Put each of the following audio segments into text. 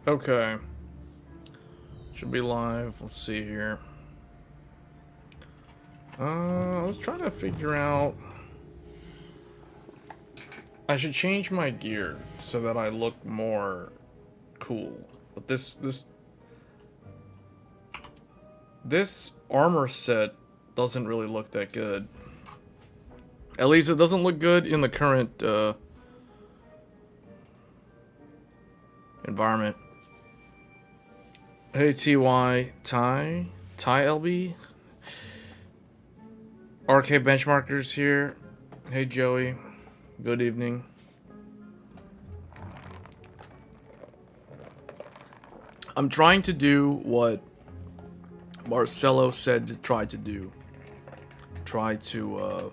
Okay. Should be live. Let's see here. I was trying to figure out... I should change my gear so that I look more cool. But this armor set doesn't really look that good. At least it doesn't look good in the current environment. Hey TY, Ty LB? RK Benchmarkers here. Hey Joey, good evening. I'm trying to do what Marcelo said to try to do. Try to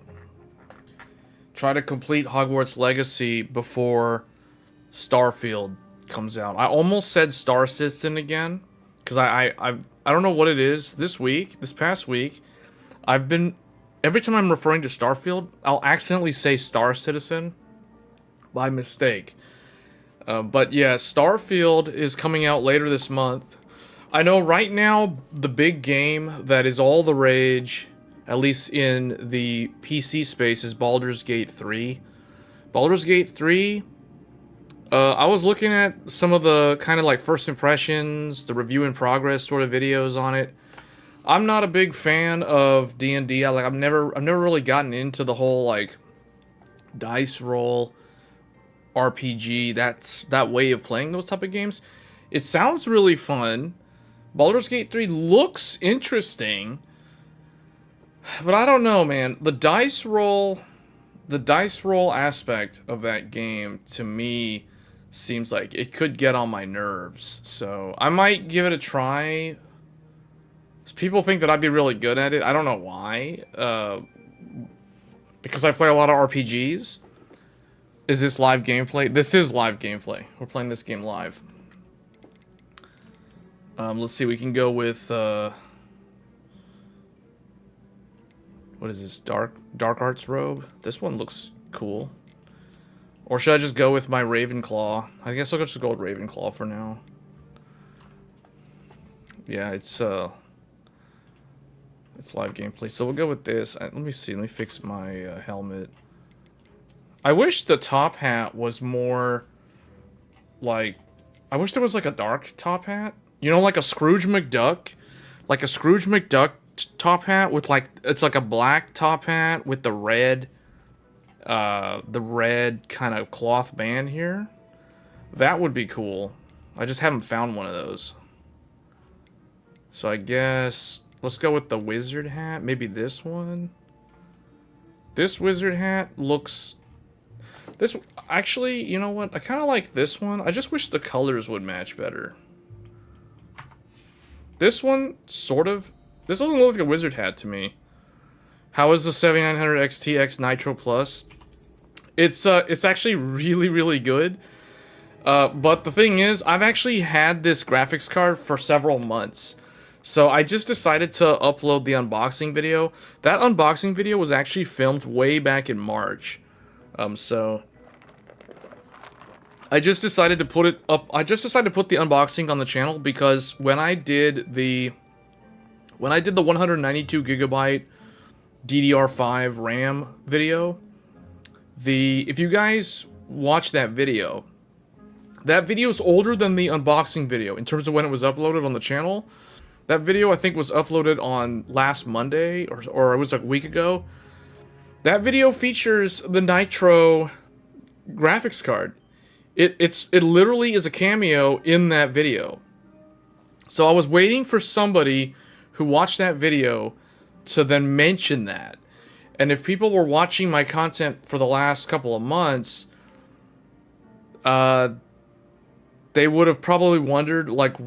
complete Hogwarts Legacy before Starfield comes out. I almost said Star Citizen again, because I don't know what it is. This past week, I've been, every time I'm referring to Starfield, I'll accidentally say Star Citizen by mistake. But yeah, Starfield is coming out later this month. I know right now the big game that is all the rage, at least in the PC space, is Baldur's Gate 3. Baldur's Gate 3, I was looking at some of the kind of like first impressions, the review in progress sort of videos on it. I'm not a big fan of D&D. I've never really gotten into the whole like dice roll RPG, that way of playing those type of games. It sounds really fun. Baldur's Gate 3 looks interesting. But I don't know, man. The dice roll aspect of that game to me seems like it could get on my nerves. So I might give it a try. People think that I'd be really good at it. I don't know why. Because I play a lot of RPGs. Is this live gameplay? This is live gameplay. We're playing this game live. Let's see. We can go with... what is this? Dark Arts robe? This one looks cool. Or should I just go with my Ravenclaw? I guess I'll just go with Ravenclaw for now. Yeah, it's live gameplay. So we'll go with this. Let me see. Let me fix my helmet. I wish the top hat was more like... I wish there was like a dark top hat. You know, like a Scrooge McDuck? Like a Scrooge McDuck top hat with like... It's like a black top hat with the red kind of cloth band here. That would be cool. I just haven't found one of those. So I guess... Let's go with the wizard hat. Maybe this one. This wizard hat looks... This... Actually, you know what? I kind of like this one. I just wish the colors would match better. This one, sort of... This doesn't look like a wizard hat to me. How is the 7900 XTX Nitro Plus? It's actually really, really good. But the thing is, I've actually had this graphics card for several months. So I just decided to upload the unboxing video. That unboxing video was actually filmed way back in March. So I just decided to put it up. I just decided to put the unboxing on the channel because when I did the 192 gigabyte DDR5 RAM video, if you guys watch that video is older than the unboxing video in terms of when it was uploaded on the channel. That video, I think, was uploaded on last Monday, or it was like a week ago. That video features the Nitro graphics card. It literally is a cameo in that video. So I was waiting for somebody who watched that video to then mention that. And if people were watching my content for the last couple of months, they would have probably wondered, like,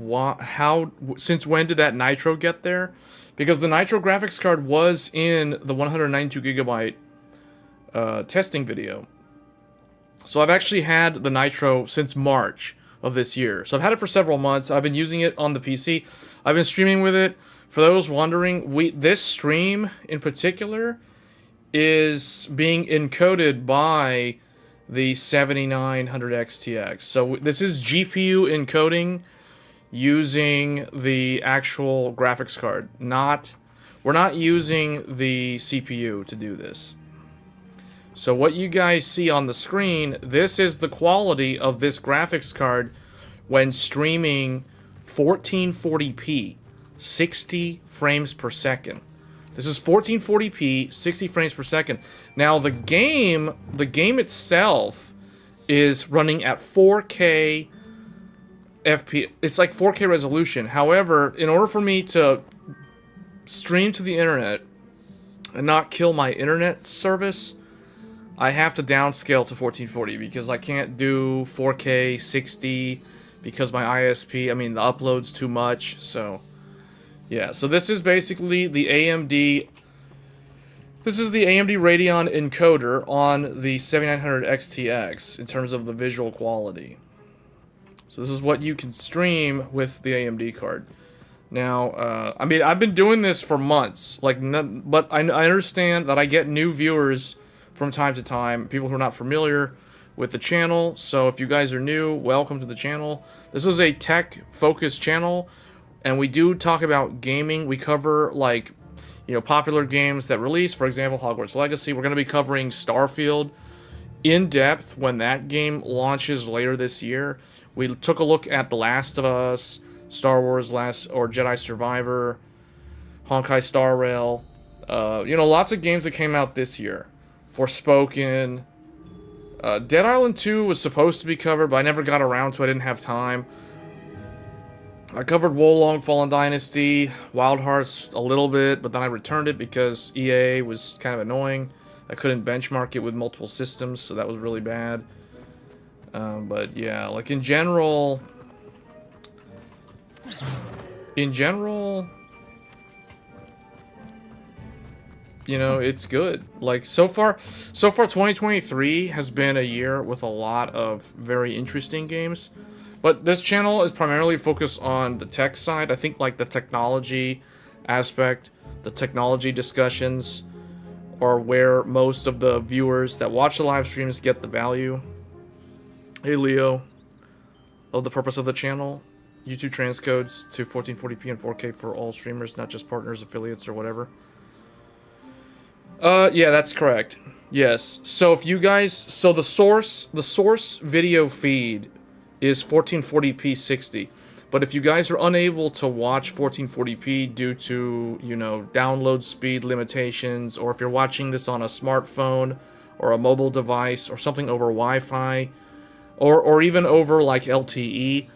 since when did that Nitro get there? Because the Nitro graphics card was in the 192 gigabyte testing video. So I've actually had the Nitro since March of this year. So I've had it for several months. I've been using it on the PC. I've been streaming with it. For those wondering, this stream in particular is being encoded by the 7900 XTX. So this is GPU encoding using the actual graphics card. We're not using the CPU to do this. So what you guys see on the screen, this is the quality of this graphics card when streaming 1440p, 60 frames per second. This is 1440p, 60 frames per second. Now the game itself is running at 4K FPS. It's like 4K resolution. However, in order for me to stream to the internet and not kill my internet service, I have to downscale to 1440 because I can't do 4K 60 because my ISP, I mean the upload's too much. So yeah, so this is basically the AMD. This is the AMD Radeon encoder on the 7900 XTX in terms of the visual quality. So this is what you can stream with the AMD card. Now, I mean, I've been doing this for months, but I understand that I get new viewers from time to time, people who are not familiar with the channel. So if you guys are new, welcome to the channel. This is a tech-focused channel, and we do talk about gaming. We cover, like, you know, popular games that release, for example, Hogwarts Legacy. We're going to be covering Starfield in depth when that game launches later this year. We took a look at The Last of Us, Star Wars Jedi Survivor, Honkai Star Rail. You know, lots of games that came out this year. Forspoken. Dead Island 2 was supposed to be covered, but I never got around to it. I didn't have time. I covered Wolong Fallen Dynasty, Wild Hearts a little bit, but then I returned it because EA was kind of annoying. I couldn't benchmark it with multiple systems, so that was really bad. But yeah, like in general, you know, it's good. Like so far 2023 has been a year with a lot of very interesting games. But this channel is primarily focused on the tech side. I think like the technology aspect, the technology discussions are where most of the viewers that watch the live streams get the value. Hey Leo, of the purpose of the channel, YouTube transcodes to 1440p and 4K for all streamers, not just partners, affiliates, or whatever. Yeah, that's correct. Yes. So if you guys, so the source video feed is 1440p 60. But if you guys are unable to watch 1440p due to, you know, download speed limitations, or if you're watching this on a smartphone or a mobile device or something over Wi-Fi, or even over like LTE,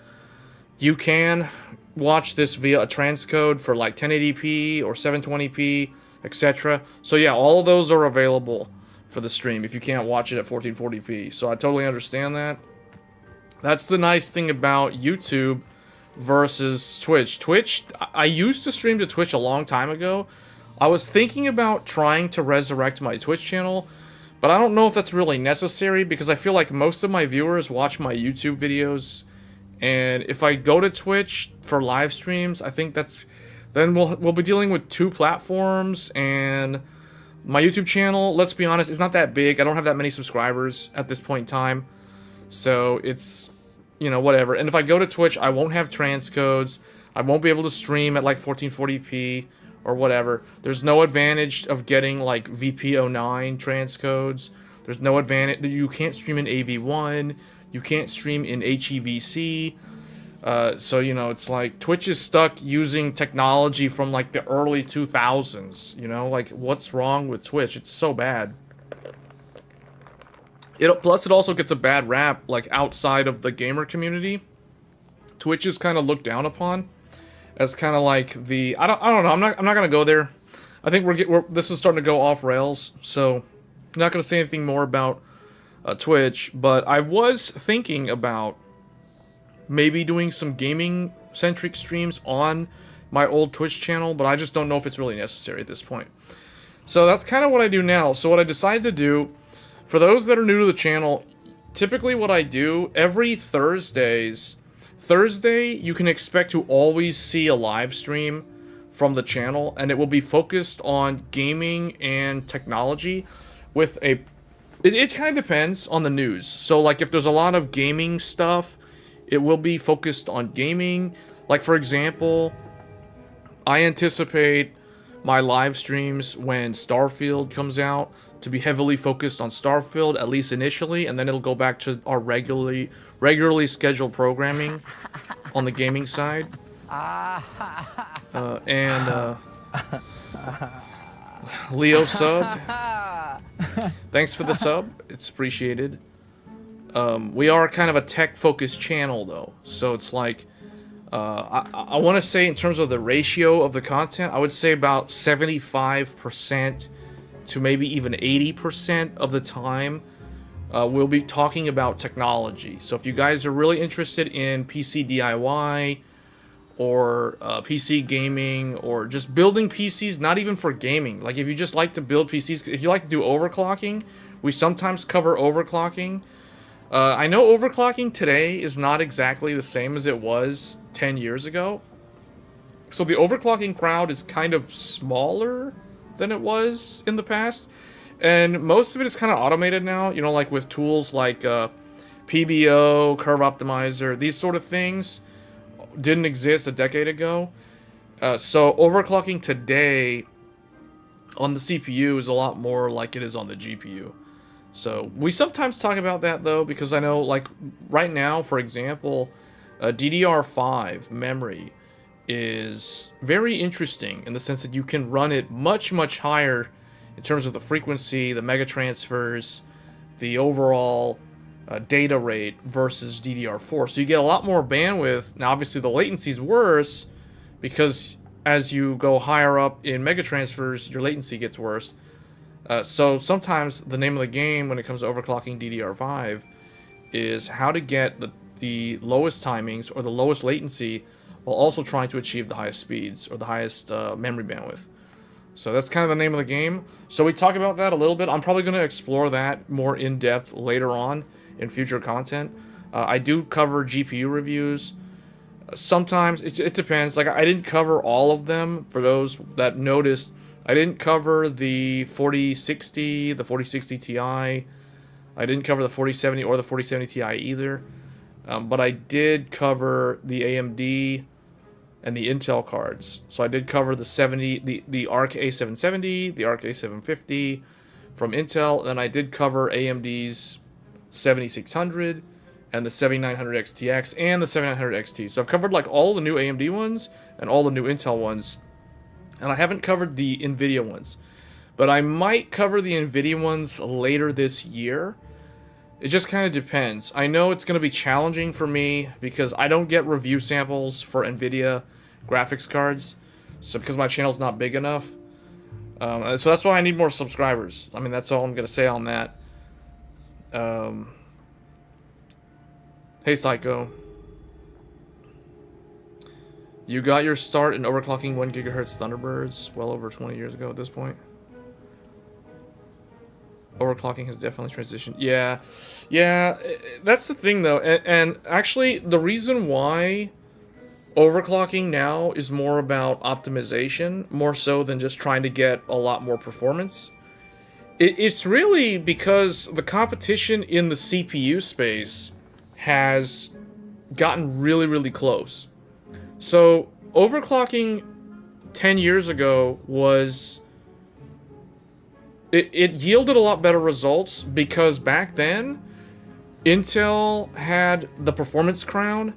you can watch this via a transcode for like 1080p or 720p, etc. So yeah, all of those are available for the stream if you can't watch it at 1440p. So I totally understand that. That's the nice thing about YouTube versus Twitch. I used to stream to Twitch a long time ago. I was thinking about trying to resurrect my Twitch channel, but I don't know if that's really necessary because I feel like most of my viewers watch my YouTube videos, and if I go to Twitch for live streams, I think then we'll be dealing with two platforms, and my YouTube channel, let's be honest, is not that big. I don't have that many subscribers at this point in time. So it's, you know, whatever. And if I go to Twitch, I won't have transcodes. I won't be able to stream at like 1440p or whatever. There's no advantage of getting like VP09 transcodes. There's no advantage. You can't stream in AV1. You can't stream in HEVC. So, you know, it's like Twitch is stuck using technology from like the early 2000s. You know, like what's wrong with Twitch? It's so bad. Plus, it also gets a bad rap, like, outside of the gamer community. Twitch is kind of looked down upon as kind of like the... I don't know. I'm not going to go there. I think this is starting to go off rails, so I'm not going to say anything more about Twitch. But I was thinking about maybe doing some gaming-centric streams on my old Twitch channel, but I just don't know if it's really necessary at this point. So that's kind of what I do now. So what I decided to do... For those that are new to the channel, typically what I do, every Thursday, you can expect to always see a live stream from the channel, and it will be focused on gaming and technology with a... It kind of depends on the news. So, like, if there's a lot of gaming stuff, it will be focused on gaming. Like, for example, I anticipate my live streams when Starfield comes out to be heavily focused on Starfield, at least initially, and then it'll go back to our regularly scheduled programming on the gaming side. And Leo subbed. Thanks for the sub. It's appreciated. We are kind of a tech-focused channel, though, so it's like I want to say in terms of the ratio of the content, I would say about 75% to maybe even 80% of the time we'll be talking about technology. So if you guys are really interested in PC DIY or PC gaming or just building PCs, not even for gaming, like if you just like to build PCs, if you like to do overclocking, we sometimes cover overclocking. I know overclocking today is not exactly the same as it was 10 years ago. So the overclocking crowd is kind of smaller than it was in the past. And most of it is kind of automated now, you know, like with tools like PBO, Curve Optimizer, these sort of things didn't exist a decade ago. So overclocking today on the CPU is a lot more like it is on the GPU. So we sometimes talk about that though, because I know like right now, for example, DDR5 memory is very interesting in the sense that you can run it much, much higher in terms of the frequency, the mega transfers, the overall data rate versus DDR4. So you get a lot more bandwidth. Now, obviously, the latency is worse because as you go higher up in mega transfers, your latency gets worse. So sometimes the name of the game when it comes to overclocking DDR5 is how to get the lowest timings or the lowest latency while also trying to achieve the highest speeds or the highest memory bandwidth. So that's kind of the name of the game. So we talk about that a little bit. I'm probably going to explore that more in depth later on in future content. I do cover GPU reviews. Sometimes it depends. Like I didn't cover all of them. For those that noticed, I didn't cover the 4060, the 4060 Ti. I didn't cover the 4070 or the 4070 Ti either. But I did cover the AMD and the Intel cards. So I did cover the Arc A770, the Arc A750 from Intel, and I did cover AMD's 7600 and the 7900 XTX and the 7900 XT. So I've covered like all the new AMD ones and all the new Intel ones, and I haven't covered the Nvidia ones. But I might cover the Nvidia ones later this year. It just kind of depends. I know it's going to be challenging for me because I don't get review samples for NVIDIA graphics cards. So because my channel's not big enough. So that's why I need more subscribers. I mean, that's all I'm going to say on that. Hey, Psycho. You got your start in overclocking 1 GHz Thunderbirds well over 20 years ago at this point. Overclocking has definitely transitioned. Yeah, that's the thing though. And actually, the reason why overclocking now is more about optimization, more so than just trying to get a lot more performance. It's really because the competition in the CPU space has gotten really, really close. So overclocking 10 years ago was... It yielded a lot better results because back then, Intel had the performance crown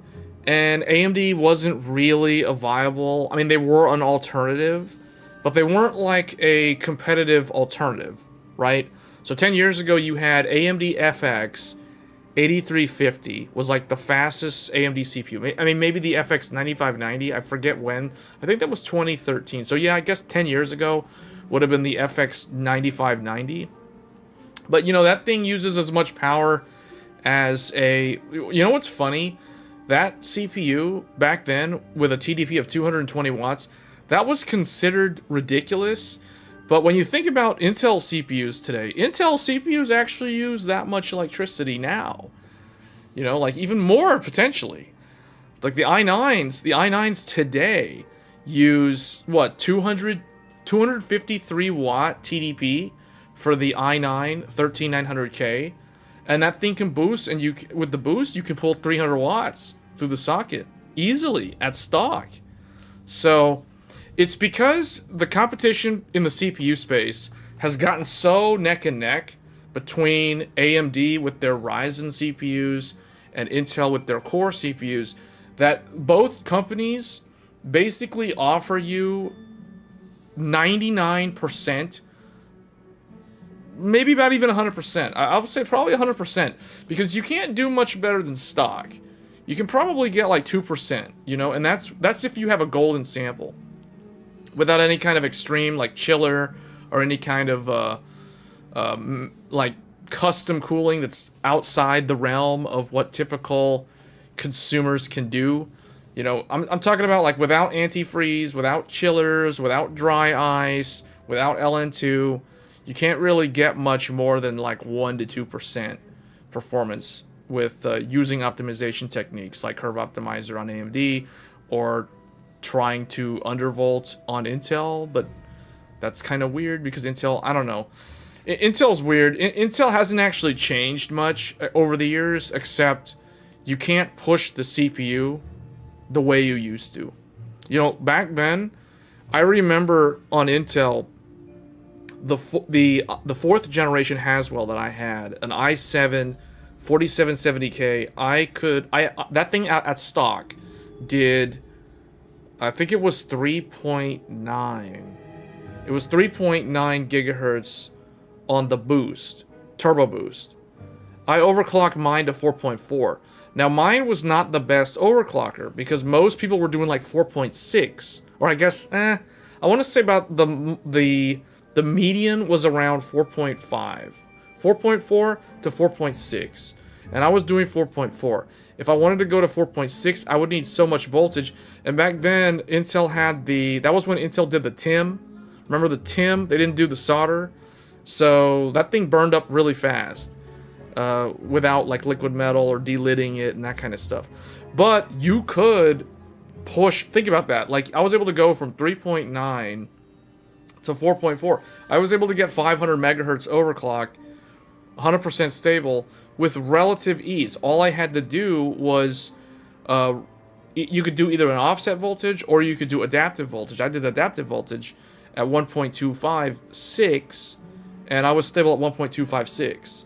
and AMD wasn't really a viable... I mean, they were an alternative, but they weren't like a competitive alternative, right? So 10 years ago, you had AMD FX 8350 was like the fastest AMD CPU. I mean, maybe the FX 9590, I forget when. I think that was 2013. So yeah, I guess 10 years ago would have been the FX 9590. But, you know, that thing uses as much power as a... You know what's funny? That CPU, back then, with a TDP of 220 watts, that was considered ridiculous. But when you think about Intel CPUs today, Intel CPUs actually use that much electricity now. You know, like even more, potentially. Like the i9s today use, what, 253 watt TDP for the i9 13900K, and that thing can boost, and with the boost you can pull 300 watts through the socket. easily at stock. So it's because the competition in the CPU space has gotten so neck and neck between AMD with their Ryzen CPUs and Intel with their Core CPUs that both companies basically offer you 99%, maybe about even 100%. I would say probably 100%, because you can't do much better than stock. You can probably get like 2%, you know, and that's if you have a golden sample without any kind of extreme like chiller or any kind of like custom cooling that's outside the realm of what typical consumers can do. You know, I'm talking about like without antifreeze, without chillers, without dry ice, without LN2. You can't really get much more than like 1 to 2% performance with using optimization techniques like Curve Optimizer on AMD or trying to undervolt on Intel. But that's kind of weird because Intel, I don't know. Intel's weird. Intel hasn't actually changed much over the years, except you can't push the CPU the way you used to. You know, back then, I remember on Intel, the fourth generation Haswell that I had, an i7 4770K, that thing at stock did, I think it was 3.9. It was 3.9 gigahertz on the boost, turbo boost. I overclocked mine to 4.4. Now mine was not the best overclocker because most people were doing like 4.6, or I guess I want to say about the median was around 4.5, 4.4 to 4.6, and I was doing 4.4. If I wanted to go to 4.6, I would need so much voltage. And back then, Intel had that was when Intel did the TIM. Remember the TIM? They didn't do the solder. So that thing burned up really fast without like liquid metal or delidding it and that kind of stuff. But you could push, think about that. Like I was able to go from 3.9 to 4.4. I was able to get 500 megahertz overclock, 100% stable with relative ease. All I had to do was you could do either an offset voltage or you could do adaptive voltage. I did adaptive voltage at 1.256, and I was stable at 1.256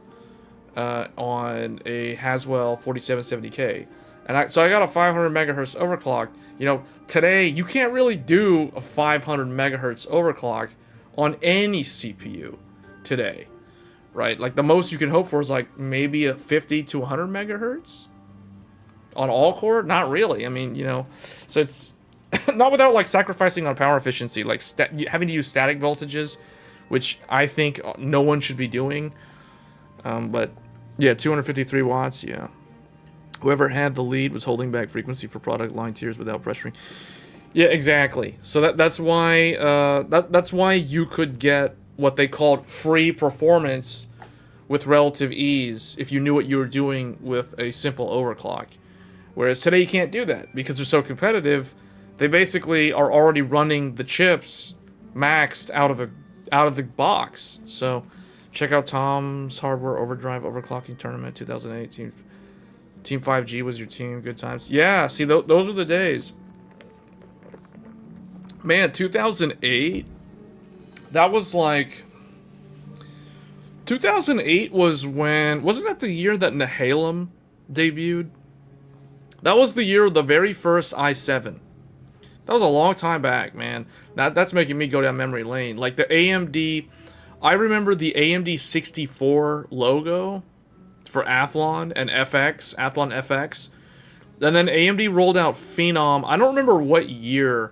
on a Haswell 4770K. And so I got a 500 megahertz overclock. You know, today you can't really do a 500 megahertz overclock on any CPU today, right? Like the most you can hope for is like maybe a 50 to 100 megahertz on all core. Not really. I mean, you know, so it's not without like sacrificing on power efficiency, like having to use static voltages, which I think no one should be doing. But yeah, 253 watts. Yeah. Whoever had the lead was holding back frequency for product line tiers without pressuring. Yeah, exactly. So that's why that's why you could get what they called free performance with relative ease if you knew what you were doing with a simple overclock. Whereas today you can't do that because they're so competitive. They basically are already running the chips maxed out of the box. So check out Tom's Hardware Overdrive Overclocking Tournament 2018. Team 5G was your team. Good times. Yeah, see, those were the days. Man, 2008, that was like... 2008 was when... Wasn't that the year that Nehalem debuted? That was the year of the very first i7. That was a long time back, man. That's making me go down memory lane. Like the AMD... I remember the AMD 64 logo for Athlon and FX, Athlon FX. And then AMD rolled out Phenom. I don't remember what year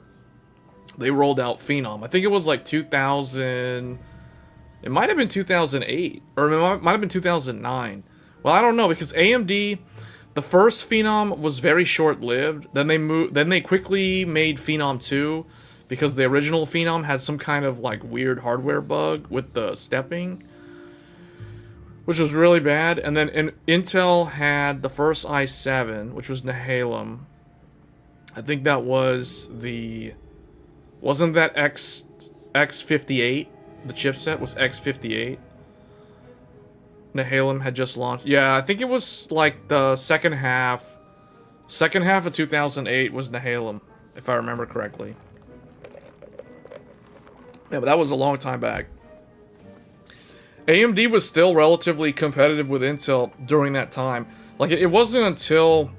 they rolled out Phenom. I think it was like 2000. It might have been 2008 or it might have been 2009. Well, I don't know because AMD, the first Phenom was very short-lived. Then they quickly made Phenom 2 because the original Phenom had some kind of like weird hardware bug with the stepping, which was really bad. And then Intel had the first i7, which was Nehalem. I think that was wasn't that X58? The chipset was X58. Nehalem had just launched. Yeah, I think it was like the second half Second half of 2008 was Nehalem, if I remember correctly. Yeah, but that was a long time back. AMD was still relatively competitive with Intel during that time. Like, it wasn't until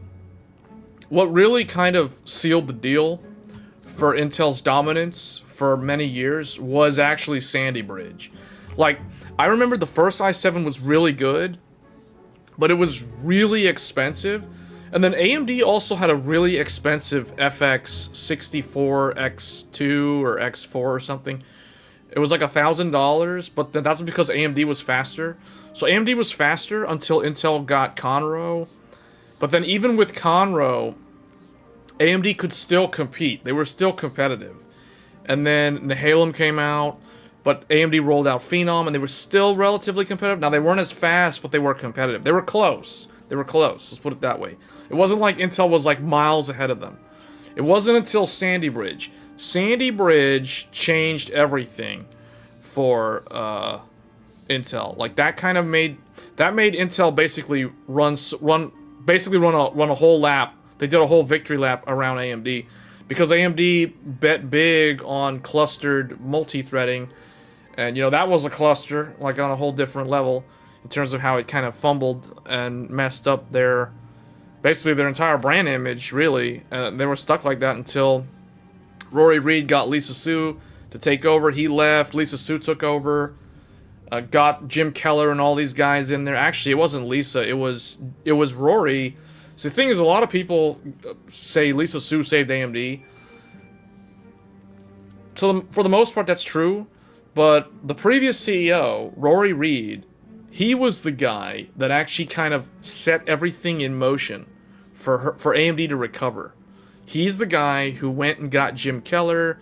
what really kind of sealed the deal for Intel's dominance for many years was actually Sandy Bridge. Like, I remember the first i7 was really good, but it was really expensive. And then AMD also had a really expensive FX64 X2 or X4 or something. It was like $1,000, but then that's because AMD was faster. So AMD was faster until Intel got Conroe. But then even with Conroe, AMD could still compete. They were still competitive. And then Nehalem came out, but AMD rolled out Phenom, and they were still relatively competitive. Now, they weren't as fast, but they were competitive. They were close. They were close. Let's put it that way. It wasn't like Intel was like miles ahead of them. It wasn't until Sandy Bridge. Sandy Bridge changed everything for Intel. Like, that kind of made Intel basically run a whole lap. They did a whole victory lap around AMD because AMD bet big on clustered multi-threading, and that was a cluster like on a whole different level in terms of how it kind of fumbled and messed up their entire brand image, really. They were stuck like that until Rory Reid got Lisa Su to take over. He left. Lisa Su took over. Got Jim Keller and all these guys in there. Actually, it wasn't Lisa. It was Rory. So the thing is, a lot of people say Lisa Su saved AMD. So for the most part, that's true. But the previous CEO, Rory Reid, he was the guy that actually kind of set everything in motion for AMD to recover. He's the guy who went and got Jim Keller.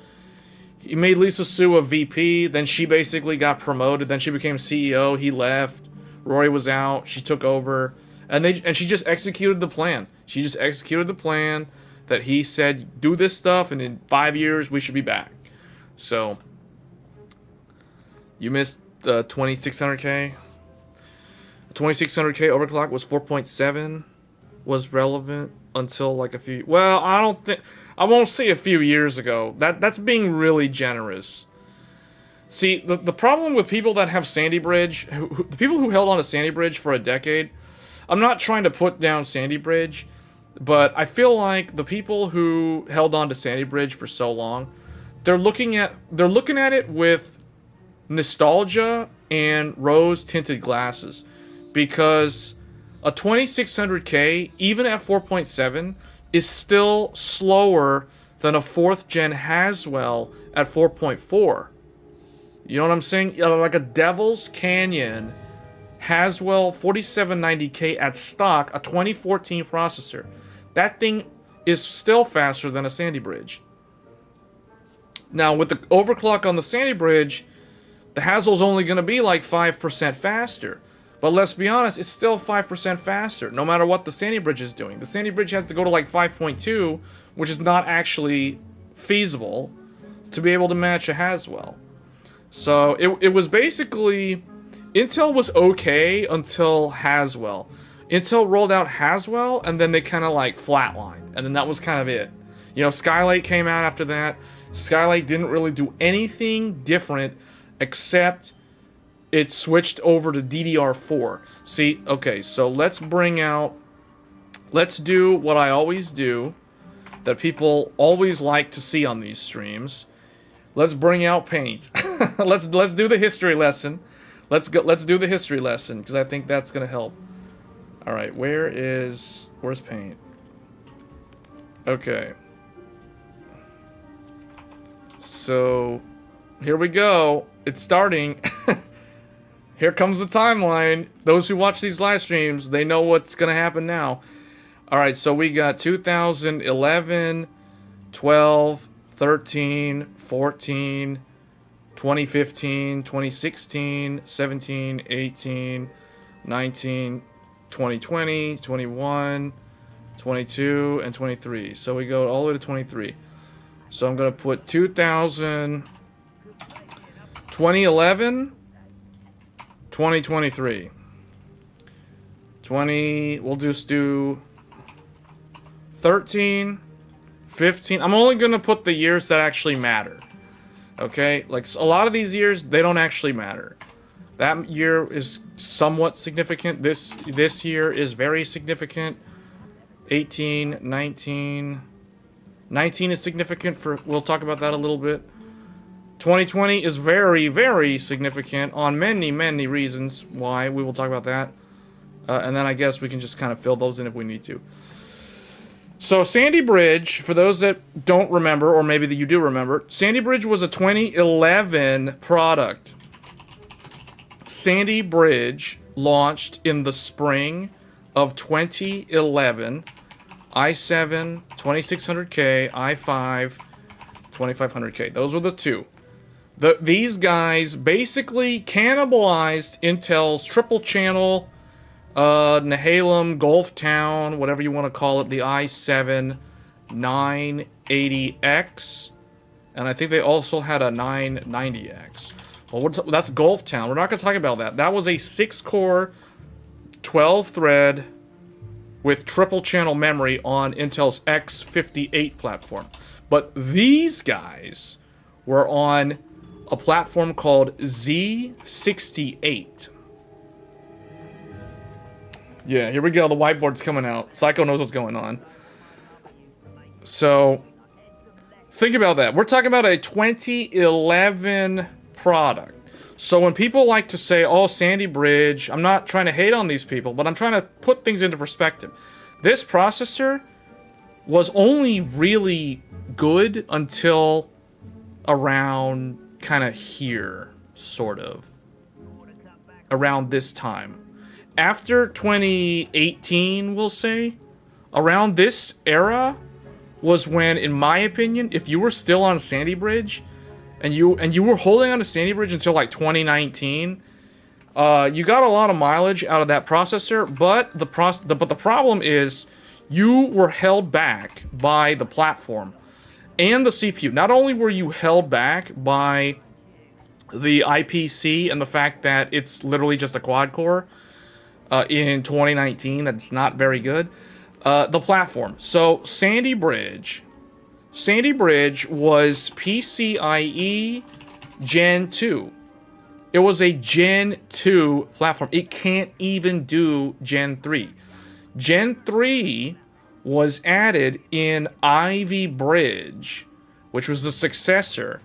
He made Lisa Su a VP. Then she basically got promoted. Then she became CEO. He left. Rory was out. She took over. And she just executed the plan. She just executed the plan that he said, do this stuff, and in 5 years, we should be back. So, you missed the 2600K. The 2600K overclock was 4.7. Was relevant until like a few... Well, I won't say a few years ago. That's being really generous. See, the problem with people that have Sandy Bridge, the people who held on to Sandy Bridge for a decade, I'm not trying to put down Sandy Bridge, but I feel like the people who held on to Sandy Bridge for so long, they're looking at it with nostalgia and rose-tinted glasses, because a 2600K, even at 4.7, is still slower than a 4th gen Haswell at 4.4. You know what I'm saying? Like a Devil's Canyon Haswell 4790K at stock, a 2014 processor. That thing is still faster than a Sandy Bridge. Now, with the overclock on the Sandy Bridge, the Haswell's only going to be like 5% faster. But let's be honest, it's still 5% faster, no matter what the Sandy Bridge is doing. The Sandy Bridge has to go to like 5.2, which is not actually feasible to be able to match a Haswell. So it was basically... Intel was okay until Haswell. Intel rolled out Haswell, and then they kind of like flatlined. And then that was kind of it. Skylake came out after that. Skylake didn't really do anything different except it switched over to DDR4. See, okay, so let's do what I always do, that people always like to see on these streams. Let's bring out Paint. let's do the history lesson. Let's do the history lesson, because I think that's gonna help. All right, where's Paint? Okay. So here we go. It's starting. Here comes the timeline. Those who watch these live streams, they know what's gonna happen now. All right, so we got 2011, 12, 13, 14. 2015, 2016, 17, 18, 19, 2020, 21, 22, and 23. So we go all the way to 23. So I'm going to put 2011, 2023. We'll just do 13, 15. I'm only going to put the years that actually matter. Okay? Like, a lot of these years, they don't actually matter. That year is somewhat significant. This year is very significant. 18, 19. 19 is significant for... We'll talk about that a little bit. 2020 is very, very significant on many, many reasons why. We will talk about that. And then I guess we can just kind of fill those in if we need to. So Sandy Bridge, for those that don't remember, or maybe that you do remember, Sandy Bridge was a 2011 product. Sandy Bridge launched in the spring of 2011. i7, 2600K, i5, 2500K. Those were the two. These guys basically cannibalized Intel's triple channel, Nehalem, Gulf Town, whatever you want to call it, the i7 980X. And I think they also had a 990X. Well, that's Gulf Town. We're not going to talk about that. That was a 6-core, 12-thread with triple channel memory on Intel's X58 platform. But these guys were on a platform called Z68. Yeah, here we go. The whiteboard's coming out. Psycho knows what's going on. So, think about that. We're talking about a 2011 product. So when people like to say, oh, Sandy Bridge, I'm not trying to hate on these people, but I'm trying to put things into perspective. This processor was only really good until around kind of here, sort of. Around this time. After 2018, we'll say, around this era was when, in my opinion, if you were still on Sandy Bridge, and you were holding on to Sandy Bridge until like 2019, you got a lot of mileage out of that processor, but the problem is you were held back by the platform and the CPU. Not only were you held back by the IPC and the fact that it's literally just a quad core in 2019, that's not very good. The platform. So Sandy Bridge was PCIe Gen 2. It was a Gen 2 platform. It can't even do Gen 3. Gen 3 was added in Ivy Bridge, which was the successor,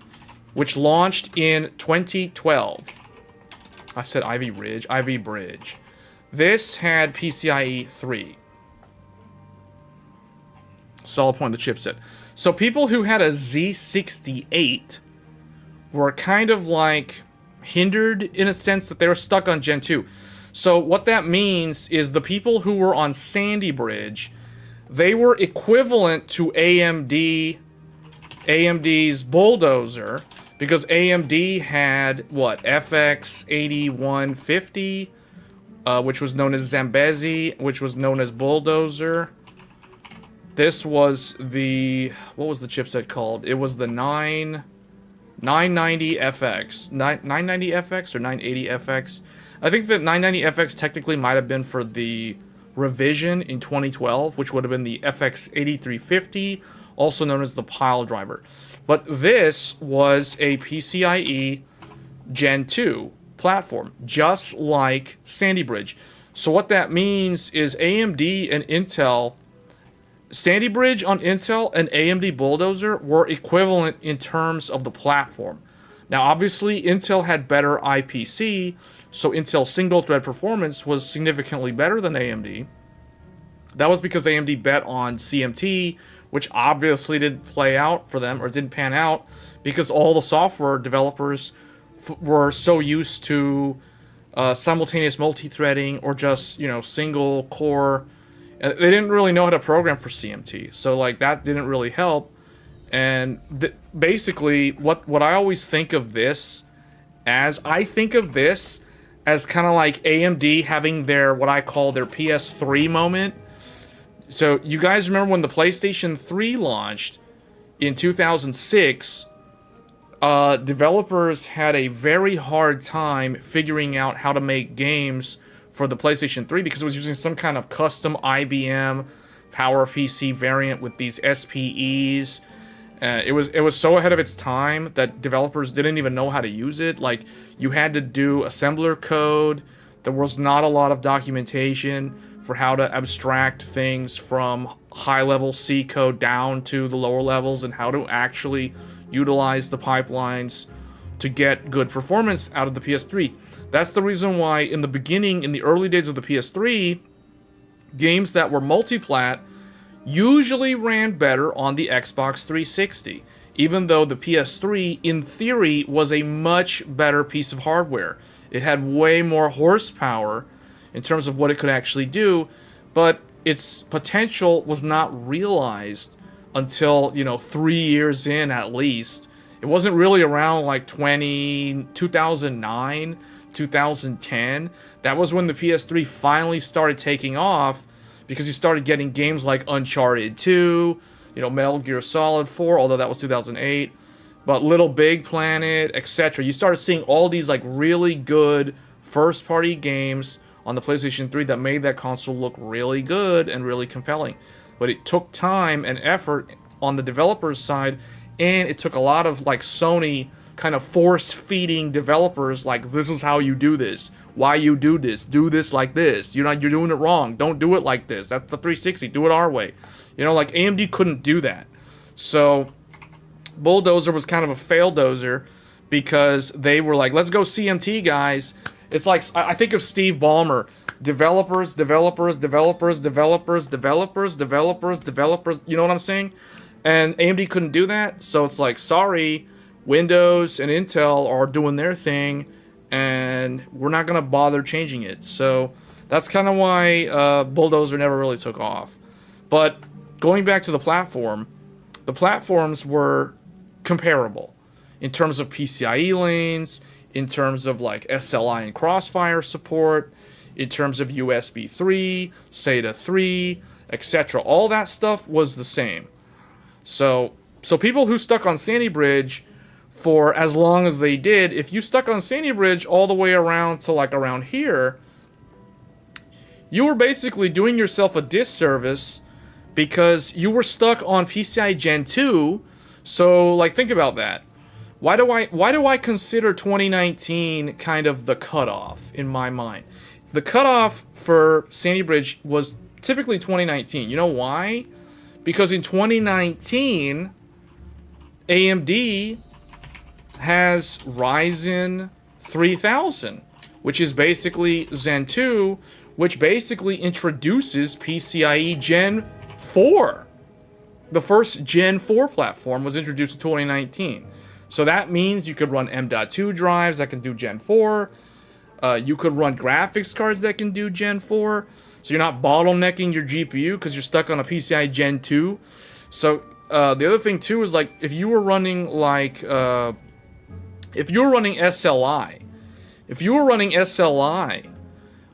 which launched in 2012. I said Ivy Bridge. Ivy Bridge. This had PCIe 3. Solid point, the chipset. So people who had a Z68 were kind of like hindered in a sense that they were stuck on Gen 2. So what that means is the people who were on Sandy Bridge, they were equivalent to AMD's Bulldozer, because AMD had, what, FX 8150, which was known as Zambezi, which was known as Bulldozer. This was the, what was the chipset called? It was the 990FX. 990FX or 980FX? I think the 990FX technically might have been for the revision in 2012, which would have been the FX 8350, also known as the pile driver. But this was a PCIe Gen 2 platform, just like Sandy Bridge. So what that means is AMD and Intel, Sandy Bridge on Intel and AMD Bulldozer were equivalent in terms of the platform. Now, obviously, Intel had better IPC, so Intel's single-thread performance was significantly better than AMD. That was because AMD bet on CMT, which obviously didn't play out for them, or didn't pan out, because all the software developers were so used to simultaneous multi-threading or just, single core. They didn't really know how to program for CMT, so like that didn't really help. And basically, what I always think of this as, I think of this as kind of like AMD having their, what I call their PS3 moment. So you guys remember when the PlayStation 3 launched in 2006, developers had a very hard time figuring out how to make games for the PlayStation 3 because it was using some kind of custom IBM PowerPC variant with these SPEs. It was so ahead of its time that developers didn't even know how to use it. Like, you had to do assembler code. There was not a lot of documentation for how to abstract things from high-level C code down to the lower levels, and how to actually utilize the pipelines to get good performance out of the PS3. That's the reason why in the beginning, in the early days of the PS3, games that were multiplat usually ran better on the Xbox 360, even though the PS3, in theory, was a much better piece of hardware. It had way more horsepower in terms of what it could actually do, but its potential was not realized until, 3 years in at least. It wasn't really around like 2009, 2010. That was when the PS3 finally started taking off, because you started getting games like Uncharted 2, Metal Gear Solid 4, although that was 2008, but Little Big Planet, etc. You started seeing all these like really good first-party games on the PlayStation 3 that made that console look really good and really compelling. But it took time and effort on the developers' side, and it took a lot of like Sony kind of force-feeding developers like, this is how you do this. Why you do this like this. You're doing it wrong. Don't do it like this. That's the 360. Do it our way. Like AMD couldn't do that. So Bulldozer was kind of a fail-dozer, because they were like, let's go CMT, guys. It's like, I think of Steve Ballmer. Developers. You know what I'm saying? And AMD couldn't do that. So it's like, sorry, Windows and Intel are doing their thing, and we're not going to bother changing it. So that's kind of why Bulldozer never really took off. But going back to the platform, the platforms were comparable in terms of PCIe lanes, in terms of like SLI and Crossfire support, in terms of USB 3, SATA 3, etc. All that stuff was the same. So people who stuck on Sandy Bridge for as long as they did, if you stuck on Sandy Bridge all the way around to like around here, you were basically doing yourself a disservice, because you were stuck on PCI Gen 2. So like, think about that. Why do I consider 2019 kind of the cutoff in my mind? The cutoff for Sandy Bridge was typically 2019. You know why? Because in 2019, AMD has Ryzen 3000, which is basically Zen 2, which basically introduces PCIe Gen 4. The first Gen 4 platform was introduced in 2019. So that means you could run M.2 drives that can do Gen 4. You could run graphics cards that can do Gen 4. So you're not bottlenecking your GPU because you're stuck on a PCI Gen 2. So the other thing too is like, if you were running like if you were running SLI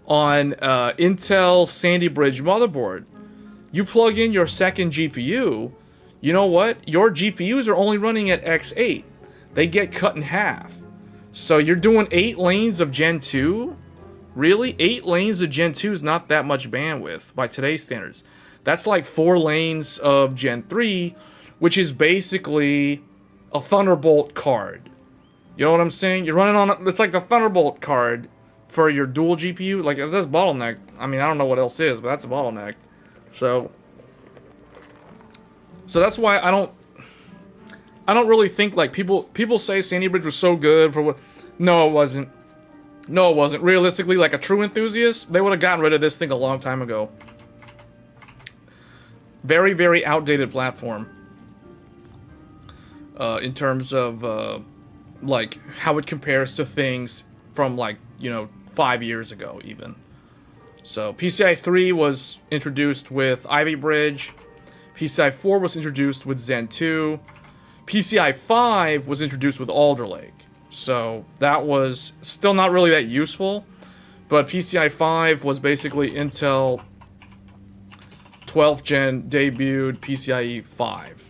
on Intel Sandy Bridge motherboard, you plug in your second GPU, you know what? Your GPUs are only running at X8. They get cut in half. So you're doing 8 lanes of Gen 2? Really? 8 lanes of Gen 2 is not that much bandwidth by today's standards. That's like 4 lanes of Gen 3, which is basically a Thunderbolt card. You know what I'm saying? You're running on, it's like the Thunderbolt card for your dual GPU. Like, that's bottleneck. I mean, I don't know what else is, but that's a bottleneck. So that's why I don't really think, like, people say Sandy Bridge was so good for what. No, it wasn't. Realistically, like a true enthusiast, they would have gotten rid of this thing a long time ago. Very, very outdated platform. In terms of, like, how it compares to things from, like, 5 years ago, even. So, PCI 3 was introduced with Ivy Bridge. PCI 4 was introduced with Zen 2. PCI 5 was introduced with Alder Lake. So, that was still not really that useful. But PCI 5 was basically Intel 12th gen debuted PCIe 5.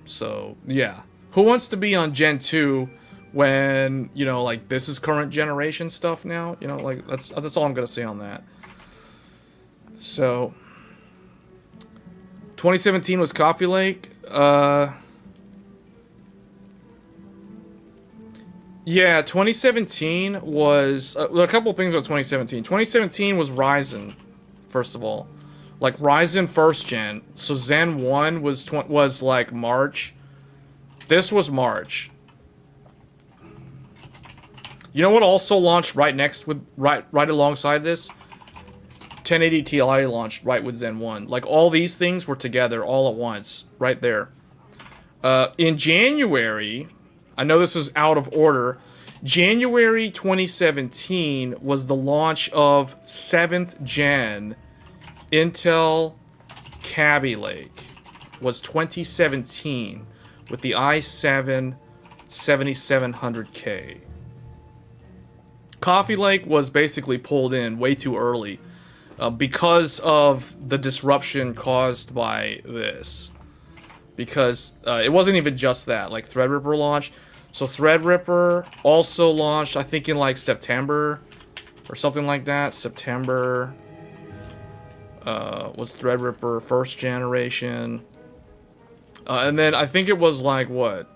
So, yeah. Who wants to be on Gen 2 when, you know, like, this is current generation stuff now. You know, like, that's all I'm gonna say on that. So 2017 was Coffee Lake. Yeah, 2017 was... there are a couple of things about 2017. 2017 was Ryzen, first of all. Like, Ryzen first gen. So Zen 1 was like March. This was March. You know what also launched right alongside this? 1080 Ti launched right with Zen 1. Like, all these things were together all at once, right there. In January, I know this is out of order, January 2017 was the launch of 7th gen Intel Kaby Lake. Was 2017 with the i7 7700K. Coffee Lake was basically pulled in way too early. Because of the disruption caused by this. Because it wasn't even just that. Like, Threadripper launched. So Threadripper also launched, I think, in like September. Or something like that. September. Was Threadripper first generation. And then I think it was like, what?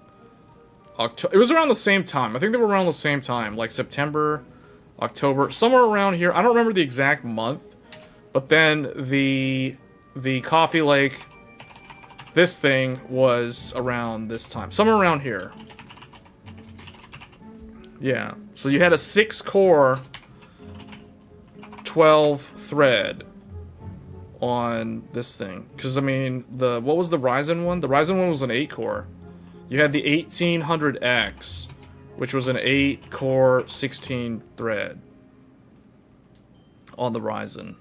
It was around the same time. I think they were around the same time. Like September, October. Somewhere around here. I don't remember the exact month. But then the Coffee Lake, this thing was around this time. Somewhere around here. Yeah. So you had a 6-core, 12-thread on this thing. Because, I mean, what was the Ryzen one? The Ryzen one was an 8-core. You had the 1800X, which was an 8-core, 16-thread on the Ryzen.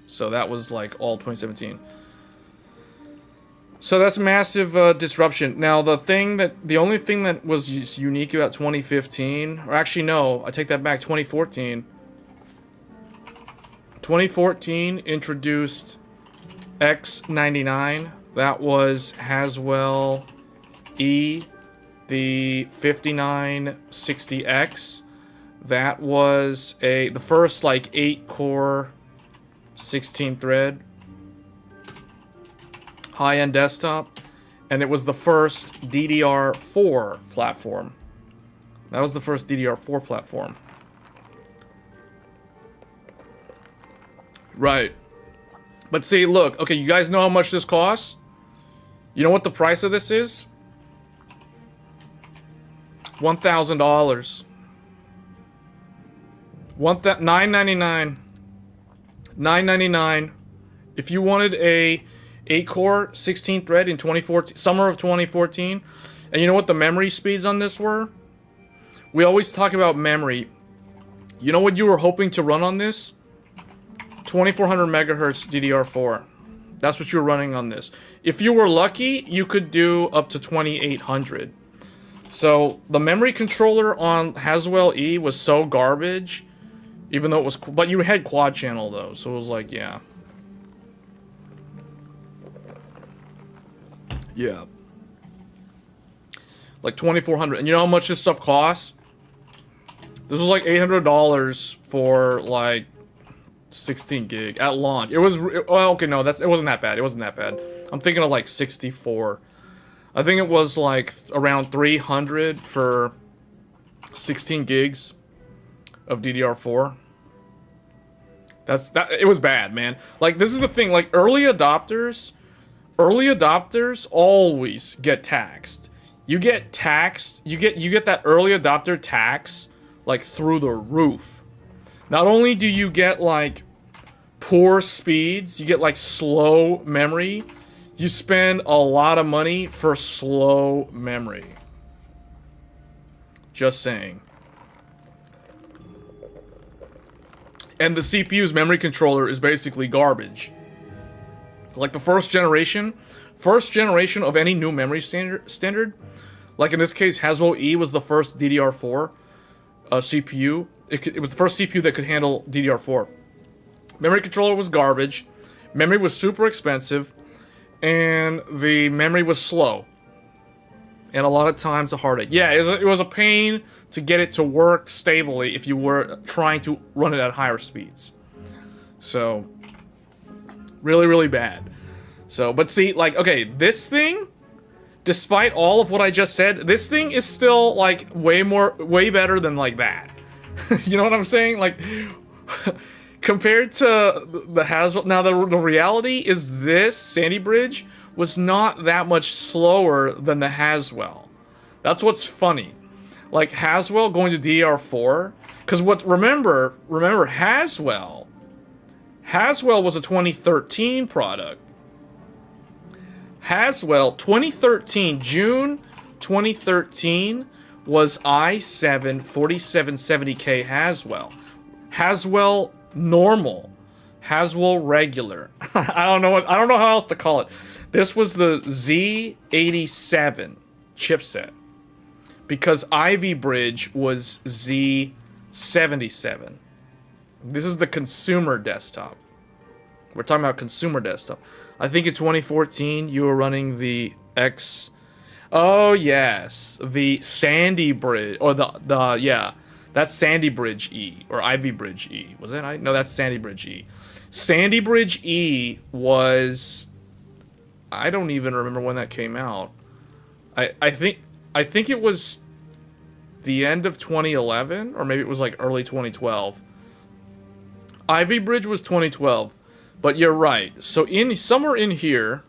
So that was like all 2017. So that's massive disruption. Now the only thing that was unique about 2015, or actually no, I take that back. 2014. 2014 introduced X99. That was Haswell E, the 5960X. That was the first like 8-core. 16-thread high-end desktop, and it was the first DDR4 platform. That was the first DDR4 platform. Right. But see, look, okay, you guys know how much this costs? You know what the price of this is? $1,000. $999. $999. If you wanted a 8-core 16-thread in 2014, summer of 2014, and you know what the memory speeds on this were? We always talk about memory. You know what you were hoping to run on this? 2400 megahertz DDR4. That's what you were running on this. If you were lucky, you could do up to 2800. So the memory controller on Haswell E was so garbage. Even though it was... But you had quad channel, though. So it was like, yeah. Yeah. Like 2400. And you know how much this stuff costs? This was like $800 for, like, 16 gig at launch. It was... Well, okay, no. It wasn't that bad. It wasn't that bad. I'm thinking of, like, 64. I think it was, like, around 300 for 16 gigs of DDR4. It was bad, man. Like, this is the thing, like, early adopters always get taxed. You get taxed, you get that early adopter tax, like, through the roof. Not only do you get, like, poor speeds, you get, like, slow memory, you spend a lot of money for slow memory. Just saying. And the CPU's memory controller is basically garbage. Like the first generation of any new memory standard, like in this case, Haswell E was the first DDR4 CPU. It was the first CPU that could handle DDR4. Memory controller was garbage. Memory was super expensive. And the memory was slow. and a lot of times a heartache. Yeah, it was a pain to get it to work stably if you were trying to run it at higher speeds. So, really, really bad. So, but see, like, okay, this thing, despite all of what I just said, this thing is still, like, way better than, like, that. You know what I'm saying? Like, compared to the Haswell... Now, the reality is this Sandy Bridge was not that much slower than the Haswell. That's what's funny. Like, Haswell going to DDR4... Because remember, Haswell was a 2013 product. Haswell, 2013, June 2013, was i7 4770K Haswell. Haswell normal. Haswell regular. I don't know how else to call it. This was the Z87 chipset. Because Ivy Bridge was Z77. This is the consumer desktop. We're talking about consumer desktop. I think in 2014 you were running the X. Oh yes, the Sandy Bridge, or that's Sandy Bridge E or Ivy Bridge E. Was that No, that's Sandy Bridge E. Sandy Bridge E was, I don't even remember when that came out. I think it was the end of 2011, or maybe it was like early 2012. Ivy Bridge was 2012. But you're right. So somewhere in here,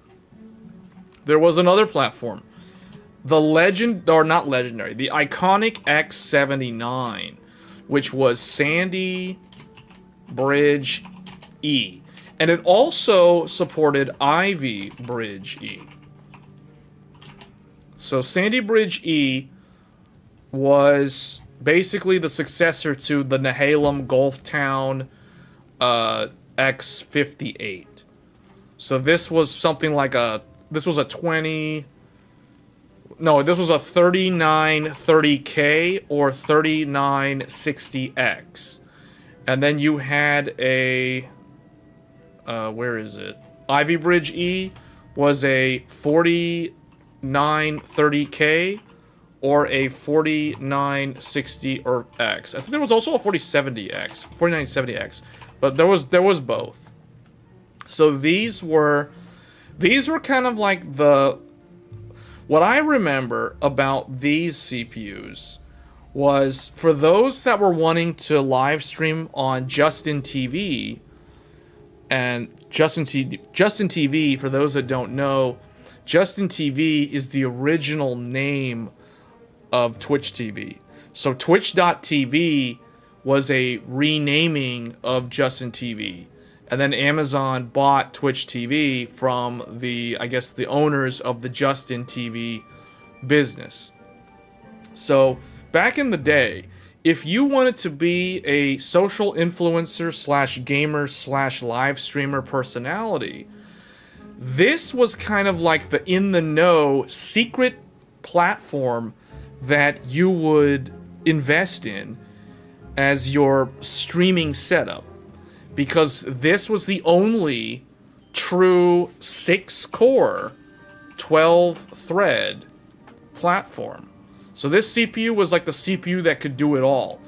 there was another platform. The not legendary, the iconic X79, which was Sandy Bridge E. And it also supported Ivy Bridge E. So Sandy Bridge E was basically the successor to the Nehalem Gulftown X58. So this was something like this was a 3930K or 3960X. And then you had a where is it? Ivy Bridge E was a 4930K or a 4960 or X. I think there was also a 4070X, 4970X. But there was both. So these were kind of like what I remember about these CPUs was for those that were wanting to live stream on Justin TV, and Justin TV, for those that don't know, Justin TV is the original name of Twitch TV. So Twitch.tv was a renaming of Justin TV. And then Amazon bought Twitch TV from the owners of the Justin TV business. So, back in the day, if you wanted to be a social influencer / gamer / live streamer personality, this was kind of like the in-the-know secret platform that you would invest in as your streaming setup, because this was the only true 6-core 12-thread platform. So this CPU was like the CPU that could do it all.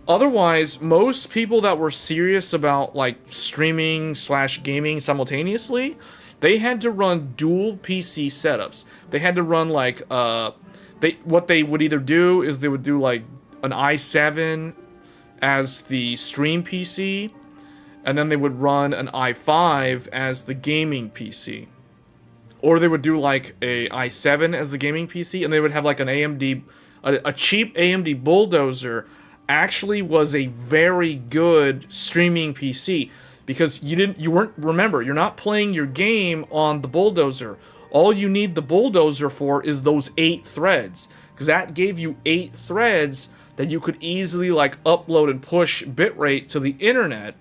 Otherwise, most people that were serious about like streaming / gaming simultaneously, they had to run dual PC setups. They had to run like what they would either do is they would do like an i7 as the stream PC, and then they would run an i5 as the gaming PC. Or they would do like a i7 as the gaming PC, and they would have like an AMD, a cheap AMD Bulldozer actually was a very good streaming PC, because remember, you're not playing your game on the Bulldozer. All you need the Bulldozer for is those 8 threads, because that gave you 8 threads that you could easily like upload and push bitrate to the internet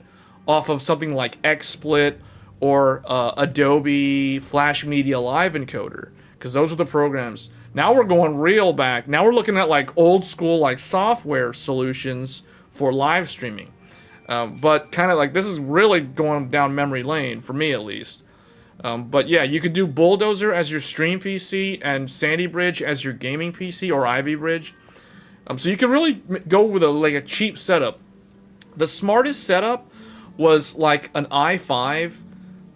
off of something like XSplit or Adobe Flash Media Live Encoder, because those are the programs. Now we're going real back. Now we're looking at like old school like software solutions for live streaming. But kind of like this is really going down memory lane for me at least. But yeah, you could do Bulldozer as your stream PC and Sandy Bridge as your gaming PC or Ivy Bridge. So you can really go with a cheap setup. The smartest setup was like an i5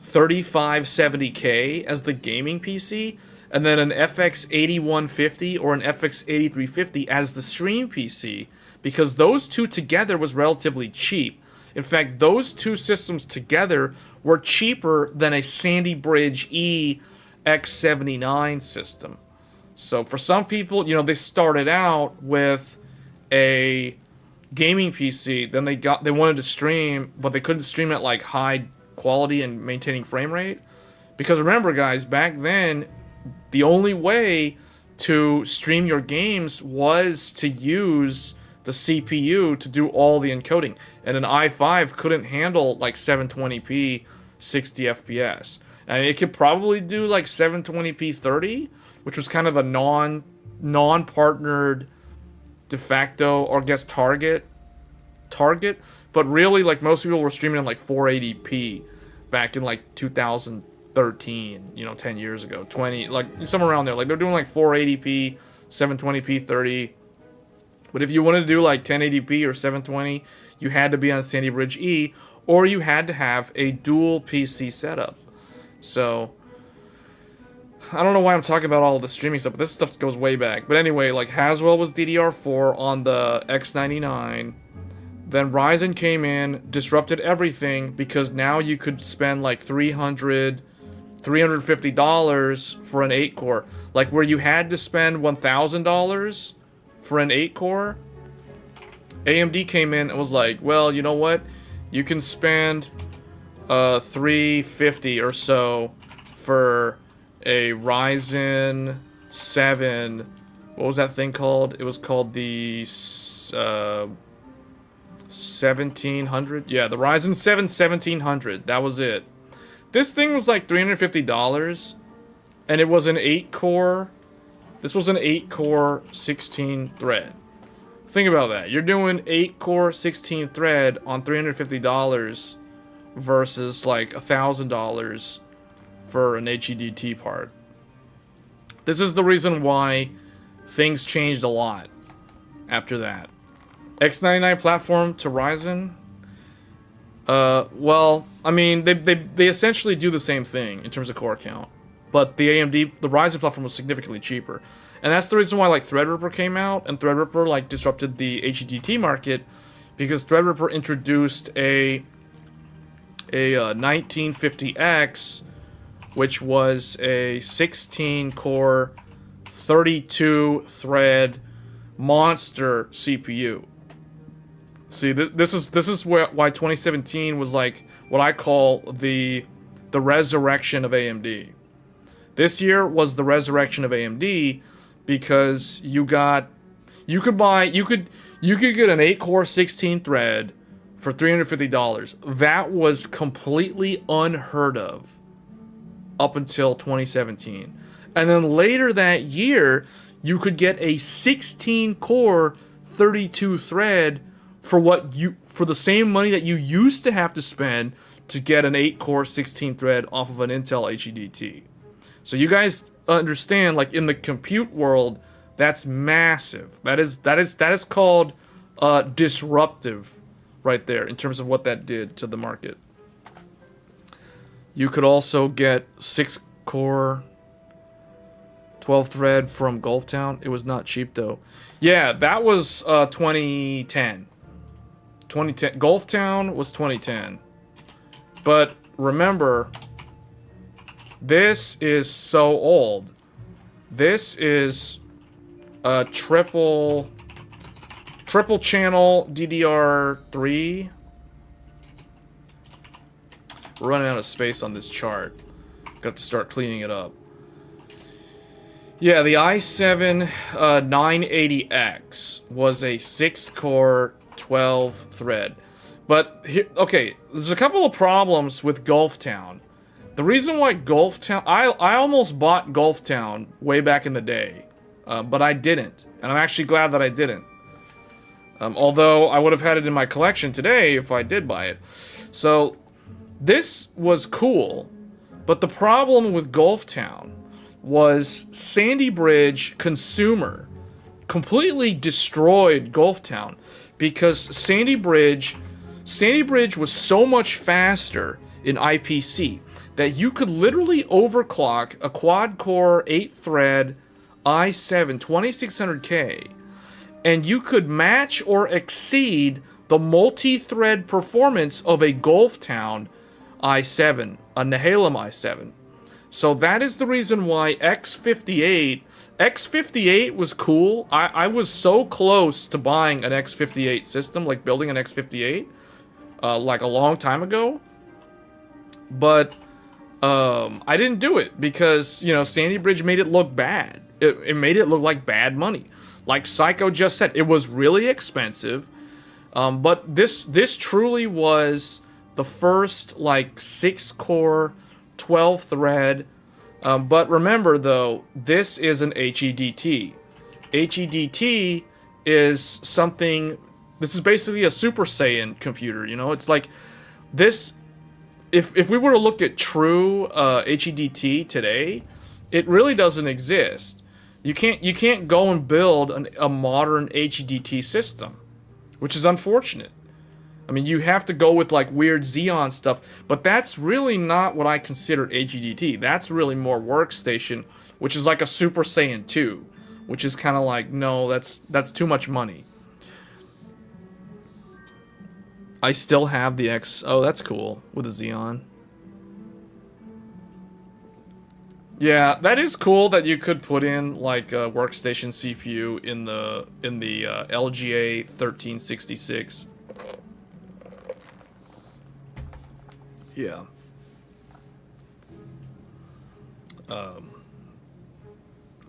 3570K as the gaming PC, and then an FX 8150 or an FX 8350 as the stream PC, because those two together was relatively cheap. In fact, those two systems together were cheaper than a Sandy Bridge E X79 system. So for some people, they started out with a gaming PC, then they wanted to stream, but they couldn't stream at like high quality and maintaining frame rate. Because remember, guys, back then, the only way to stream your games was to use the CPU to do all the encoding. And an i5 couldn't handle like 720p 60 FPS. And it could probably do like 720p 30, which was kind of a non-partnered de facto, or I guess target. But really, like, most people were streaming in like 480p back in like 2013, 10 years ago, 20, like somewhere around there. Like, they're doing like 480p, 720p 30. But if you wanted to do like 1080p or 720, you had to be on Sandy Bridge E, or you had to have a dual PC setup. So I don't know why I'm talking about all the streaming stuff, but this stuff goes way back. But anyway, like, Haswell was DDR4 on the X99. Then Ryzen came in, disrupted everything, because now you could spend like $350 for an 8-core. Like, where you had to spend $1,000 for an 8-core, AMD came in and was like, well, you know what? You can spend $350 or so for a Ryzen 7. What was that thing called? It was called the 1700. Yeah, the Ryzen 7 1700. That was it. This thing was like $350, and it was an 8-core. This was an 8-core 16-thread. Think about that. You're doing 8-core 16-thread on $350 versus like $1,000 for an HEDT part. This is the reason why things changed a lot after that. X99 platform to Ryzen. Well, I mean, they essentially do the same thing in terms of core count, but the Ryzen platform was significantly cheaper, and that's the reason why like Threadripper came out, and Threadripper like disrupted the HEDT market, because Threadripper introduced a 1950X, which was a 16-core, 32-thread monster CPU. See, this is why 2017 was like what I call the resurrection of AMD. This year was the resurrection of AMD, because you could get an 8-core 16-thread for $350. That was completely unheard of up until 2017. And then later that year, you could get a 16-core 32-thread for the same money that you used to have to spend to get an 8-core 16-thread off of an Intel HEDT. So you guys understand, like, in the compute world, that's massive. That is called disruptive right there in terms of what that did to the market. You could also get 6-core 12-thread from Gulftown. It was not cheap though. Yeah, that was 2010. 2010. Gulftown was 2010. But remember, this is so old. This is a triple channel DDR3. We're running out of space on this chart. Got to start cleaning it up. Yeah, the i7 980X was a 6-core 12-thread. But here, okay, there's a couple of problems with Gulftown. The reason why Gulftown, I almost bought Gulftown way back in the day, but I didn't, and I'm actually glad that I didn't. Although I would have had it in my collection today if I did buy it. So this was cool, But the problem with Gulftown was Sandy Bridge Consumer completely destroyed Gulftown because Sandy Bridge was so much faster in IPC that you could literally overclock a quad-core 8-thread i7 2600K, and you could match or exceed the multi-thread performance of a Gulftown i7, a Nehalem i7. So that is the reason why X58 was cool. I was so close to buying an X58 system, like building an X58, like a long time ago. But I didn't do it because, you know, Sandy Bridge made it look bad. It made it look like bad money. Like Psycho just said, it was really expensive. But this truly was the first, like, 6-core, 12-thread. But remember, though, this is an HEDT. HEDT is something... This is basically a Super Saiyan computer, you know? It's like... This... If we were to look at true HEDT today, it really doesn't exist. You can't go and build a modern HEDT system, which is unfortunate. I mean, you have to go with like weird Xeon stuff, but that's really not what I consider HEDT. That's really more workstation, which is like a Super Saiyan 2, which is kind of like, no, that's too much money. I still have the X. Oh, that's cool with a Xeon. Yeah, that is cool that you could put in like a workstation CPU in the LGA 1366. Yeah.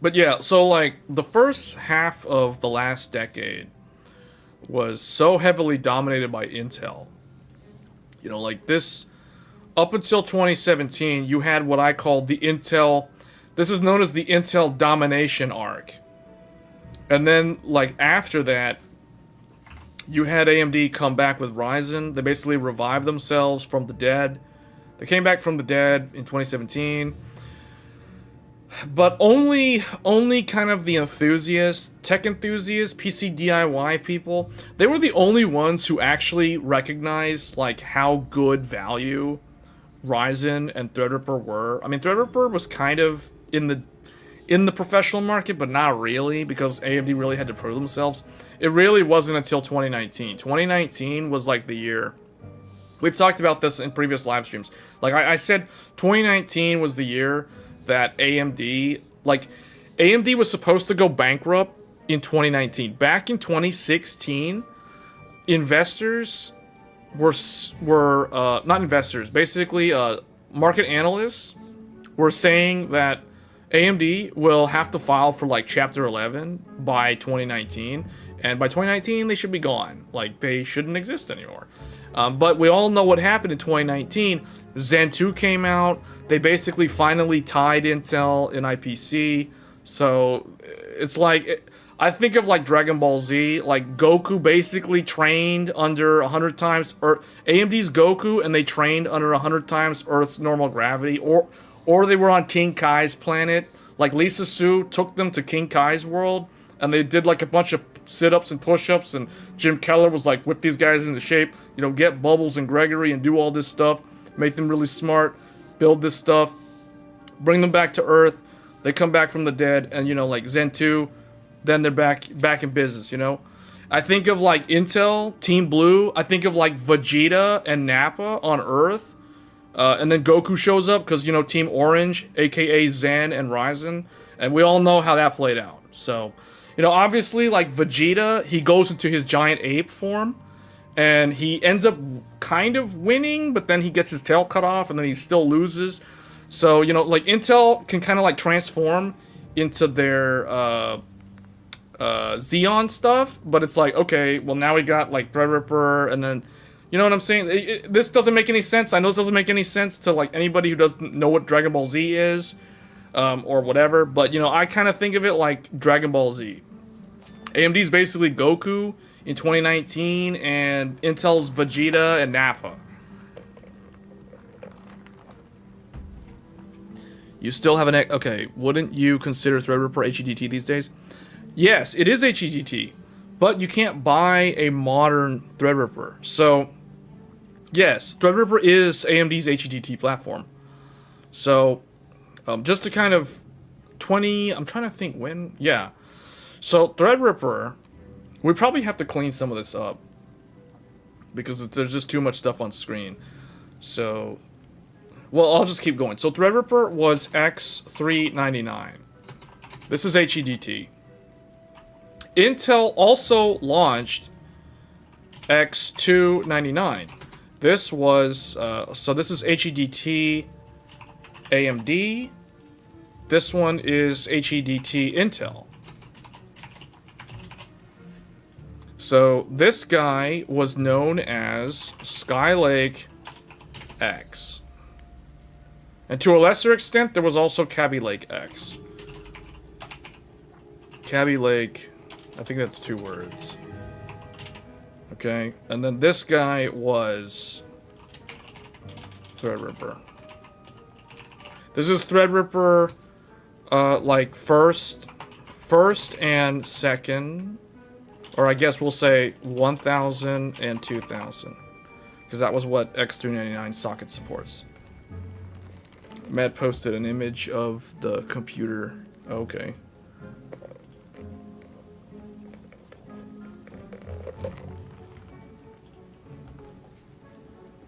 But yeah, so like the first half of the last decade was so heavily dominated by Intel. You know, like this, up until 2017, you had what I call the Intel, this is known as the Intel domination arc. And then, like, after that, you had AMD come back with Ryzen. They basically revived themselves from the dead. They came back from the dead in 2017. But only kind of the enthusiasts, tech enthusiasts, PC DIY people, they were the only ones who actually recognized, like, how good value Ryzen and Threadripper were. I mean, Threadripper was kind of in the professional market, but not really, because AMD really had to prove themselves. It really wasn't until 2019. 2019 was, like, the year. We've talked about this in previous live streams. Like, I said 2019 was the year that AMD was supposed to go bankrupt in 2019. Back in 2016, investors were not investors, basically market analysts were saying that AMD will have to file for like Chapter 11 by 2019, and by 2019 they should be gone. Like, they shouldn't exist anymore. But we all know what happened in 2019. Zen 2 came out. They basically finally tied Intel in IPC. So it's like, I think of like Dragon Ball Z. Like, Goku basically trained under 100 times AMD's Goku, and they trained under 100 times Earth's normal gravity, or they were on King Kai's planet. Like, Lisa Su took them to King Kai's world, and they did like a bunch of sit-ups and push-ups, and Jim Keller was like, whip these guys into shape, you know, get Bubbles and Gregory and do all this stuff, make them really smart, build this stuff, bring them back to Earth. They come back from the dead, and, you know, like Zen 2, then they're back in business, you know. I think of like Intel, Team Blue. I think of like Vegeta and Nappa on Earth, and then Goku shows up because, you know, Team Orange, aka Zen and Ryzen, and we all know how that played out. So, you know, obviously, like Vegeta, he goes into his giant ape form, and he ends up kind of winning, but then he gets his tail cut off, and then he still loses. So, you know, like Intel can kind of like transform into their Xeon stuff, but it's like, okay, well, now we got like Threadripper, and then, you know what I'm saying? This doesn't make any sense. I know this doesn't make any sense to like anybody who doesn't know what Dragon Ball Z is, or whatever, but, you know, I kind of think of it like Dragon Ball Z. AMD's basically Goku in 2019, and Intel's Vegeta and Nappa. You still have an... Okay, wouldn't you consider Threadripper HEDT these days? Yes, it is HEDT, but you can't buy a modern Threadripper. So, yes, Threadripper is AMD's HEDT platform. So, just to kind of... I'm trying to think when... Yeah. So, Threadripper... We probably have to clean some of this up. Because there's just too much stuff on screen. So... Well, I'll just keep going. So, Threadripper was X399. This is HEDT. Intel also launched X299. This was... so, this is HEDT AMD. This one is HEDT Intel. So, this guy was known as Skylake X. And to a lesser extent, there was also Kaby Lake X. Kaby Lake, I think that's 2 words. Okay, and then this guy was Threadripper. This is Threadripper, like first and second, or I guess we'll say 1000 and 2000, because that was what X299 socket supports. Matt posted an image of the computer. Okay.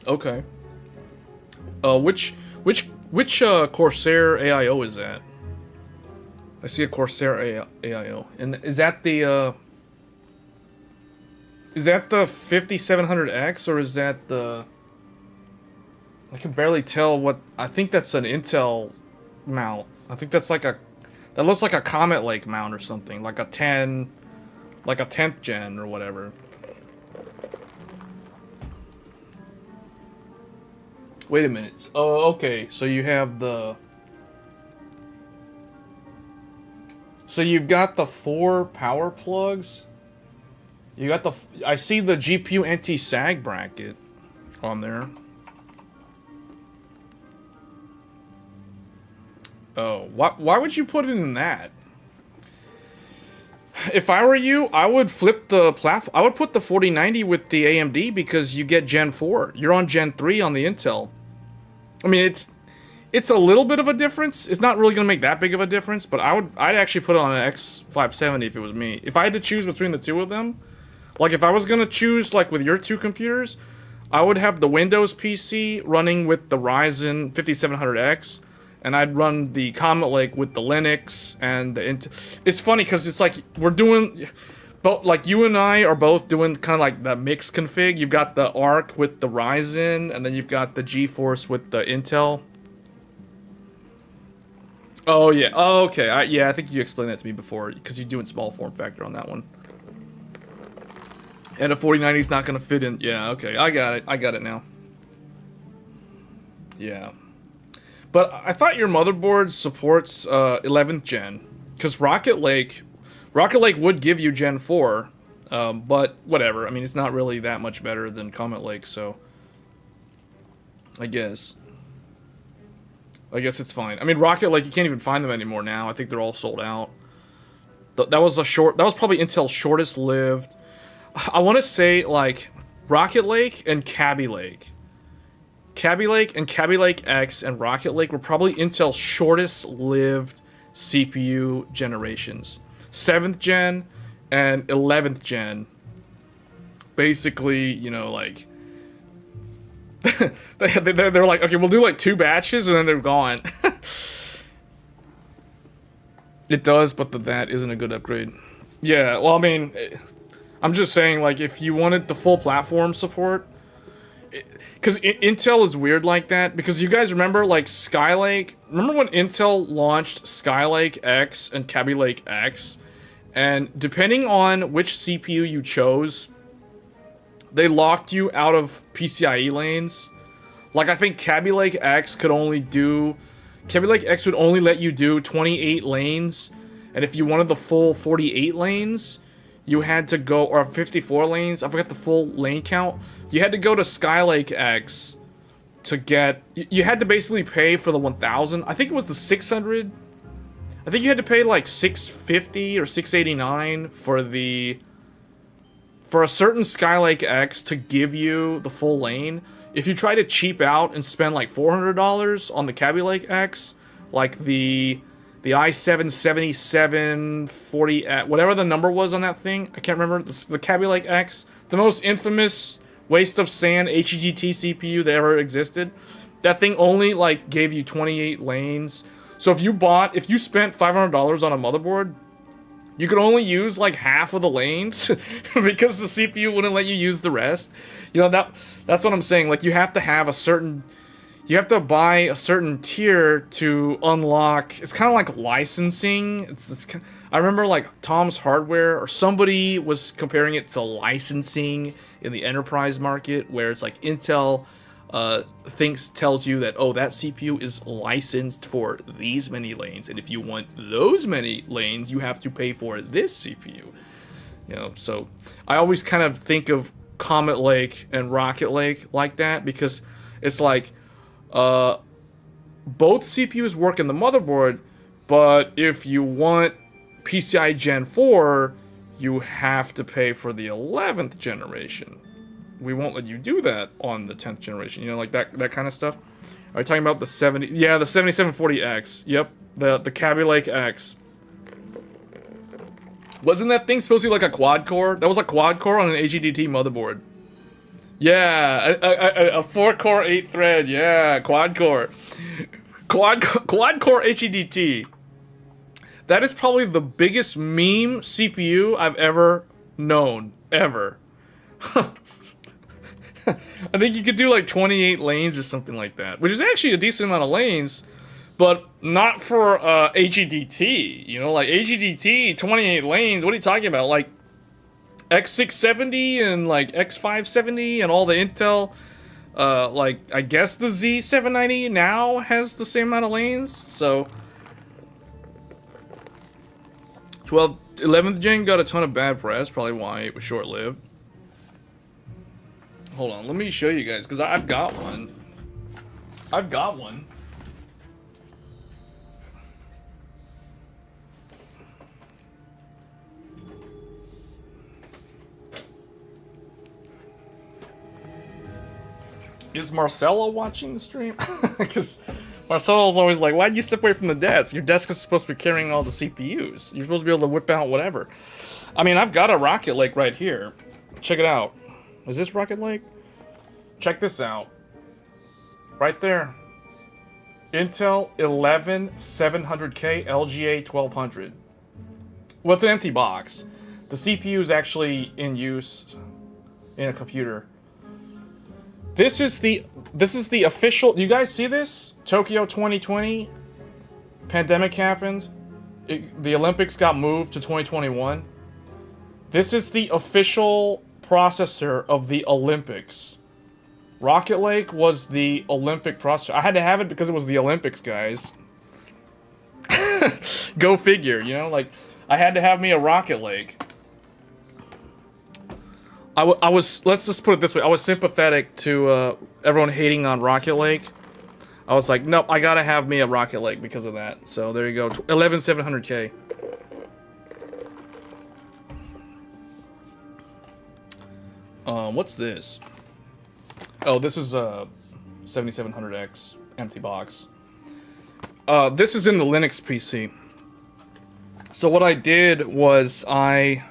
Okay. Which Corsair AIO is that? I see a Corsair AIO. And is that the 5700X, or is that the... I can barely tell what... I think that's an Intel mount. I think that's like a... That looks like a Comet Lake mount or something. Like a 10... Like a 10th gen or whatever. Wait a minute. Oh, okay. So you have the... So you've got the 4 power plugs. You got the... I see the GPU anti-sag bracket on there. Oh, why would you put it in that? If I were you, I would flip the platform. I would put the 4090 with the AMD because you get Gen 4. You're on Gen 3 on the Intel. I mean, it's a little bit of a difference. It's not really going to make that big of a difference, but I'd actually put it on an X570 if it was me. If I had to choose between the two of them, like if I was going to choose like with your 2 computers, I would have the Windows PC running with the Ryzen 5700X. And I'd run the Comet Lake with the Linux and the It's funny because it's like we're doing, but like you and I are both doing kind of like the mixed config. You've got the Arc with the Ryzen, and then you've got the GeForce with the Intel. Oh yeah, oh, okay. Yeah, I think you explained that to me before because you're doing small form factor on that one. And a 4090 is not gonna fit in. Yeah, okay, I got it. I got it now. Yeah. But I thought your motherboard supports 11th gen, because Rocket Lake would give you Gen 4, but whatever. I mean, it's not really that much better than Comet Lake, so I guess it's fine. I mean, Rocket Lake, you can't even find them anymore now. I think they're all sold out. That was probably Intel's shortest lived. I want to say like Rocket Lake and Kaby Lake. Kaby Lake and Kaby Lake X and Rocket Lake were probably Intel's shortest lived CPU generations. 7th gen and 11th gen. Basically, you know, like... they're like, okay, we'll do like 2 batches and then they're gone. It does, but that isn't a good upgrade. Yeah, well, I mean... I'm just saying, like, if you wanted the full platform support... Because Intel is weird like that. Because you guys remember, like, Skylake... Remember when Intel launched Skylake X and Kaby Lake X? And depending on which CPU you chose, they locked you out of PCIe lanes. Like, I think Kaby Lake X could only do... Kaby Lake X would only let you do 28 lanes. And if you wanted the full 48 lanes, you had to go... Or 54 lanes, I forgot the full lane count. You had to go to Skylake X to get, you had to basically pay for the 1000. I think it was the 600. I think you had to pay like 650 or 689 for a certain Skylake X to give you the full lane. If you try to cheap out and spend like $400 on the Kaby Lake X, like the i7 7740, whatever the number was on that thing, I can't remember, the Kaby Lake X, the most infamous waste of sand HEDT CPU that ever existed. That thing only like gave you 28 lanes. So if you spent $500 on a motherboard, you could only use like half of the lanes because the CPU wouldn't let you use the rest. You know, that's what I'm saying. Like, you have to have you have to buy a certain tier to unlock. It's kind of like licensing. I remember like Tom's Hardware or somebody was comparing it to licensing in the enterprise market, where it's like Intel tells you that, oh, that CPU is licensed for these many lanes, and if you want those many lanes, you have to pay for this CPU. You know, so I always kind of think of Comet Lake and Rocket Lake like that, because it's like both CPUs work in the motherboard, but if you want PCI Gen 4, you have to pay for the 11th generation. We won't let you do that on the 10th generation. You know, like that kind of stuff. Are you talking about the 70? Yeah, the 7740X. Yep, the Kaby Lake X. Wasn't that thing supposed to be like a quad core? That was a quad core on an HEDT motherboard. Yeah, a 4-core 8-thread. Yeah, quad core. Quad core HEDT. That is probably the biggest meme CPU I've ever known. Ever. I think you could do like 28 lanes or something like that, which is actually a decent amount of lanes, but not for HEDT. You know, like HEDT, 28 lanes. What are you talking about? Like X670 and like X570 and all the Intel. Like, I guess the Z790 now has the same amount of lanes. So 11th gen got a ton of bad press, probably why it was short-lived. Hold on, let me show you guys, because I've got one. I've got one. Is Marcelo watching the stream? Because Marcelo's always like, why'd you step away from the desk? Your desk is supposed to be carrying all the CPUs. You're supposed to be able to whip out whatever. I mean, I've got a Rocket Lake right here. Check it out. Is this Rocket Lake? Check this out. Right there. Intel 11700K LGA 1200. Well, it's an empty box. The CPU is actually in use in a computer. This is the official. You guys see this? Tokyo 2020. Pandemic happened. The Olympics got moved to 2021. This is the official processor of the Olympics. Rocket Lake was the Olympic processor. I had to have it because it was the Olympics, guys. Go figure, you know? Like, I had to have me a Rocket Lake. I was, let's just put it this way, I was sympathetic to everyone hating on Rocket Lake. I was like, nope, I gotta have me a Rocket Lake because of that. So there you go, 11700K. What's this? Oh, this is a 7700X empty box. This is in the Linux PC. So what I did was I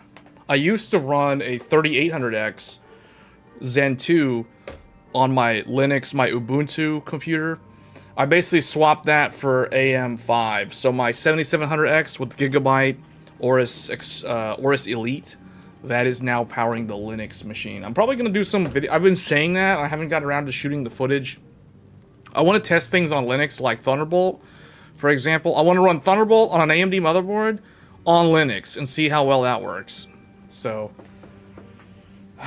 used to run a 3800X Zen 2 on my Linux, my Ubuntu computer. I basically swapped that for AM5. So my 7700X with Gigabyte Aorus Elite, that is now powering the Linux machine. I'm probably going to do some video. I've been saying that. I haven't got around to shooting the footage. I want to test things on Linux like Thunderbolt. For example, I want to run Thunderbolt on an AMD motherboard on Linux and see how well that works. So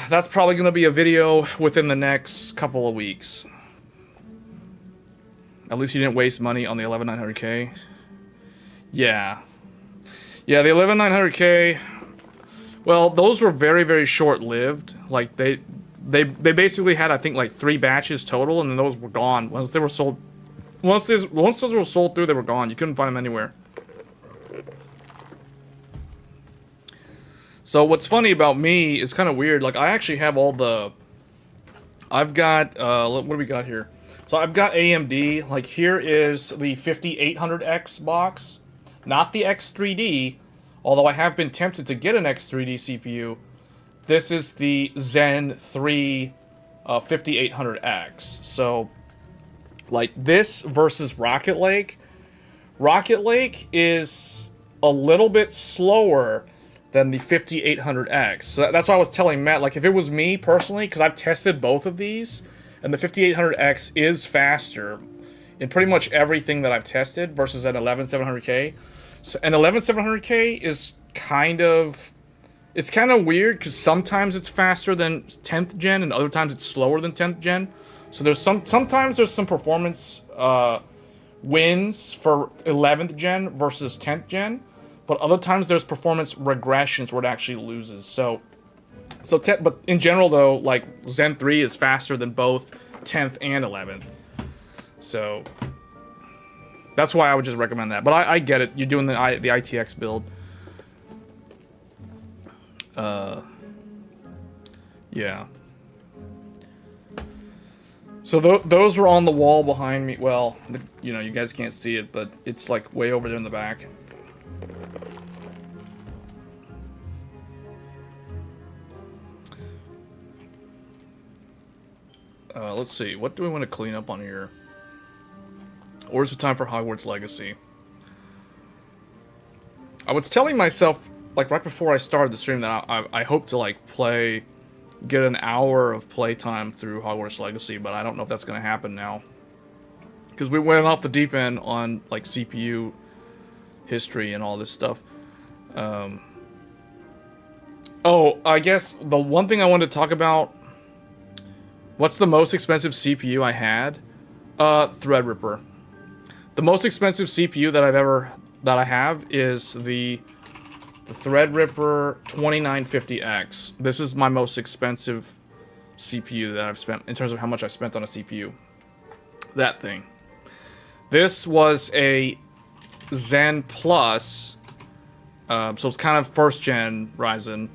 that's probably going to be a video within the next couple of weeks. At least you didn't waste money on the 11900K. Yeah. Yeah, the 11900K... Well, those were very, very short-lived. Like, they basically had, I think, like 3 batches total, and then those were gone once they were sold. Once those were sold through, they were gone. You couldn't find them anywhere. So what's funny about me is kind of weird. Like, I actually have all the... I've got... what do we got here? So I've got AMD. Like, here is the 5800X box. Not the X3D. Although I have been tempted to get an X3D CPU. This is the Zen 3 5800X. So, like, this versus Rocket Lake. Rocket Lake is a little bit slower than the 5800X. So that's why I was telling Matt, like, if it was me personally, because I've tested both of these, and the 5800X is faster in pretty much everything that I've tested versus an 11700K. So an 11700K is kind of... It's kind of weird, because sometimes it's faster than 10th gen, and other times it's slower than 10th gen. So there's sometimes there's some performance wins for 11th gen versus 10th gen. But other times there's performance regressions where it actually loses. But in general though, like Zen 3 is faster than both 10th and 11th. So that's why I would just recommend that. But I get it. You're doing the ITX build. Yeah. So those were on the wall behind me. Well, you know, you guys can't see it, but it's like way over there in the back. Let's see. What do we want to clean up on here? Or is it time for Hogwarts Legacy? I was telling myself, like, right before I started the stream that I hope to, like, get an hour of playtime through Hogwarts Legacy, but I don't know if that's going to happen now. Because we went off the deep end on, like, CPU history and all this stuff. Oh, I guess the one thing I wanted to talk about... What's the most expensive CPU I had? Threadripper. The most expensive CPU that I have is the Threadripper 2950X. This is my most expensive CPU that I've spent in terms of how much I spent on a CPU. That thing. This was a Zen Plus, so it's kind of first gen Ryzen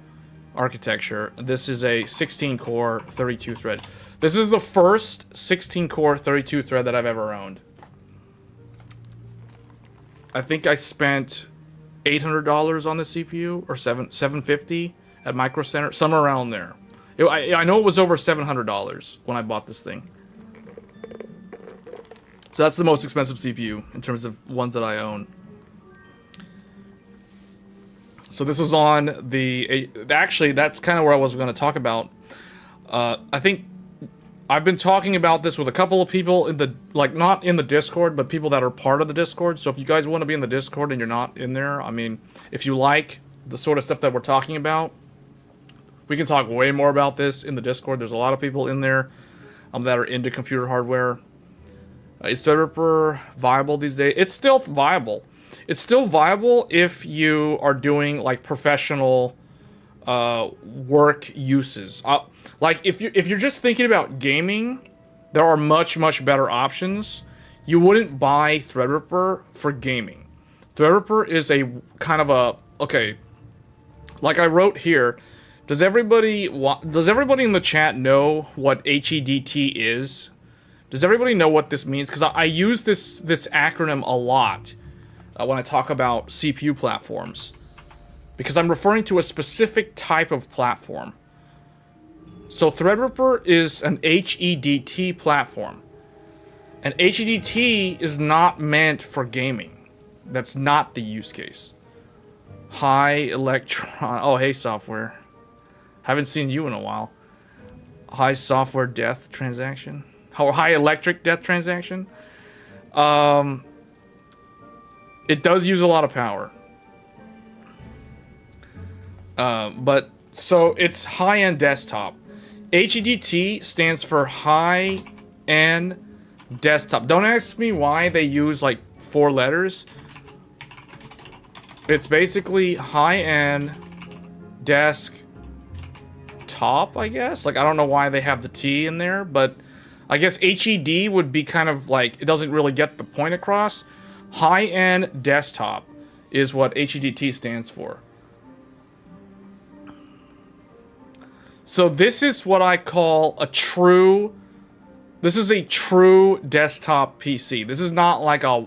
architecture. This is a 16 core 32 thread. This is the first 16 core 32 thread that I've ever owned. I think I spent $800 on the CPU, or $750 at Micro Center, somewhere around there. I know it was over $700 when I bought this thing. So that's the most expensive CPU in terms of ones that I own. So this is on the... Actually, that's kind of where I was going to talk about. I think I've been talking about this with a couple of people in the... Like, not in the Discord, but people that are part of the Discord. So if you guys want to be in the Discord and you're not in there, I mean, if you like the sort of stuff that we're talking about, we can talk way more about this in the Discord. There's a lot of people in there that are into computer hardware. Is Threadripper viable these days? It's still viable. It's still viable if you are doing, like, professional work uses. Like, if you're just thinking about gaming, there are much better options. You wouldn't buy Threadripper for gaming. Threadripper is a kind of a... Okay, like I wrote here, does everybody in the chat know what HEDT is? Does everybody know what this means? Because I use this acronym a lot when I talk about CPU platforms. Because I'm referring to a specific type of platform. So Threadripper is an HEDT platform. And HEDT is not meant for gaming. That's not the use case. High electron... Oh, hey, software. Haven't seen you in a while. High software death transaction. Or high electric death transaction. It does use a lot of power. But, so it's high-end desktop. HEDT stands for high-end desktop. Don't ask me why they use, like, 4 letters. It's basically high-end desktop. top, I guess. Like, I don't know why they have the T in there, but I guess HED would be kind of like, it doesn't really get the point across. High-end desktop is what HEDT stands for. So this is what I call a true... This is a true desktop PC. This is not like a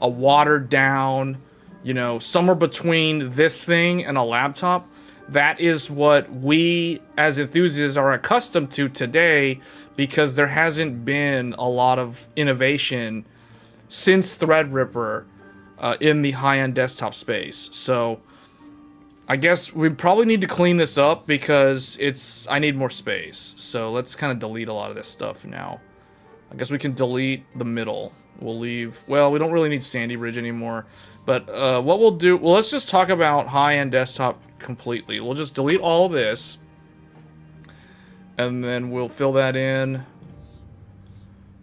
watered down, you know, somewhere between this thing and a laptop. That is what we as enthusiasts are accustomed to today, because there hasn't been a lot of innovation since Threadripper in the high-end desktop space. So I guess we probably need to clean this up because I need more space. So let's kind of delete a lot of this stuff now. I guess we can delete the middle. We'll leave... Well, we don't really need Sandy Ridge anymore. But what we'll do... Well, let's just talk about high-end desktop completely. We'll just delete all of this. And then we'll fill that in.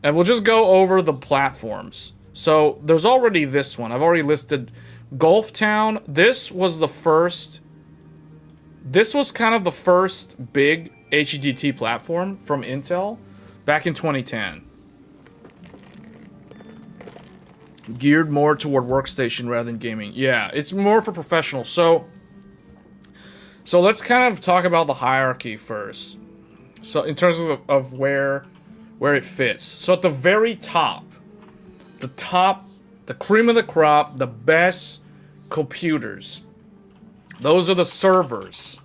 And we'll just go over the platforms. So, there's already this one. I've already listed Gulf Town. This was the first... This was kind of the first big HEDT platform from Intel back in 2010. Geared more toward workstation rather than gaming. Yeah, it's more for professionals. So let's kind of talk about the hierarchy first. So in terms of where it fits. So at the very top, the cream of the crop, the best computers. Those are the servers.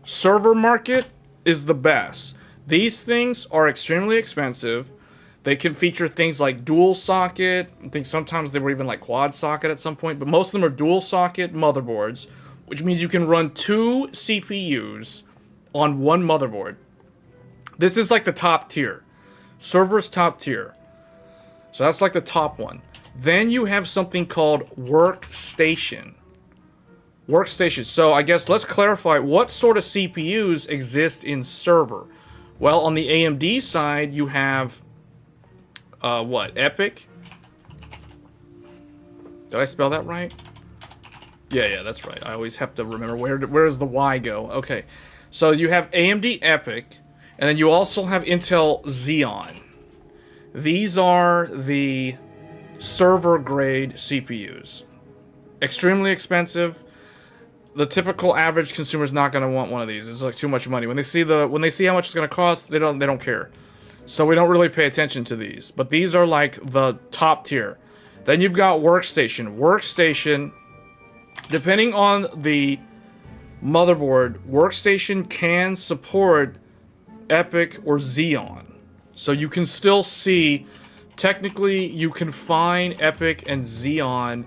Server market is the best. These things are extremely expensive. They can feature things like dual socket. I think sometimes they were even like quad socket at some point, but most of them are dual socket motherboards, which means you can run 2 CPUs on one motherboard. This is like the top tier. Server's top tier. So that's like the top one. Then you have something called workstation. Workstation. So I guess let's clarify what sort of CPUs exist in server. Well, on the AMD side, you have what? Epic? Did I spell that right? Yeah, that's right. I always have to remember where does the Y go. Okay. So you have AMD Epic, and then you also have Intel Xeon. These are the server grade CPUs. Extremely expensive. The typical average consumer is not going to want one of these. It's like too much money. When they see how much it's going to cost, they don't care. So we don't really pay attention to these. But these are like the top tier. Then you've got workstation. Workstation, depending on the motherboard, workstation can support Epic or Xeon. So you can still see, technically you can find Epic and Xeon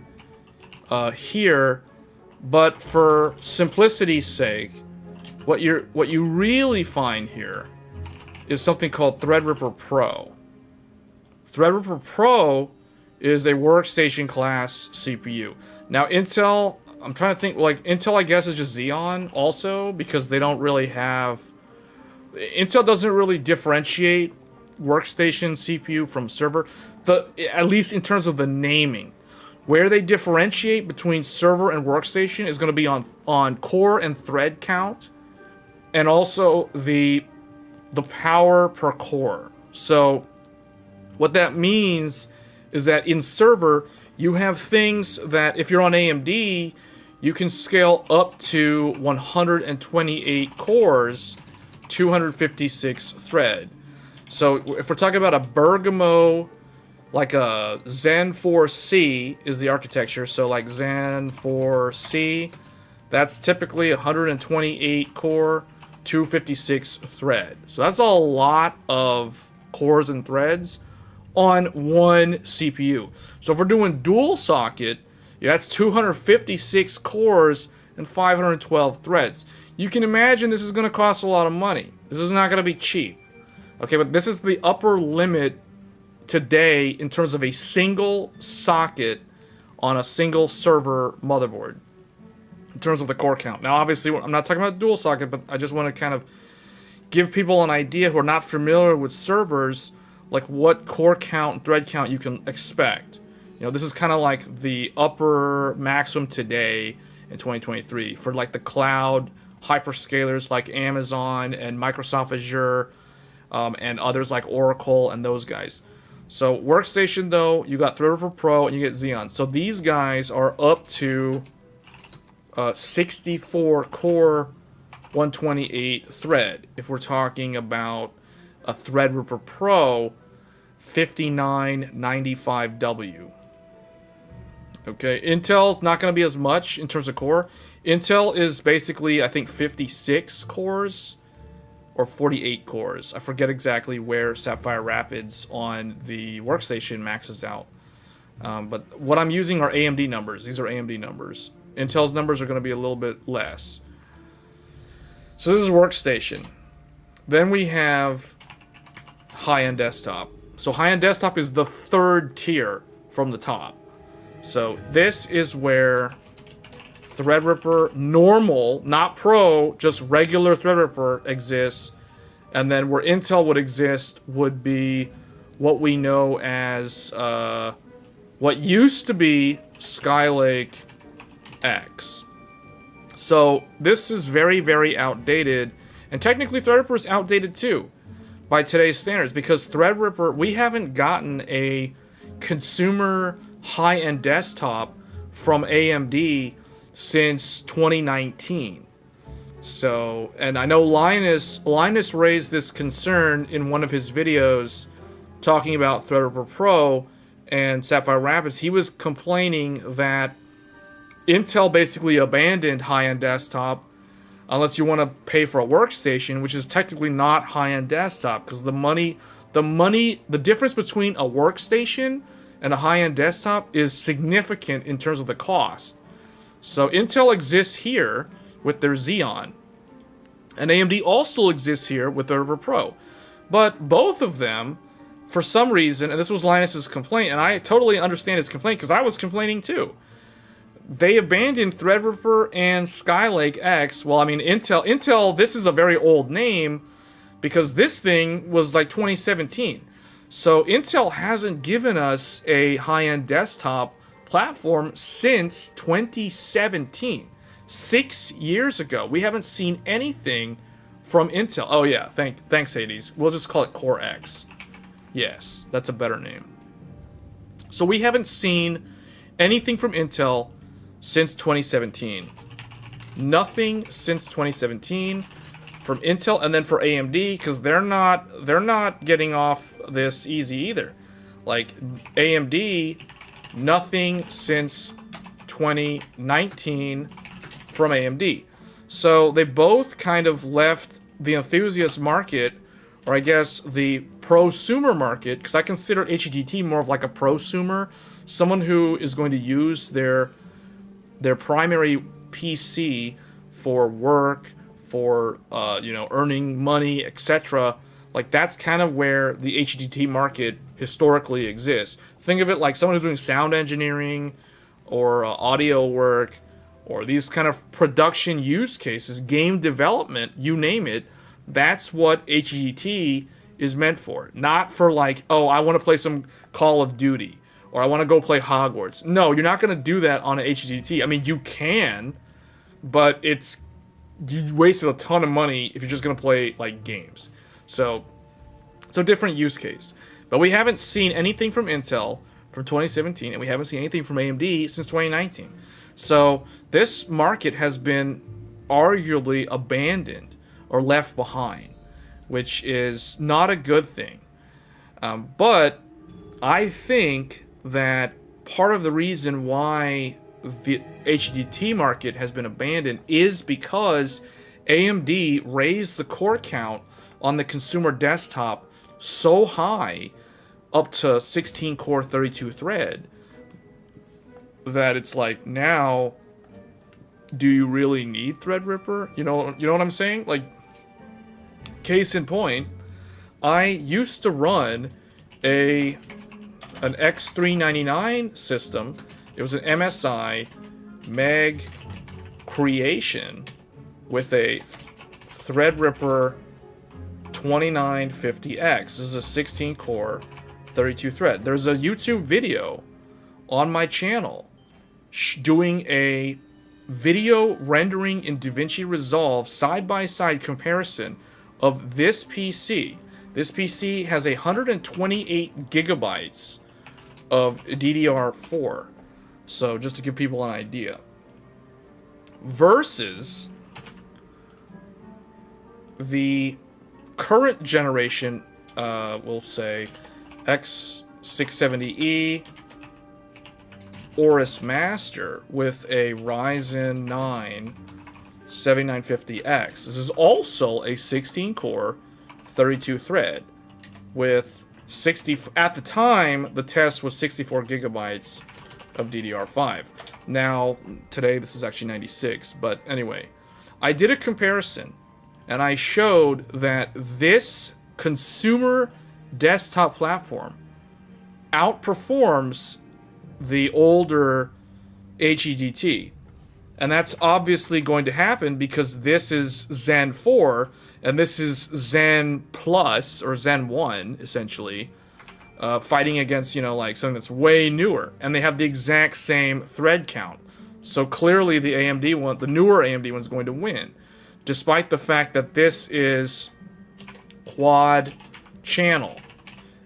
here, but for simplicity's sake, what you really find here is something called Threadripper Pro. Threadripper Pro is a workstation class CPU. Now Intel, I'm trying to think, like Intel I guess is just Xeon also, because they don't really have... Intel doesn't really differentiate workstation CPU from server, at least in terms of the naming. Where they differentiate between server and workstation is going to be on core and thread count, and also the power per core. So what that means is that in server, you have things that if you're on AMD, you can scale up to 128 cores, 256 thread. So if we're talking about a Bergamo, like a Zen 4C is the architecture. So like Zen 4C, that's typically 128 core, 256 thread. So that's a lot of cores and threads on one CPU. So if we're doing dual socket, yeah, that's 256 cores and 512 threads. You can imagine this is going to cost a lot of money. This is not going to be cheap. Okay, but this is the upper limit today in terms of a single socket on a single server motherboard in terms of the core count. Now obviously I'm not talking about dual socket, but I just want to kind of give people an idea who are not familiar with servers, like what core count and thread count you can expect. You know, this is kind of like the upper maximum today in 2023 for like the cloud hyperscalers like Amazon and Microsoft Azure, and others like Oracle and those guys. So workstation though, you got Threadripper Pro and you get Xeon. So these guys are up to 64 core, 128 thread. If we're talking about a Threadripper Pro 5995W. Okay, Intel's not going to be as much in terms of core. Intel is basically, I think, 56 cores or 48 cores. I forget exactly where Sapphire Rapids on the workstation maxes out. But what I'm using are AMD numbers. These are AMD numbers. Intel's numbers are going to be a little bit less. So this is workstation. Then we have high-end desktop. So high-end desktop is the third tier from the top. So this is where Threadripper normal, not Pro, just regular Threadripper exists. And then where Intel would exist would be what we know as what used to be Skylake X. So this is very, very outdated. And technically Threadripper is outdated too by today's standards, because Threadripper, we haven't gotten a consumer high-end desktop from AMD since 2019. So, and I know Linus raised this concern in one of his videos talking about Threadripper Pro and Sapphire Rapids. He was complaining that Intel basically abandoned high-end desktop unless you want to pay for a workstation, which is technically not high-end desktop, because the difference between a workstation and a high-end desktop is significant in terms of the cost. So Intel exists here with their Xeon, and AMD also exists here with their Threadripper Pro. But both of them, for some reason, and this was Linus's complaint, and I totally understand his complaint because I was complaining too. They abandoned Threadripper and Skylake X. Well, I mean, Intel, this is a very old name because this thing was like 2017. So Intel hasn't given us a high-end desktop platform since 2017. 6 years ago. We haven't seen anything from Intel. Oh yeah, thanks Hades. We'll just call it Core X. Yes, that's a better name. So we haven't seen anything from Intel since 2017. Nothing since 2017 from Intel, and then for AMD, because they're not getting off this easy either. Like AMD, nothing since 2019 from AMD. So they both kind of left the enthusiast market, or I guess the prosumer market, because I consider HEDT more of like a prosumer, someone who is going to use their primary PC for work, for earning money, etc. Like that's kind of where the HEDT market historically exists. Think of it like someone who's doing sound engineering or audio work, or these kind of production use cases, game development, you name it. That's what HEDT is meant for. Not for like, oh, I want to play some Call of Duty, or I want to go play Hogwarts. No, you're not going to do that on an HEDT. I mean, you can, but you wasted a ton of money if you're just going to play like games. So it's a different use case. But we haven't seen anything from Intel from 2017, and we haven't seen anything from AMD since 2019. So this market has been arguably abandoned or left behind, which is not a good thing. But I think that part of the reason why the HDT market has been abandoned is because AMD raised the core count on the consumer desktop so high, up to 16 core 32 thread, that it's like, now do you really need Threadripper? You know what I'm saying? Like, case in point, I used to run an X399 system. It was an MSI Meg Creation with a Threadripper 2950X. This is a 16 core 32 thread. There's a YouTube video on my channel doing a video rendering in DaVinci Resolve side-by-side comparison of this PC. This PC has 128 gigabytes of DDR4. So just to give people an idea. Versus the current generation, we'll say X670E Aorus Master with a Ryzen 9 7950X. This is also a 16-core, 32-thread with 60. At the time, the test was 64 gigabytes of DDR5. Now, today, this is actually 96. But anyway, I did a comparison, and I showed that this consumer desktop platform outperforms the older HEDT. And that's obviously going to happen because this is Zen 4 and this is Zen Plus or Zen 1 essentially, fighting against, like something that's way newer, and they have the exact same thread count. So clearly the AMD one, the newer AMD one, is going to win, despite the fact that this is quad channel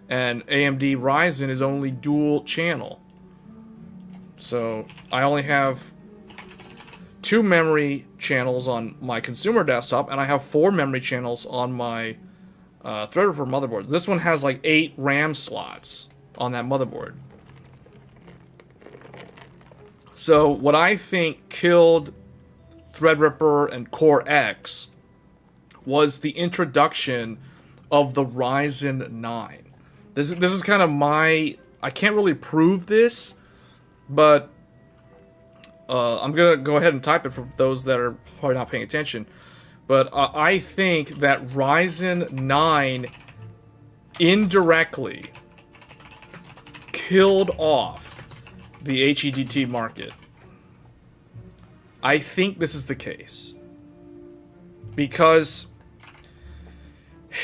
and AMD Ryzen is only dual channel. So I only have 2 memory channels on my consumer desktop, and I have 4 memory channels on my Threadripper motherboard. This one has like 8 RAM slots on that motherboard. So what I think killed Threadripper and Core X was the introduction of the Ryzen 9. This is kind of my... I can't really prove this, but I'm going to go ahead and type it for those that are probably not paying attention. But I think that Ryzen 9 indirectly killed off the HEDT market. I think this is the case. Because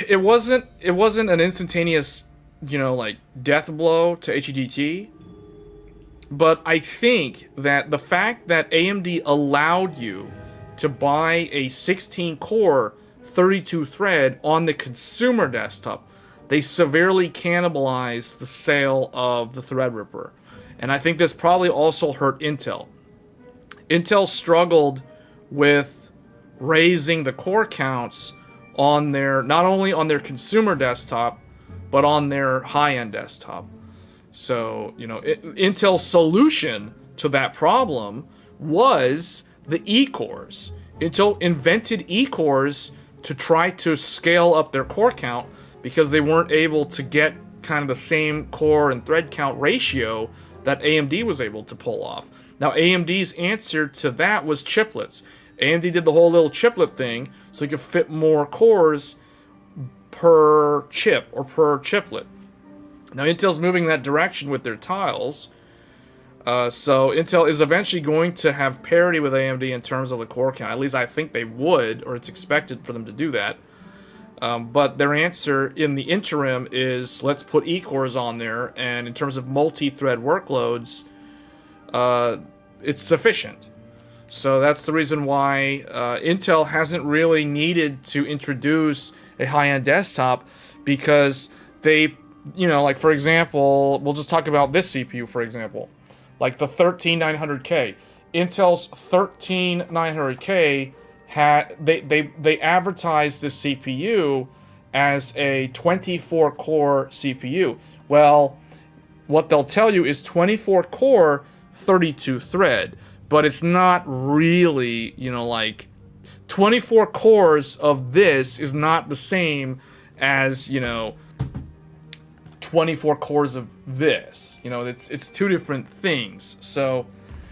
it wasn't an instantaneous, like death blow to HEDT. But I think that the fact that AMD allowed you to buy a 16-core, 32-thread on the consumer desktop, they severely cannibalized the sale of the Threadripper. And I think this probably also hurt Intel. Intel struggled with raising the core counts on their, not only on their consumer desktop, but on their high-end desktop. So, Intel's solution to that problem was the E-cores. Intel invented E-cores to try to scale up their core count because they weren't able to get kind of the same core and thread count ratio that AMD was able to pull off. Now, AMD's answer to that was chiplets. AMD did the whole little chiplet thing so you could fit more cores per chip or per chiplet. Now, Intel's moving that direction with their tiles. So Intel is eventually going to have parity with AMD in terms of the core count. At least I think they would, or it's expected for them to do that. But their answer in the interim is let's put E-cores on there, and in terms of multi-thread workloads, it's sufficient. So that's the reason why Intel hasn't really needed to introduce a high-end desktop, because they, like for example, we'll just talk about this CPU for example. Like the 13900K. Intel's 13900K they advertised this CPU as a 24-core CPU. Well, what they'll tell you is 24-core, 32-thread, but it's not really, like 24 cores of this is not the same as, 24 cores of this. It's two different things. So,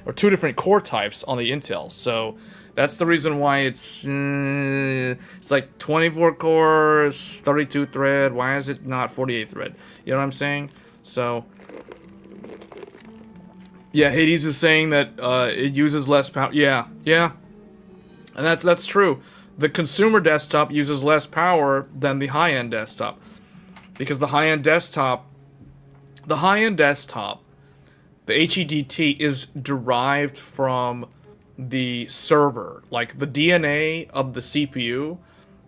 or two different core types on the Intel. So that's the reason why it's like 24 cores, 32 thread. Why is it not 48 thread? You know what I'm saying? So yeah, Hades is saying that it uses less power. Yeah, and that's true. The consumer desktop uses less power than the high-end desktop, because the high-end desktop, the HEDT is derived from the server. Like the DNA of the CPU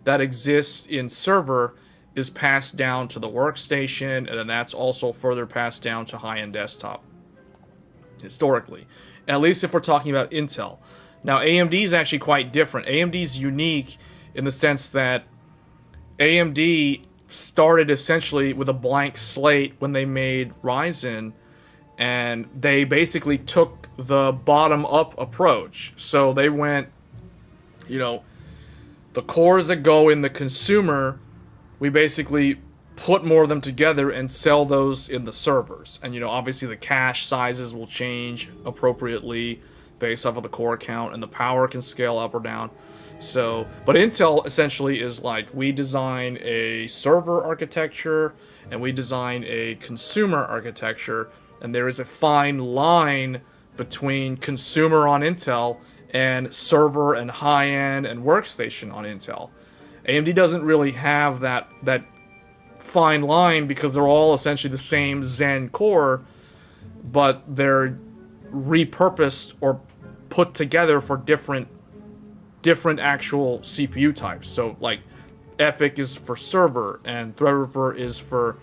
that exists in server is passed down to the workstation, and then that's also further passed down to high-end desktop. Historically, at least if we're talking about Intel. Now AMD is actually quite different. AMD is unique in the sense that AMD started essentially with a blank slate when they made Ryzen, and they basically took the bottom-up approach. So they went, you know, the cores that go in the consumer, we basically put more of them together and sell those in the servers. And, you know, obviously the cache sizes will change appropriately based off of the core count, and the power can scale up or down. So, but Intel essentially is like, we design a server architecture and we design a consumer architecture, and there is a fine line between consumer on Intel and server and high-end and workstation on Intel. AMD doesn't really have that fine line because they're all essentially the same Zen core, but they're repurposed or put together for different actual CPU types. So like EPYC is for server and Threadripper is for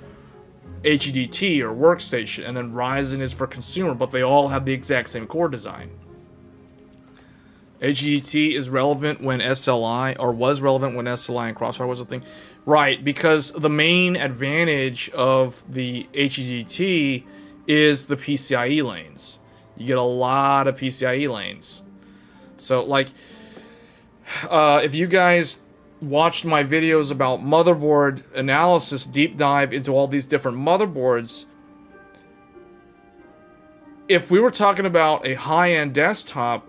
HEDT or workstation, and then Ryzen is for consumer, but they all have the exact same core design. HEDT is relevant when SLI, or was relevant when SLI and Crossfire was a thing. Right, because the main advantage of the HEDT is the PCIe lanes. You get a lot of PCIe lanes. So, like, if you guys watched my videos about motherboard analysis, deep dive into all these different motherboards, if we were talking about a high-end desktop,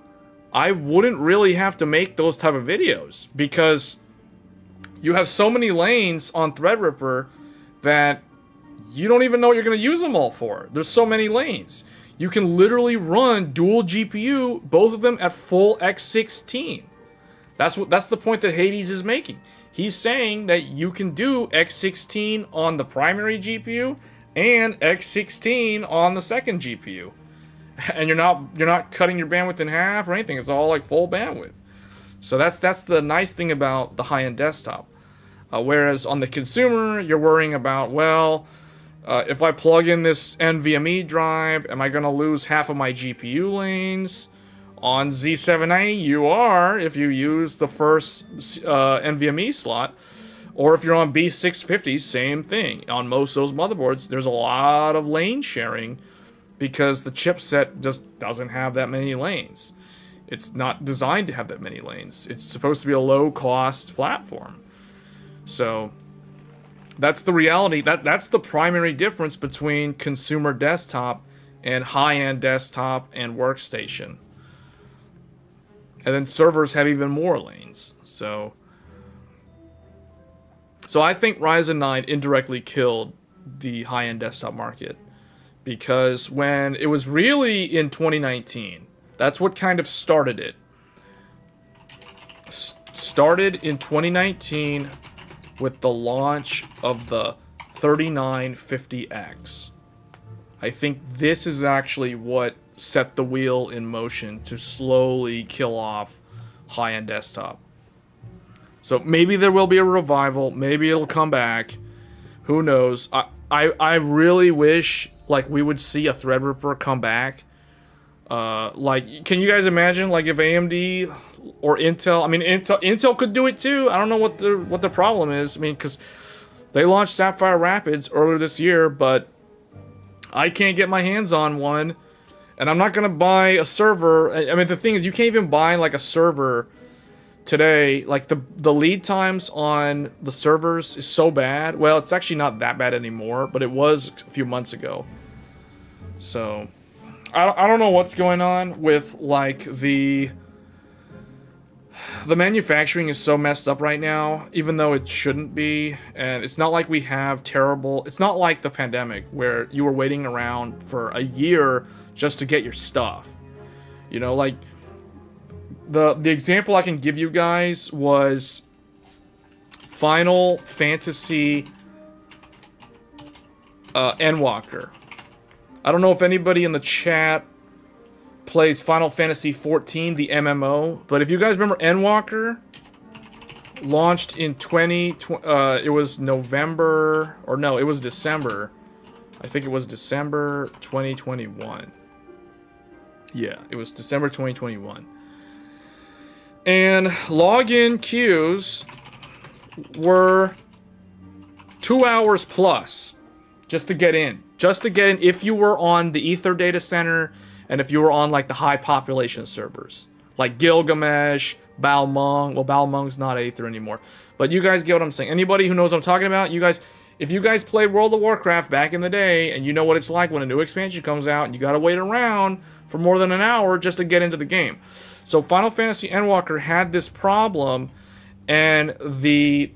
I wouldn't really have to make those type of videos, because you have so many lanes on Threadripper that you don't even know what you're going to use them all for. There's so many lanes. You can literally run dual GPU, both of them at full x16. That's the point that Hades is making. He's saying that you can do x16 on the primary GPU and x16 on the second GPU. And you're not cutting your bandwidth in half or anything. It's all like full bandwidth. So that's the nice thing about the high-end desktop. Whereas on the consumer, you're worrying about, well, if I plug in this NVMe drive, am I going to lose half of my GPU lanes? On Z790, you are, if you use the first NVMe slot. Or if you're on B650, same thing. On most of those motherboards, there's a lot of lane sharing because the chipset just doesn't have that many lanes. It's not designed to have that many lanes. It's supposed to be a low-cost platform. So that's the reality. That's the primary difference between consumer desktop and high-end desktop and workstation. And then servers have even more lanes. So I think Ryzen 9 indirectly killed the high-end desktop market, because when it was really in 2019, that's what kind of started it. Started in 2019 with the launch of the 3950X. I think this is actually what set the wheel in motion to slowly kill off high-end desktop. So maybe there will be a revival. Maybe it'll come back. Who knows? I really wish like we would see a Threadripper come back. Like, can you guys imagine like if AMD or Intel? I mean, Intel could do it too. I don't know what the problem is. I mean, because they launched Sapphire Rapids earlier this year, but I can't get my hands on one, and I'm not gonna buy a server. I mean, the thing is, you can't even buy like a server today. Like the lead times on the servers is so bad. Well, it's actually not that bad anymore, but it was a few months ago. So I don't know what's going on with like the manufacturing is so messed up right now, even though it shouldn't be. And it's not like we have terrible, it's not like the pandemic where you were waiting around for a year just to get your stuff. You know, like the example I can give you guys was Final Fantasy Endwalker. I don't know if anybody in the chat plays Final Fantasy 14, the MMO. But if you guys remember, Endwalker launched in it was November, or no, it was December. I think it was December 2021. Yeah, it was December 2021. And login queues were 2 hours plus just to get in. Just to get in if you were on the Ether data center and if you were on like the high population servers. Like Gilgamesh, Balmung. Well, Balmung's not Aether anymore. But you guys get what I'm saying. Anybody who knows what I'm talking about, you guys, if you guys played World of Warcraft back in the day and you know what it's like when a new expansion comes out and you gotta wait around for more than an hour just to get into the game. So Final Fantasy Endwalker had this problem, and the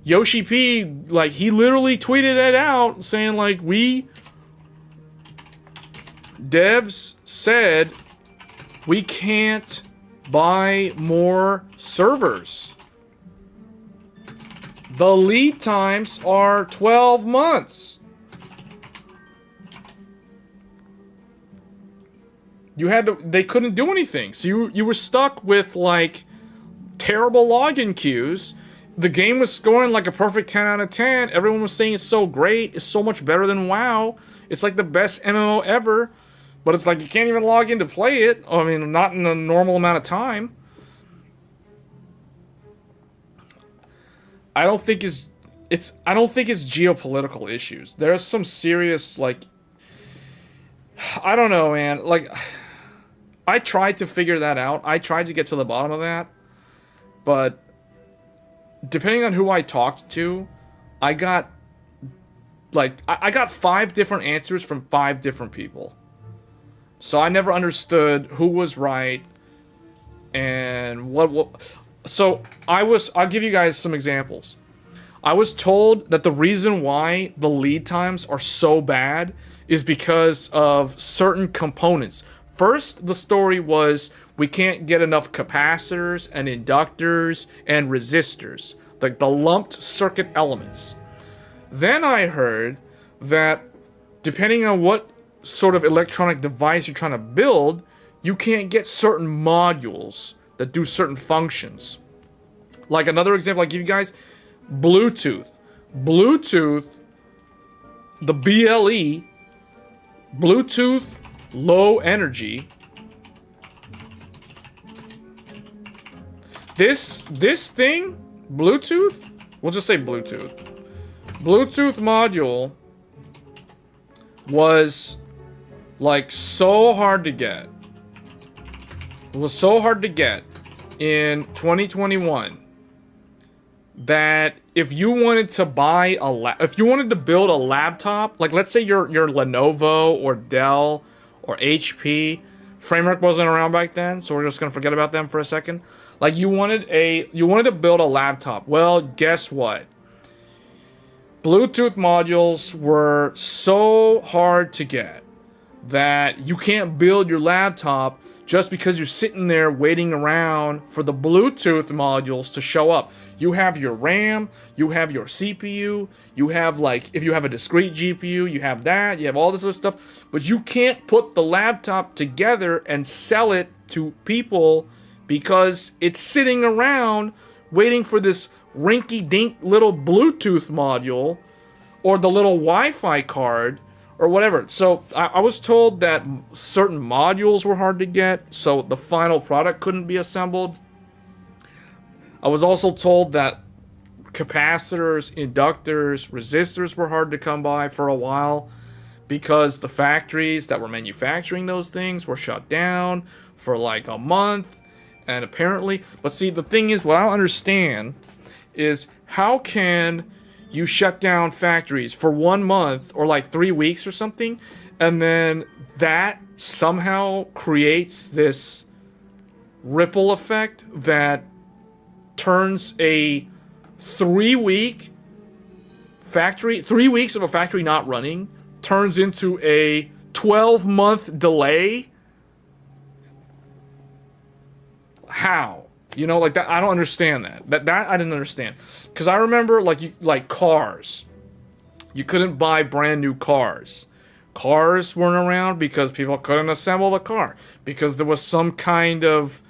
Yoshi P, like, he literally tweeted it out saying, like, devs said we can't buy more servers. The lead times are 12 months. They couldn't do anything. So you were stuck with, like, terrible login queues. The game was scoring like a perfect 10 out of 10. Everyone was saying it's so great. It's so much better than WoW. It's like the best MMO ever. But it's like you can't even log in to play it. I mean, not in a normal amount of time. I don't think it's geopolitical issues. There's some serious, like, I don't know, man. Like, I tried to figure that out. I tried to get to the bottom of that. But depending on who I talked to, I got, like, I got 5 different answers from 5 different people. So I never understood who was right and what. So I'll give you guys some examples. I was told that the reason why the lead times are so bad is because of certain components. First, the story was we can't get enough capacitors and inductors and resistors, like the lumped circuit elements. Then I heard that depending on what sort of electronic device you're trying to build, you can't get certain modules that do certain functions. Like another example I give you guys, Bluetooth. Bluetooth, the BLE, Bluetooth low energy. This thing, Bluetooth, we'll just say Bluetooth. Bluetooth module was like so hard to get. It was so hard to get in 2021 that if you wanted to buy if you wanted to build a laptop, like let's say you're Lenovo or Dell or HP, Framework wasn't around back then, so we're just gonna forget about them for a second. Like you wanted to build a laptop. Well, guess what? Bluetooth modules were so hard to get that you can't build your laptop just because you're sitting there waiting around for the Bluetooth modules to show up. You have your RAM, you have your CPU, you have, like, if you have a discrete GPU, you have that, you have all this other stuff, but you can't put the laptop together and sell it to people because it's sitting around waiting for this rinky-dink little Bluetooth module or the little Wi-Fi card or whatever. So I was told that certain modules were hard to get, so the final product couldn't be assembled. I was also told that capacitors, inductors, resistors were hard to come by for a while because the factories that were manufacturing those things were shut down for like a month. And apparently, but see, the thing is, what I don't understand is how can you shut down factories for 1 month or like 3 weeks or something, and then that somehow creates this ripple effect that turns a 3 weeks of a factory not running turns into a 12-month delay? How? You know, like that, I don't understand that. That I didn't understand. Because I remember, like cars. You couldn't buy brand new cars. Cars weren't around because people couldn't assemble the car. Because there was some kind of,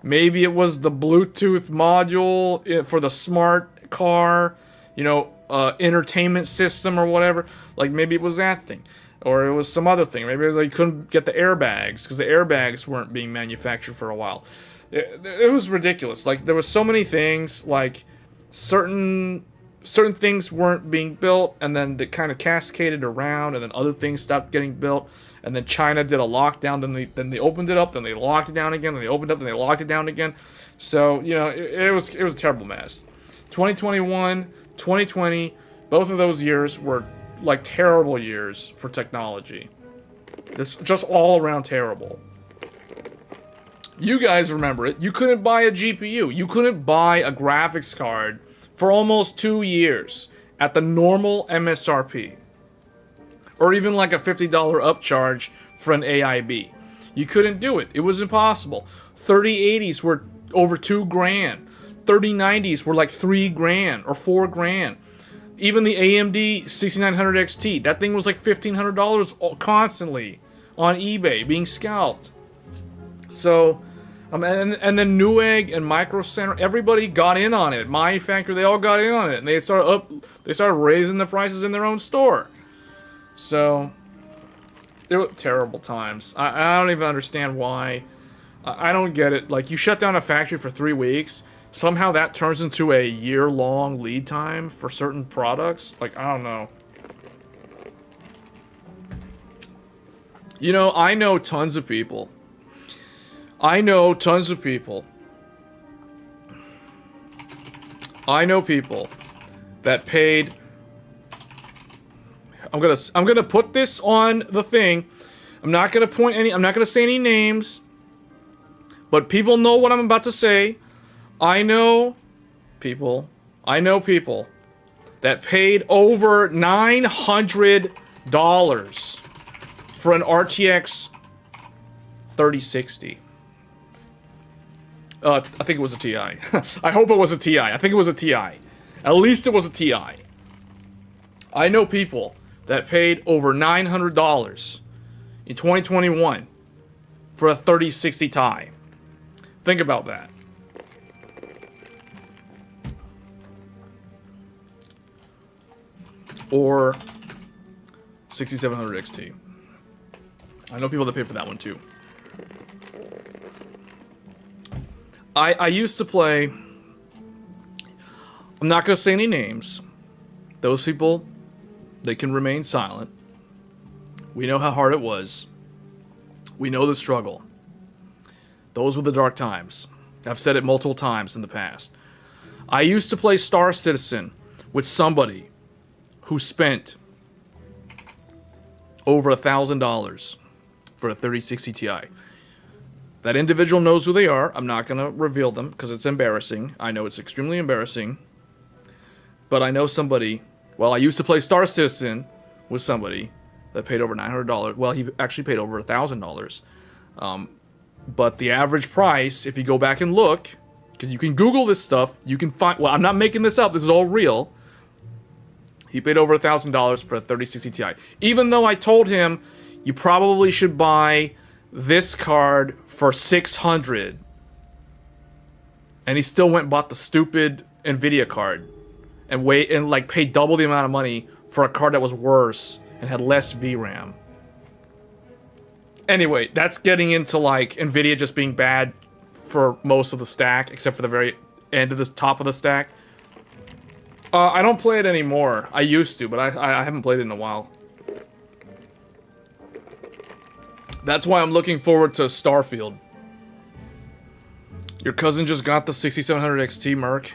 maybe it was the Bluetooth module for the smart car, you know, entertainment system or whatever. Like maybe it was that thing. Or it was some other thing. Maybe they couldn't get the airbags because the airbags weren't being manufactured for a while. It was ridiculous. Like there was so many things, like certain things weren't being built, and then they kind of cascaded around, and then other things stopped getting built, and then China did a lockdown, then they opened it up, then they locked it down again, then they opened it up, then they locked it down again. So you know, it was a terrible mess. 2021, 2020, both of those years were like terrible years for technology. It's just all around terrible. You guys remember it. You couldn't buy a GPU. You couldn't buy a graphics card for almost 2 years at the normal MSRP. Or even like a $50 upcharge for an AIB. You couldn't do it. It was impossible. 3080s were over $2,000. 3090s were like $3,000 or $4,000. Even the AMD 6900 XT, that thing was like $1,500 constantly on eBay being scalped. So, and then Newegg and Micro Center, everybody got in on it. My Factory, they all got in on it, and they started raising the prices in their own store. So, it was terrible times. I don't even understand why. I don't get it. Like, you shut down a factory for 3 weeks. Somehow that turns into a year-long lead time for certain products. Like, I don't know. You know, I know tons of people. I know people that paid. I'm gonna put this on the thing. I'm not gonna say any names. But people know what I'm about to say. I know people that paid over $900 for an RTX 3060. I think it was a TI. I hope it was a TI. I think it was a TI. At least it was a TI. I know people that paid over $900 in 2021 for a 3060 Ti. Think about that. Or 6700 XT. I know people that pay for that one too. I used to play. I'm not going to say any names. Those people, they can remain silent. We know how hard it was. We know the struggle. Those were the dark times. I've said it multiple times in the past. I used to play Star Citizen with somebody who spent over $1,000 for a 3060 Ti. That individual knows who they are. I'm not going to reveal them because it's embarrassing. I know it's extremely embarrassing. But I know somebody. Well, I used to play Star Citizen with somebody that paid over $900. Well, he actually paid over $1,000. But the average price, if you go back and look, because you can Google this stuff, you can find. Well, I'm not making this up. This is all real. He paid over $1,000 for a 3060 Ti. Even though I told him, you probably should buy this card for $600. And he still went and bought the stupid Nvidia card. And paid double the amount of money for a card that was worse and had less VRAM. Anyway, that's getting into like Nvidia just being bad for most of the stack, except for the very end of the top of the stack. I don't play it anymore. I used to, but I haven't played it in a while. That's why I'm looking forward to Starfield. Your cousin just got the 6700 XT, Merc.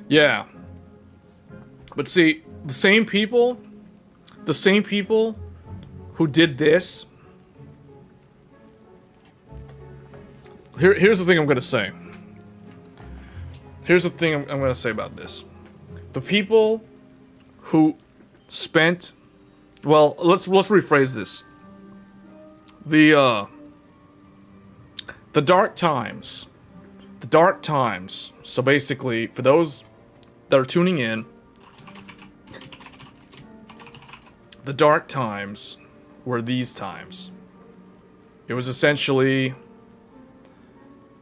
Yeah. But see, the same people who did this. Here's the thing I'm gonna say. Here's the thing I'm gonna say about this. The people who spent, well, let's rephrase this. The dark times. So basically, for those that are tuning in, the dark times were these times. It was essentially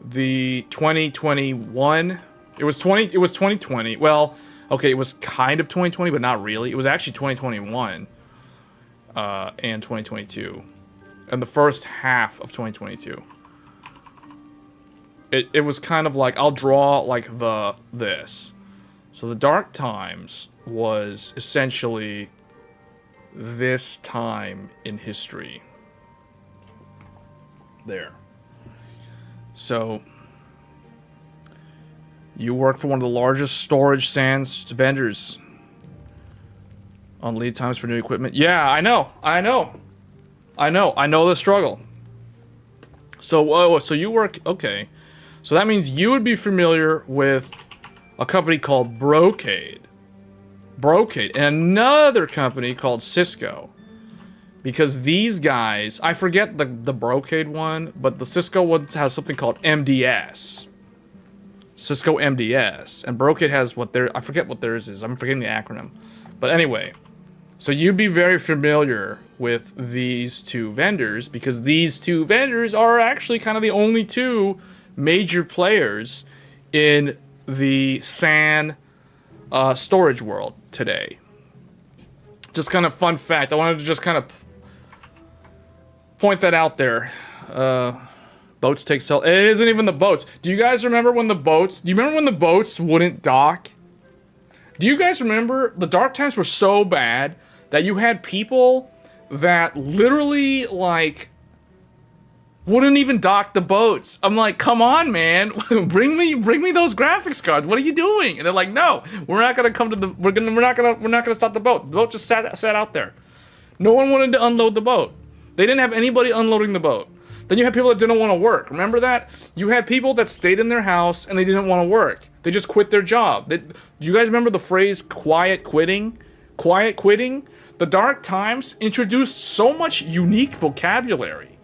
the 2021. It was 2020. Well, okay, it was kind of 2020, but not really. It was actually 2021 and 2022. And the first half of 2022. It was kind of like, I'll draw like this. So the Dark Times was essentially this time in history. There. So you work for one of the largest storage sans vendors on lead times for new equipment. Yeah, I know the struggle. So, so you work, okay. So that means you would be familiar with a company called Brocade. And another company called Cisco. Because these guys, I forget the Brocade one, but the Cisco one has something called MDS. Cisco MDS. And Brocade has what I forget what theirs is. I'm forgetting the acronym. But anyway, so you'd be very familiar with these two vendors, because these two vendors are actually kind of the only two major players in the SAN storage world today. Just kind of fun fact. I wanted to just kind of point that out there. Boats take sell. It isn't even the boats. Do you guys remember when the boats? Do you remember when the boats wouldn't dock? Do you guys remember the dark times were so bad that you had people that literally like wouldn't even dock the boats? I'm like, come on, man, bring me those graphics cards. What are you doing? And they're like, no, we're not gonna come to the. We're not gonna stop the boat. The boat just sat out there. No one wanted to unload the boat. They didn't have anybody unloading the boat. Then you had people that didn't want to work. Remember that? You had people that stayed in their house and they didn't want to work. They just quit their job. Do you guys remember the phrase quiet quitting? Quiet quitting? The dark times introduced so much unique vocabulary.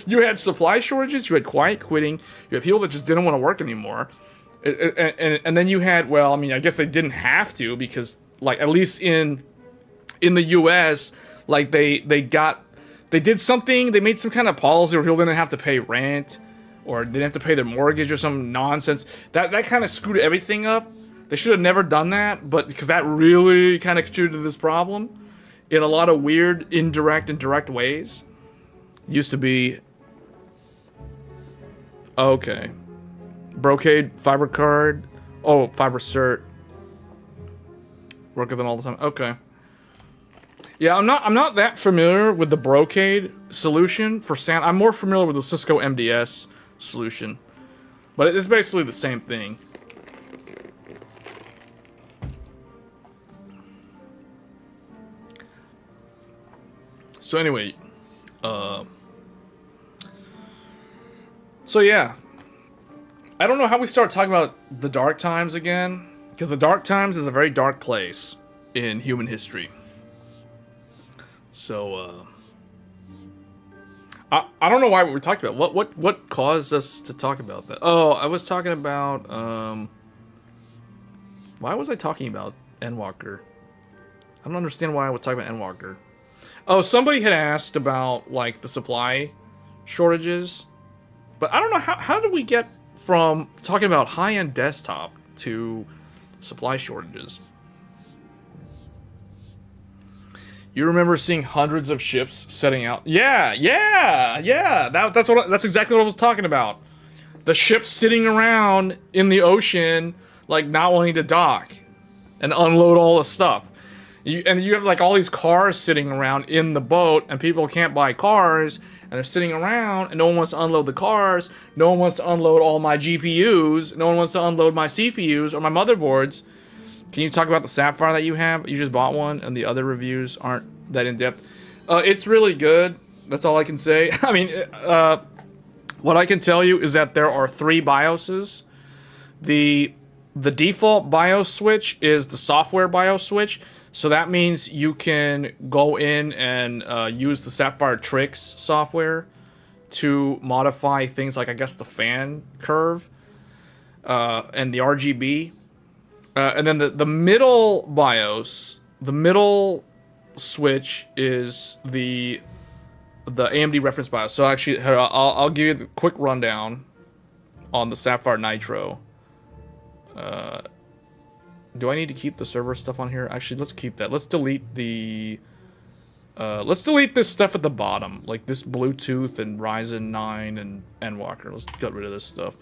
You had supply shortages, you had quiet quitting, you had people that just didn't want to work anymore. And then you had, well, I mean, I guess they didn't have to, because, like, at least in the US, like, they did something, they made some kind of policy where people didn't have to pay rent, or they didn't have to pay their mortgage or some nonsense. That kind of screwed everything up. They should have never done that, but because that really kind of contributed to this problem in a lot of weird, indirect and direct ways. Used to be... Okay. Brocade, fiber card. Oh, fiber cert. Work with them all the time. Okay. Yeah, I'm not that familiar with the Brocade solution for SAN. I'm more familiar with the Cisco MDS solution. But it's basically the same thing. So anyway, so yeah, I don't know how we start talking about the dark times again, because the dark times is a very dark place in human history. So, I don't know why we were talking about what caused us to talk about that. Oh, I was talking about why was I talking about Endwalker? I don't understand why I was talking about Endwalker. Oh, somebody had asked about, like, the supply shortages. But I don't know, how did we get from talking about high-end desktop to supply shortages? You remember seeing hundreds of ships setting out? Yeah. That's exactly what I was talking about. The ships sitting around in the ocean, like, not wanting to dock and unload all the stuff. And you have, like, all these cars sitting around in the boat, and people can't buy cars, and they're sitting around, and no one wants to unload the cars, no one wants to unload all my GPUs, no one wants to unload my CPUs or my motherboards. Can you talk about the Sapphire that you have? You just bought one, and the other reviews aren't that in-depth. It's really good. That's all I can say. I mean, what I can tell you is that there are 3 BIOSes. The default BIOS switch is the software BIOS switch. So that means you can go in and use the Sapphire Tricks software to modify things like, I guess, the fan curve and the RGB. And then the middle BIOS, the middle switch is the AMD reference BIOS. So actually, here, I'll give you the quick rundown on the Sapphire Nitro. Do I need to keep the server stuff on here? Actually, let's keep that. Let's delete the... let's delete this stuff at the bottom. Like this Bluetooth and Ryzen 9 and Endwalker. Let's get rid of this stuff.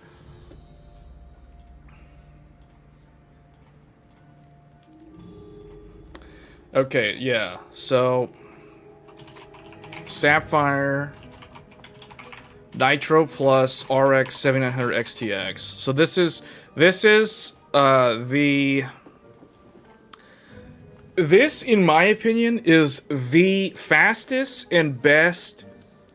Okay, yeah. So... Sapphire... Nitro Plus RX 7900 XTX. So this is this, in my opinion, is the fastest and best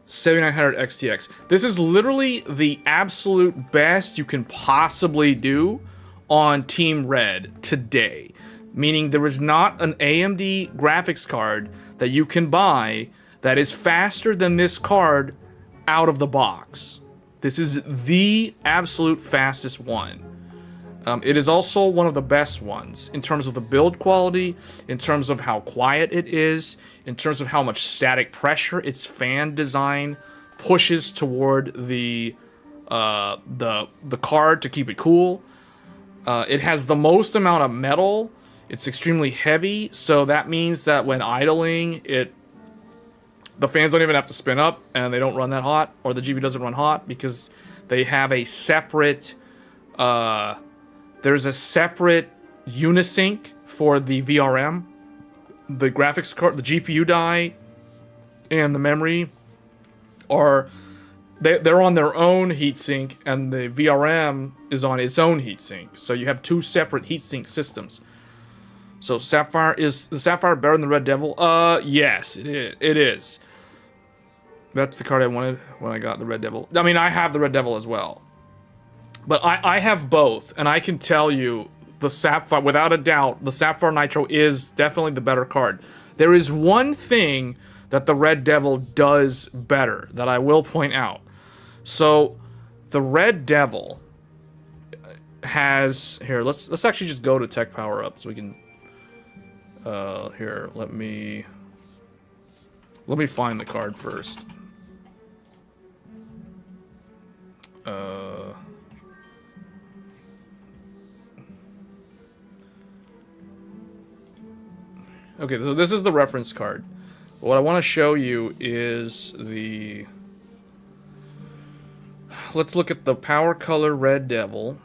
7900 XTX. This is literally the absolute best you can possibly do on Team Red today. Meaning there is not an AMD graphics card that you can buy that is faster than this card out of the box. This is the absolute fastest one. It is also one of the best ones in terms of the build quality, in terms of how quiet it is, in terms of how much static pressure its fan design pushes toward the card to keep it cool. It has the most amount of metal. It's extremely heavy, so that means that when idling, the fans don't even have to spin up, and they don't run that hot, or the GPU doesn't run hot, because they have a separate... there's a separate unisync for the VRM. The graphics card, the GPU die, and the memory are... They're on their own heatsink, and the VRM is on its own heatsink. So you have two separate heatsink systems. So Sapphire, is the Sapphire better than the Red Devil? Yes, it is. That's the card I wanted when I got the Red Devil. I mean, I have the Red Devil as well. But I have both, and I can tell you, the Sapphire, without a doubt, the Sapphire Nitro is definitely the better card. There is one thing that the Red Devil does better that I will point out. So, the Red Devil has... Here, let's actually just go to Tech Power Up so we can... Here, let me find the card first. Okay, so this is the reference card. What I want to show you is the... Let's look at the Power Color Red Devil.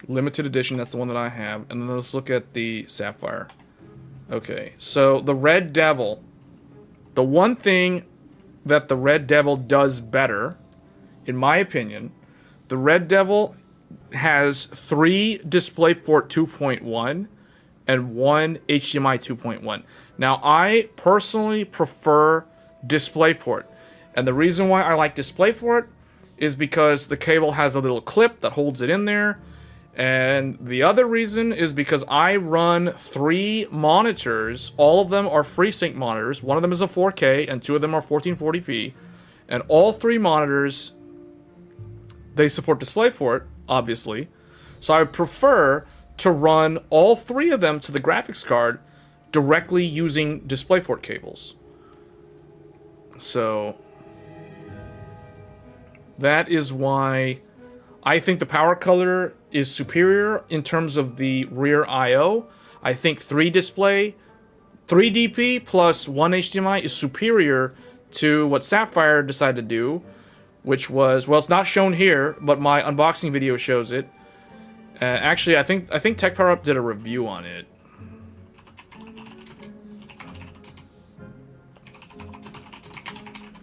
Limited edition, that's the one that I have. And then let's look at the Sapphire. Okay, so the Red Devil, the one thing that the Red Devil does better, in my opinion, the Red Devil has 3 DisplayPort 2.1 and 1 HDMI 2.1. Now, I personally prefer DisplayPort, and the reason why I like DisplayPort is because the cable has a little clip that holds it in there. And the other reason is because I run 3 monitors. All of them are FreeSync monitors. One of them is a 4K, and 2 of them are 1440p. And all 3 monitors, they support DisplayPort, obviously. So I would prefer to run all 3 of them to the graphics card directly using DisplayPort cables. So that is why I think the Power Color is superior in terms of the rear I/O. I think 3 DP plus 1 HDMI is superior to what Sapphire decided to do, which was, well, it's not shown here, but my unboxing video shows it. Actually, I think Tech Power Up did a review on it.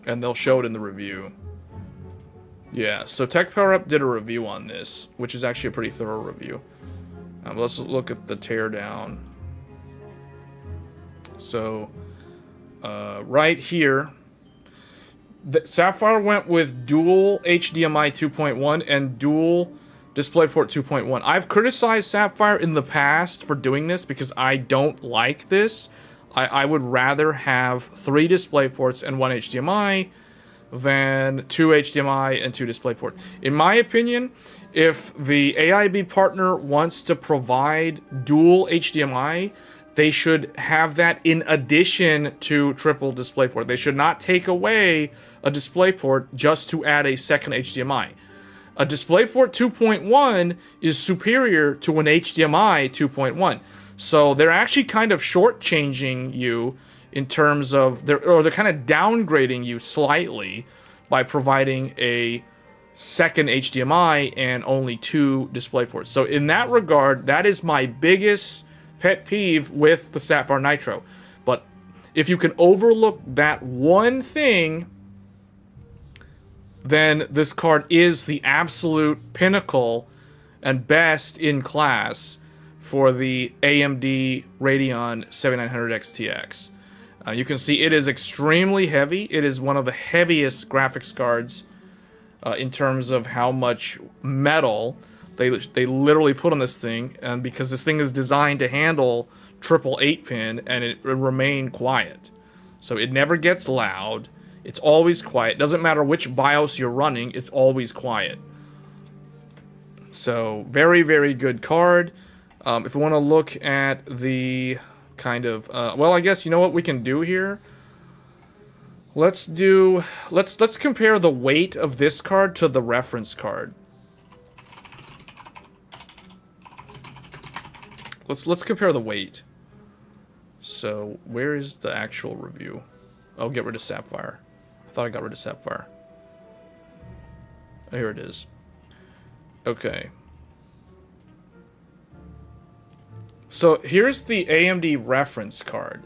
And they'll show it in the review. Yeah, so Tech Power Up did a review on this, which is actually a pretty thorough review. Let's look at the teardown. So, right here, Sapphire went with dual HDMI 2.1 and dual DisplayPort 2.1. I've criticized Sapphire in the past for doing this because I don't like this. I would rather have 3 DisplayPorts and 1 HDMI than 2 HDMI and 2 DisplayPort. In my opinion, if the AIB partner wants to provide dual HDMI, they should have that in addition to triple DisplayPort. They should not take away a DisplayPort just to add a second HDMI. A DisplayPort 2.1 is superior to an HDMI 2.1. So they're actually kind of shortchanging you in terms of, they're kind of downgrading you slightly by providing a second HDMI and only 2 DisplayPorts. So in that regard, that is my biggest pet peeve with the Sapphire Nitro. But if you can overlook that one thing, then this card is the absolute pinnacle and best in class for the AMD Radeon 7900 XTX. You can see it is extremely heavy. It is one of the heaviest graphics cards in terms of how much metal they literally put on this thing, and because this thing is designed to handle triple 8-pin, and it remain quiet. So it never gets loud. It's always quiet. Doesn't matter which BIOS you're running, it's always quiet. So very, very good card. If we want to look at the kind of well, I guess you know what we can do here. Let's compare the weight of this card to the reference card. Let's compare the weight. So where is the actual review? Oh, get rid of Sapphire. I thought I got rid of Sapphire. Oh, here it is. Okay. So here's the AMD reference card.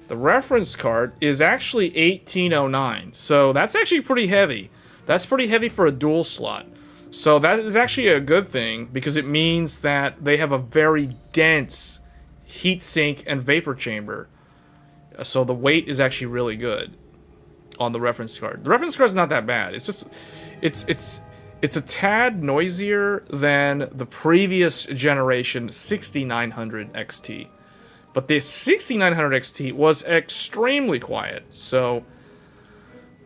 The reference card is actually 1809. So that's actually pretty heavy. That's pretty heavy for a dual slot. So that is actually a good thing, because it means that they have a very dense heatsink and vapor chamber. So the weight is actually really good on the reference card. The reference card is not that bad. It's just, it's a tad noisier than the previous generation 6900 XT. But the 6900 XT was extremely quiet. So,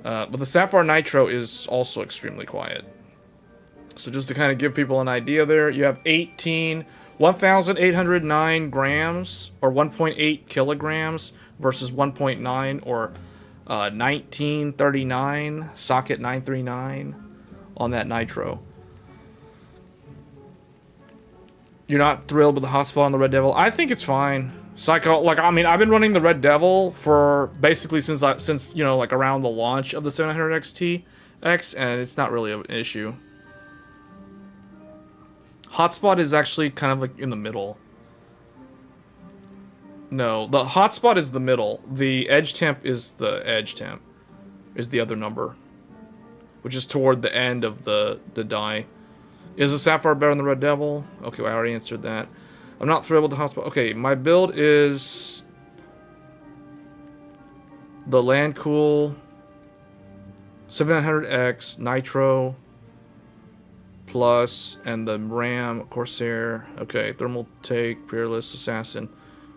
but the Sapphire Nitro is also extremely quiet. So just to kind of give people an idea there, you have 1,809 grams, or 1.8 kilograms, versus 1.9, or 1939, socket 939 on that Nitro. You're not thrilled with the hotspot on the Red Devil? I think it's fine. Psycho, like, I mean, I've been running the Red Devil for basically since you know, like around the launch of the 700 XTX, and it's not really an issue. Hotspot is actually kind of like in the middle. No, the hotspot is the middle. The edge temp is the edge temp. Is the other number, which is toward the end of the die. Is the Sapphire better than the Red Devil? Okay, well, I already answered that. I'm not thrilled with the hotspot. Okay, my build is the Landcool 7900X Nitro Plus and the RAM Corsair. Okay, Thermal Take, Peerless Assassin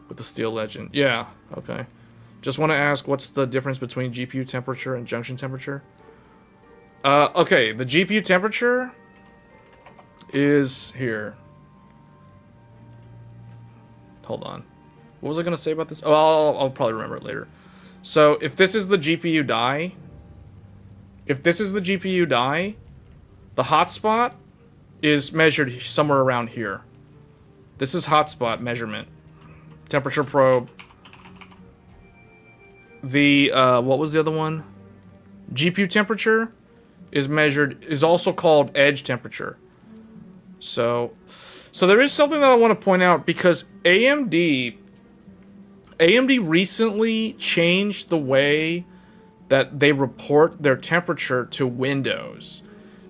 with the Steel Legend. Yeah, okay. Just want to ask, what's the difference between GPU temperature and junction temperature? Okay, the GPU temperature is here. Hold on. What was I going to say about this? Oh, I'll probably remember it later. So, if this is the GPU die, the hotspot is measured somewhere around here. This is hotspot measurement. Temperature probe. The, what was the other one? GPU temperature is also called edge temperature. So there is something that I want to point out, because AMD recently changed the way that they report their temperature to Windows.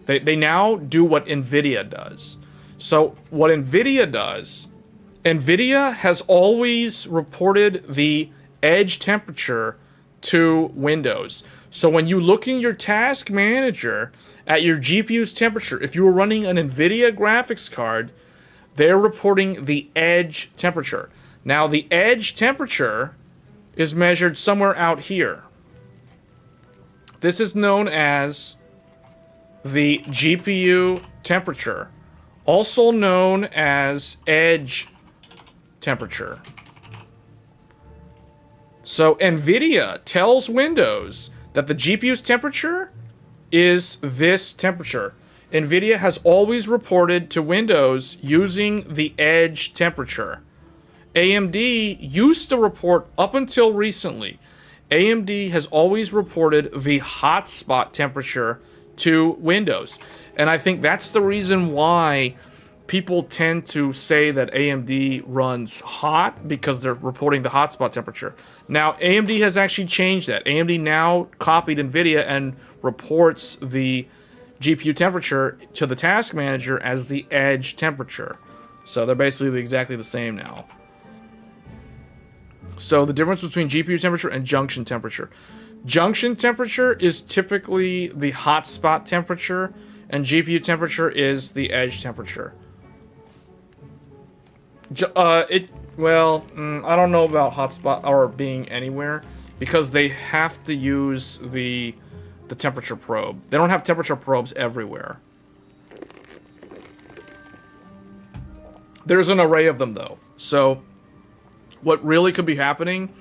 They now do what NVIDIA does. So what NVIDIA does, NVIDIA has always reported the edge temperature to Windows. So when you look in your task manager at your GPU's temperature, if you were running an NVIDIA graphics card, they're reporting the edge temperature. Now the edge temperature is measured somewhere out here. This is known as the GPU temperature, also known as edge temperature. So NVIDIA tells Windows that the GPU's temperature is this temperature. NVIDIA has always reported to Windows using the edge temperature. AMD used to report up until recently. AMD has always reported the hotspot temperature to Windows. And I think that's the reason why people tend to say that AMD runs hot, because they're reporting the hotspot temperature. Now, AMD has actually changed that. AMD now copied NVIDIA and reports the GPU temperature to the task manager as the edge temperature. So they're basically exactly the same now. So the difference between GPU temperature and junction temperature. Junction temperature is typically the hotspot temperature, and GPU temperature is the edge temperature. I don't know about hotspot or being anywhere, because they have to use the temperature probe. They don't have temperature probes everywhere. There's an array of them though. So what really could be happening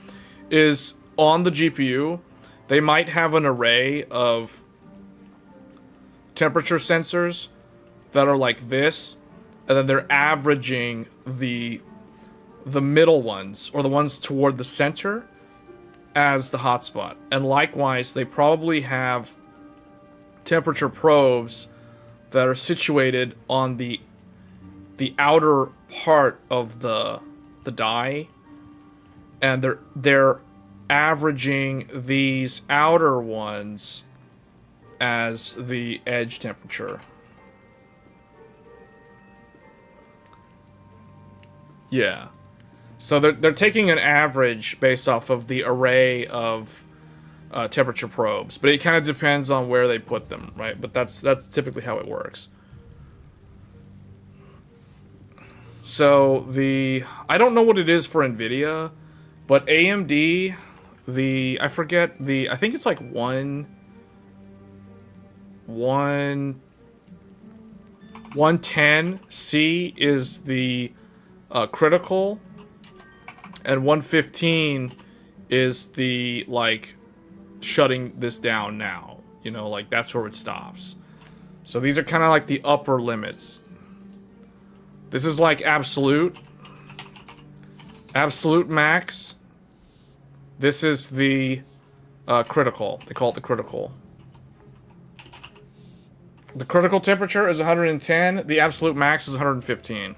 is on the GPU, they might have an array of temperature sensors that are like this, and then they're averaging the middle ones, or the ones toward the center, as the hotspot. And likewise, they probably have temperature probes that are situated on the outer part of the die, and they're averaging these outer ones as the edge temperature. Yeah. So they're taking an average based off of the array of temperature probes, but it kind of depends on where they put them, right? But that's typically how it works. So I don't know what it is for NVIDIA, but AMD, I think it's like 110C is the critical, and 115 is the, like, shutting this down now. You know, like, that's where it stops. So these are kind of like the upper limits. This is like absolute max. This is the critical. They call it the critical. The critical temperature is 110. The absolute max is 115.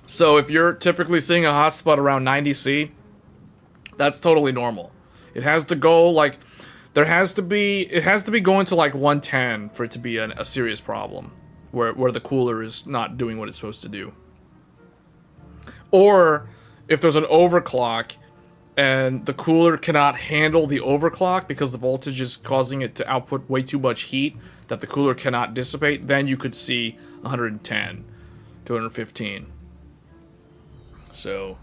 So if you're typically seeing a hotspot around 90C, that's totally normal. It has to go like, it has to be going to like 110 for it to be a serious problem, where the cooler is not doing what it's supposed to do. Or if there's an overclock and the cooler cannot handle the overclock because the voltage is causing it to output way too much heat that the cooler cannot dissipate, then you could see 110 to 115. So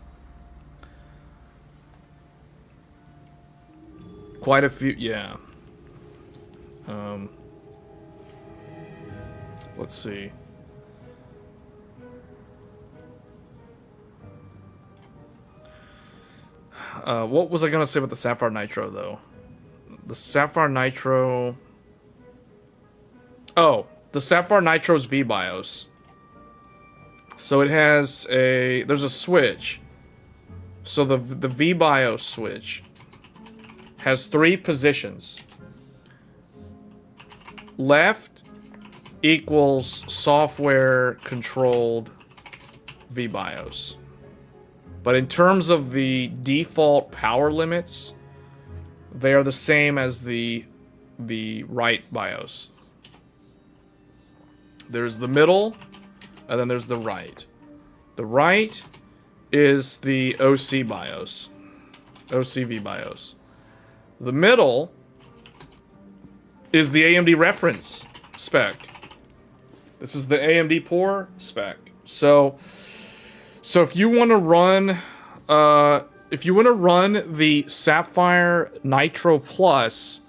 quite a few, yeah. Let's see. What was I gonna say about the Sapphire Nitro, though? The Sapphire Nitro... Oh, the Sapphire Nitro's VBIOS. So it has there's a switch. So the VBIOS switch has 3 positions. Left equals software controlled VBIOS. But in terms of the default power limits, they are the same as the right BIOS. There's the middle, and then there's the right. The right is the OC BIOS. OCV BIOS. The middle is the AMD reference spec. This is the AMD Power spec. So if you want to run the Sapphire Nitro Plus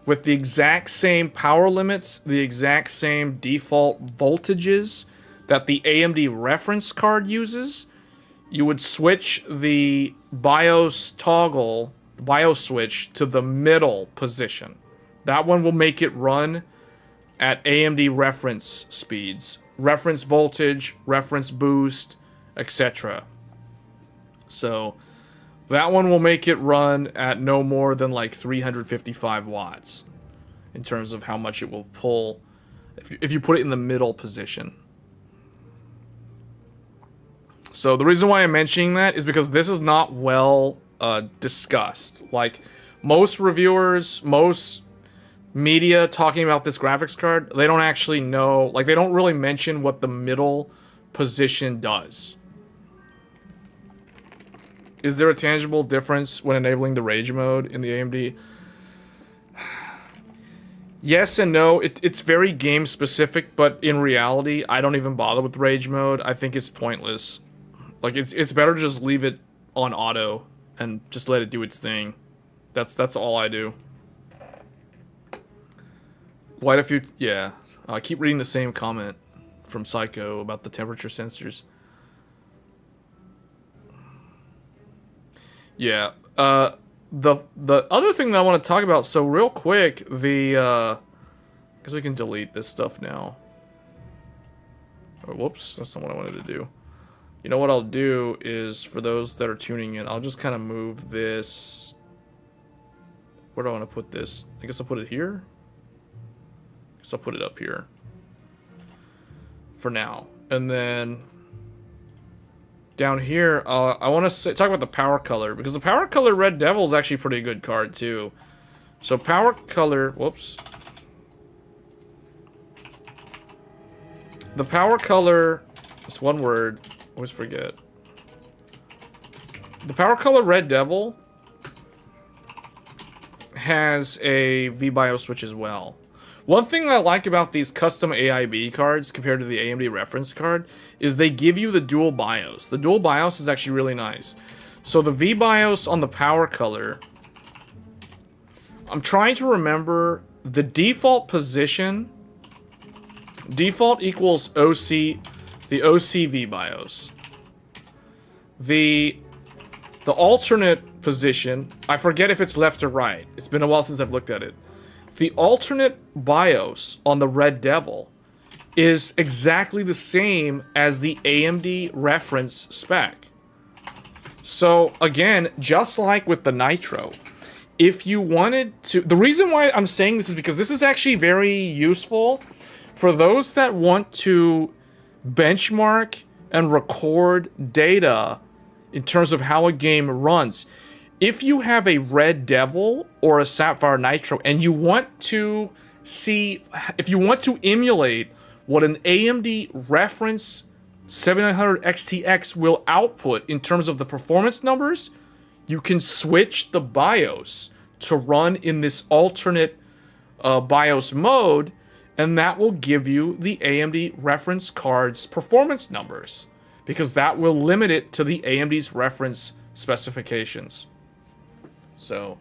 with the exact same power limits, the exact same default voltages that the AMD reference card uses, you would switch the BIOS toggle, the BIOS switch, to the middle position. That one will make it run at AMD reference speeds, reference voltage, reference boost, etc. So that one will make it run at no more than like 355 watts in terms of how much it will pull if you put it in the middle position. So the reason why I'm mentioning that is because this is not well discussed. Like, most reviewers, most media talking about this graphics card, they don't actually know, like, they don't really mention what the middle position does. Is there a tangible difference when enabling the rage mode in the AMD? Yes and no. It's very game specific, but in reality, I don't even bother with rage mode. I think it's pointless. Like, it's better to just leave it on auto and just let it do its thing. That's all I do. Quite a few, yeah. I keep reading the same comment from Psycho about the temperature sensors. Yeah. The other thing that I want to talk about, so real quick, because we can delete this stuff now. Oh, whoops, that's not what I wanted to do. You know what I'll do is, for those that are tuning in, I'll just kind of move this. Where do I want to put this? I guess I'll put it here. I guess I'll put it up here for now. And then down here, I want to talk about the power color, because the power color Red Devil is actually a pretty good card too. So power color, whoops. The power color, it's one word, always forget. The power color Red Devil has a VBIOS switch as well. One thing I like about these custom AIB cards compared to the AMD reference card is they give you the dual BIOS. The dual BIOS is actually really nice. So the VBIOS on the power color, I'm trying to remember the default position. Default equals OC, the OC VBIOS. The alternate position, I forget if it's left or right. It's been a while since I've looked at it. The alternate BIOS on the Red Devil is exactly the same as the AMD reference spec. So again, just like with the Nitro, if you wanted to... The reason why I'm saying this is because this is actually very useful for those that want to benchmark and record data in terms of how a game runs. If you have a Red Devil or a Sapphire Nitro and you want to see, if you want to emulate what an AMD reference 7900 XTX will output in terms of the performance numbers, you can switch the BIOS to run in this alternate BIOS mode, and that will give you the AMD reference card's performance numbers, because that will limit it to the AMD's reference specifications. So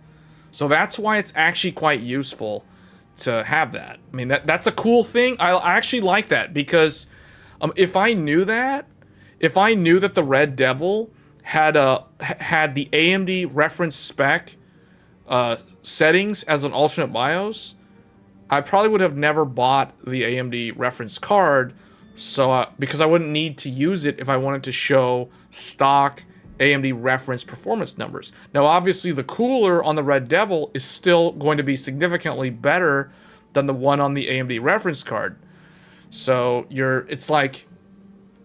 that's why it's actually quite useful to have that. I mean, that's a cool thing. I actually like that, because if I knew that the Red Devil had the AMD reference spec settings as an alternate BIOS, I probably would have never bought the AMD reference card. So because I wouldn't need to use it if I wanted to show stock AMD reference performance numbers. Now, obviously, the cooler on the Red Devil is still going to be significantly better than the one on the AMD reference card. So it's like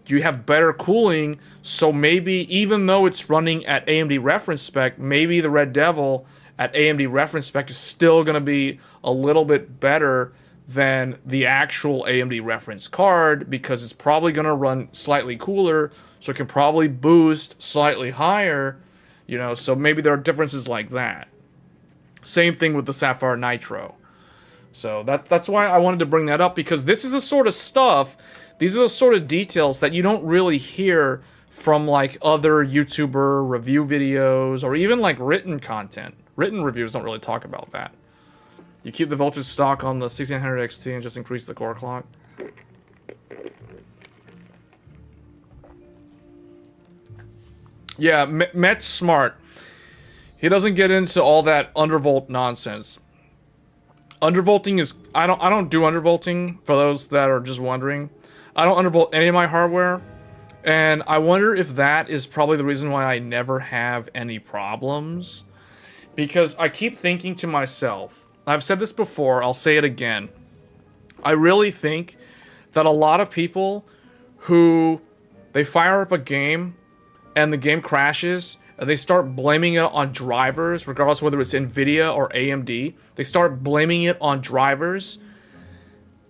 you have better cooling. So maybe even though it's running at AMD reference spec, maybe the Red Devil at AMD reference spec is still going to be a little bit better than the actual AMD reference card, because it's probably going to run slightly cooler. So it can probably boost slightly higher, you know, so maybe there are differences like that. Same thing with the Sapphire Nitro. So that's why I wanted to bring that up, because this is the sort of stuff, these are the sort of details that you don't really hear from like other YouTuber review videos or even like written content. Written reviews don't really talk about that. You keep the voltage stock on the 1600 XT and just increase the core clock. Yeah, Met's smart. He doesn't get into all that undervolt nonsense. Undervolting is I don't do undervolting for those that are just wondering. I don't undervolt any of my hardware, and I wonder if that is probably the reason why I never have any problems. Because I keep thinking to myself, I've said this before, I'll say it again. I really think that a lot of people who they fire up a game and the game crashes and they start blaming it on drivers, regardless of whether it's Nvidia or AMD, they start blaming it on drivers.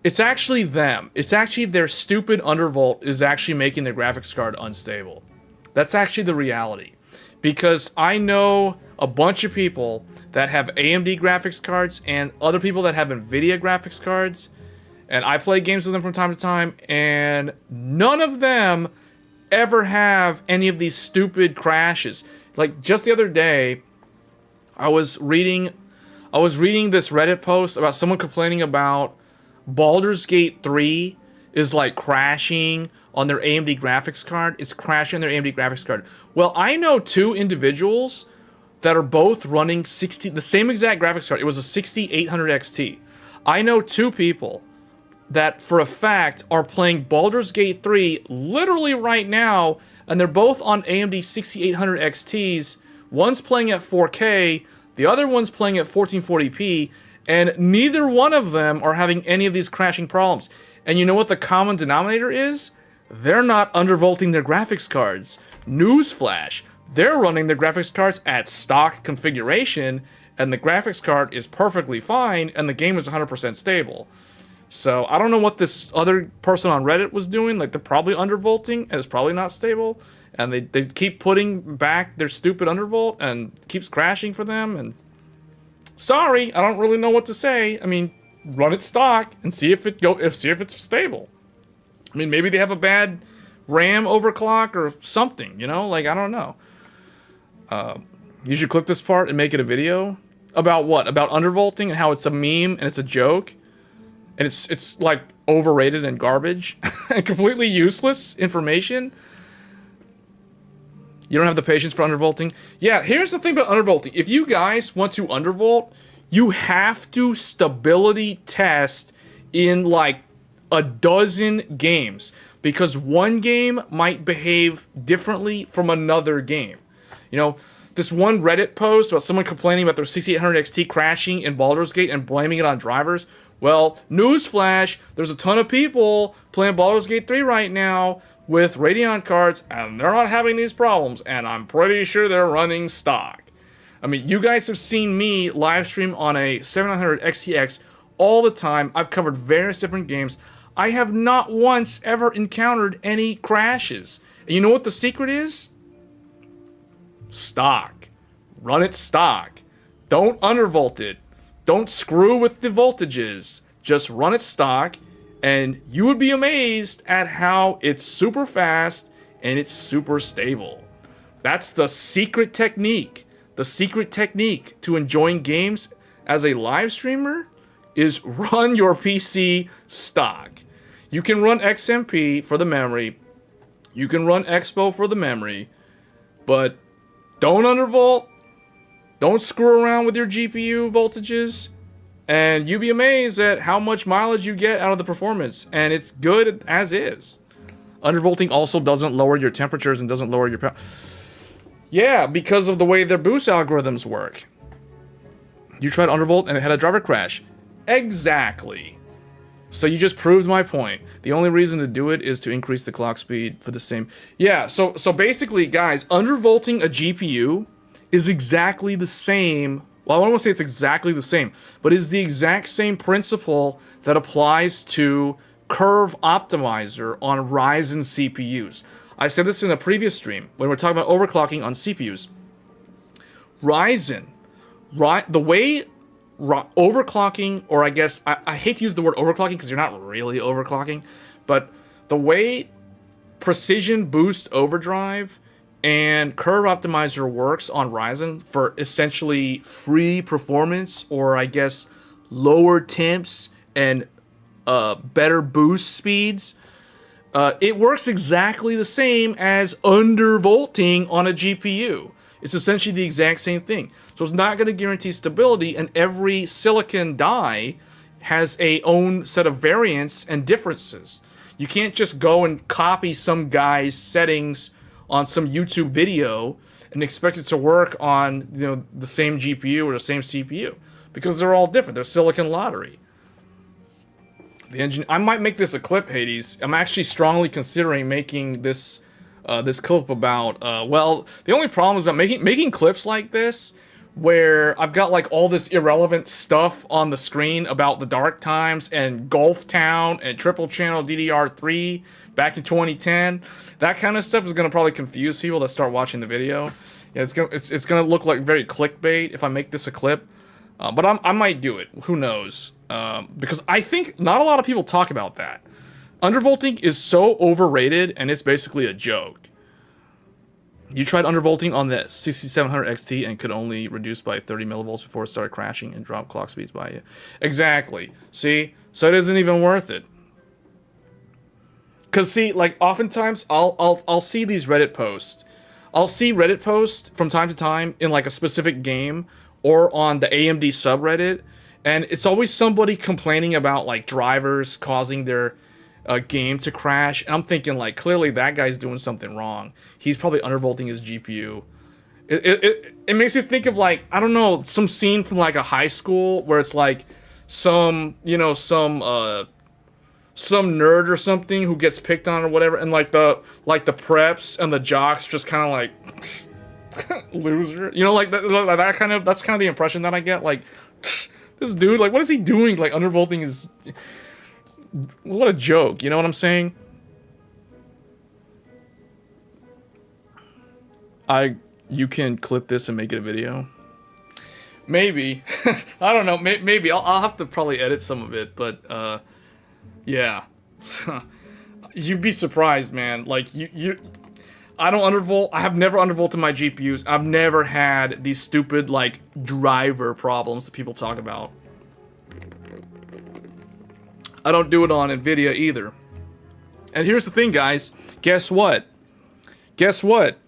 It's actually them. It's actually their stupid undervolt is actually making their graphics card unstable. That's actually the reality. Because I know a bunch of people that have AMD graphics cards and other people that have Nvidia graphics cards, and I play games with them from time to time, and none of them ever have any of these stupid crashes. Like just the other day, I was reading this Reddit post about someone complaining about Baldur's Gate 3 is like crashing on their AMD graphics card. It's crashing on their AMD graphics card. Well, I know two individuals that are both running the same exact graphics card. It was a 6800 XT. I know two people that for a fact are playing Baldur's Gate 3 literally right now, and they're both on AMD 6800 XTs. One's playing at 4K, the other one's playing at 1440p, and neither one of them are having any of these crashing problems. And you know what the common denominator is? They're not undervolting their graphics cards. Newsflash, they're running their graphics cards at stock configuration, and the graphics card is perfectly fine, and the game is 100% stable. So I don't know what this other person on Reddit was doing. Like, they're probably undervolting, and it's probably not stable. And they keep putting back their stupid undervolt, and it keeps crashing for them. And sorry, I don't really know what to say. I mean, run it stock and see if it's stable. I mean, maybe they have a bad RAM overclock or something. You know, like I don't know. You should clip this part and make it a video about what? About undervolting and how it's a meme and it's a joke. And it's like overrated and garbage and completely useless information. You don't have the patience for undervolting. Yeah, here's the thing about undervolting. If you guys want to undervolt, you have to stability test in like a dozen games. Because one game might behave differently from another game. You know, this one Reddit post about someone complaining about their 6800 XT crashing in Baldur's Gate and blaming it on drivers. Well, newsflash, there's a ton of people playing Baldur's Gate 3 right now with Radeon cards, and they're not having these problems, and I'm pretty sure they're running stock. I mean, you guys have seen me live stream on a 700 XTX all the time. I've covered various different games. I have not once ever encountered any crashes. And you know what the secret is? Stock. Run it stock. Don't undervolt it. Don't screw with the voltages. Just run it stock, and you would be amazed at how it's super fast and it's super stable. That's the secret technique. The secret technique to enjoying games as a live streamer is run your PC stock. You can run XMP for the memory. You can run Expo for the memory. But don't undervolt. Don't screw around with your GPU voltages, and you'll be amazed at how much mileage you get out of the performance, and it's good as is. Undervolting also doesn't lower your temperatures and doesn't lower your power. Yeah, because of the way their boost algorithms work. You tried undervolt and it had a driver crash. Exactly. So you just proved my point. The only reason to do it is to increase the clock speed for the same. Yeah, so basically, guys, undervolting a GPU is exactly the same. Well, I don't want to say it's exactly the same, but it's the exact same principle that applies to curve optimizer on Ryzen CPUs. I said this in a previous stream when we were talking about overclocking on CPUs. Ryzen, the way overclocking, or I guess, I hate to use the word overclocking because you're not really overclocking, but the way precision boost overdrive and curve optimizer works on Ryzen for essentially free performance, or I guess lower temps and better boost speeds. It works exactly the same as undervolting on a GPU. It's essentially the exact same thing. So it's not going to guarantee stability, and every silicon die has a own set of variants and differences. You can't just go and copy some guy's settings on some YouTube video and expect it to work on, you know, the same GPU or the same CPU, because they're all different. They're silicon lottery. I might make this a clip, Hades. I'm actually strongly considering making this this clip about. Well, the only problem is that making clips like this, where I've got like all this irrelevant stuff on the screen about the dark times and Gulf Town and triple channel DDR3 back in 2010. That kind of stuff is gonna probably confuse people that start watching the video. Yeah, it's gonna look like very clickbait if I make this a clip. But I might do it. Who knows? Because I think not a lot of people talk about that. Undervolting is so overrated, and it's basically a joke. You tried undervolting on the 6700 XT and could only reduce by 30 millivolts before it started crashing and drop clock speeds by you. Exactly. See? So it isn't even worth it. Cause see, like oftentimes I'll see these Reddit posts. I'll see Reddit posts from time to time in like a specific game or on the AMD subreddit, and it's always somebody complaining about like drivers causing their game to crash. And I'm thinking like, clearly that guy's doing something wrong. He's probably undervolting his GPU. It makes me think of like, I don't know, some scene from like a high school where it's like some, you know, some nerd or something who gets picked on or whatever, and like the preps and the jocks just kind of like loser, you know, like that kind of, that's kind of the impression that I get. Like, this dude, like, what is he doing? Like, undervolting is, what a joke, you know what I'm saying? You can clip this and make it a video. Maybe. I don't know, maybe I'll have to probably edit some of it, but yeah. You'd be surprised, man. Like, I don't undervolt. I have never undervolted my GPUs. I've never had these stupid, like, driver problems that people talk about. I don't do it on NVIDIA either. And here's the thing, guys. Guess what? Guess what?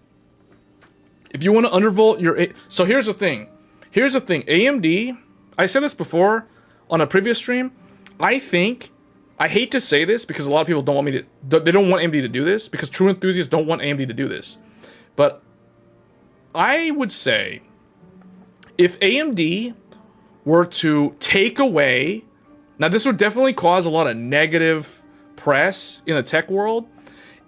If you want to undervolt your... So here's the thing. Here's the thing. AMD, I said this before on a previous stream. I think... I hate to say this because a lot of people don't want me to... They don't want AMD to do this because true enthusiasts don't want AMD to do this. But I would say if AMD were to take away... Now, this would definitely cause a lot of negative press in the tech world.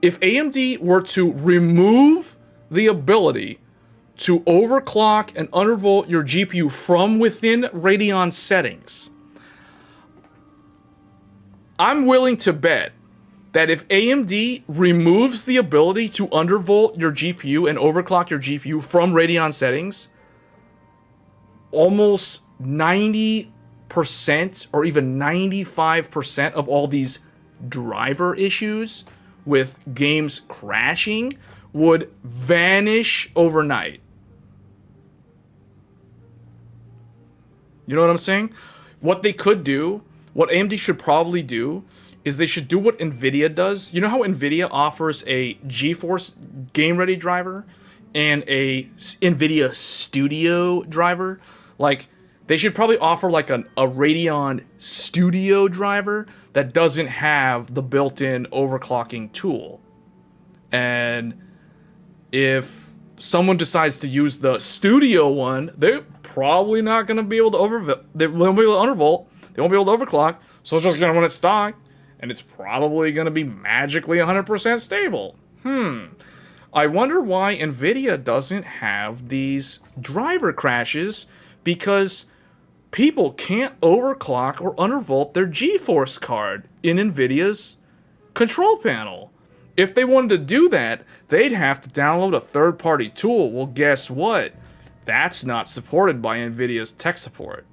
If AMD were to remove the ability to overclock and undervolt your GPU from within Radeon settings... I'm willing to bet that if AMD removes the ability to undervolt your GPU and overclock your GPU from Radeon settings, almost 90% or even 95% of all these driver issues with games crashing would vanish overnight. You know what I'm saying? What they could do... What AMD should probably do is they should do what NVIDIA does. You know how NVIDIA offers a GeForce Game Ready driver and a NVIDIA Studio driver? Like, they should probably offer like a Radeon Studio driver that doesn't have the built-in overclocking tool. And if someone decides to use the Studio one, they're probably not going to be able to they won't be able to undervolt. They won't be able to overclock, so it's just going to run at stock, and it's probably going to be magically 100% stable. I wonder why NVIDIA doesn't have these driver crashes, because people can't overclock or undervolt their GeForce card in NVIDIA's control panel. If they wanted to do that, they'd have to download a third-party tool. Well, guess what? That's not supported by NVIDIA's tech support.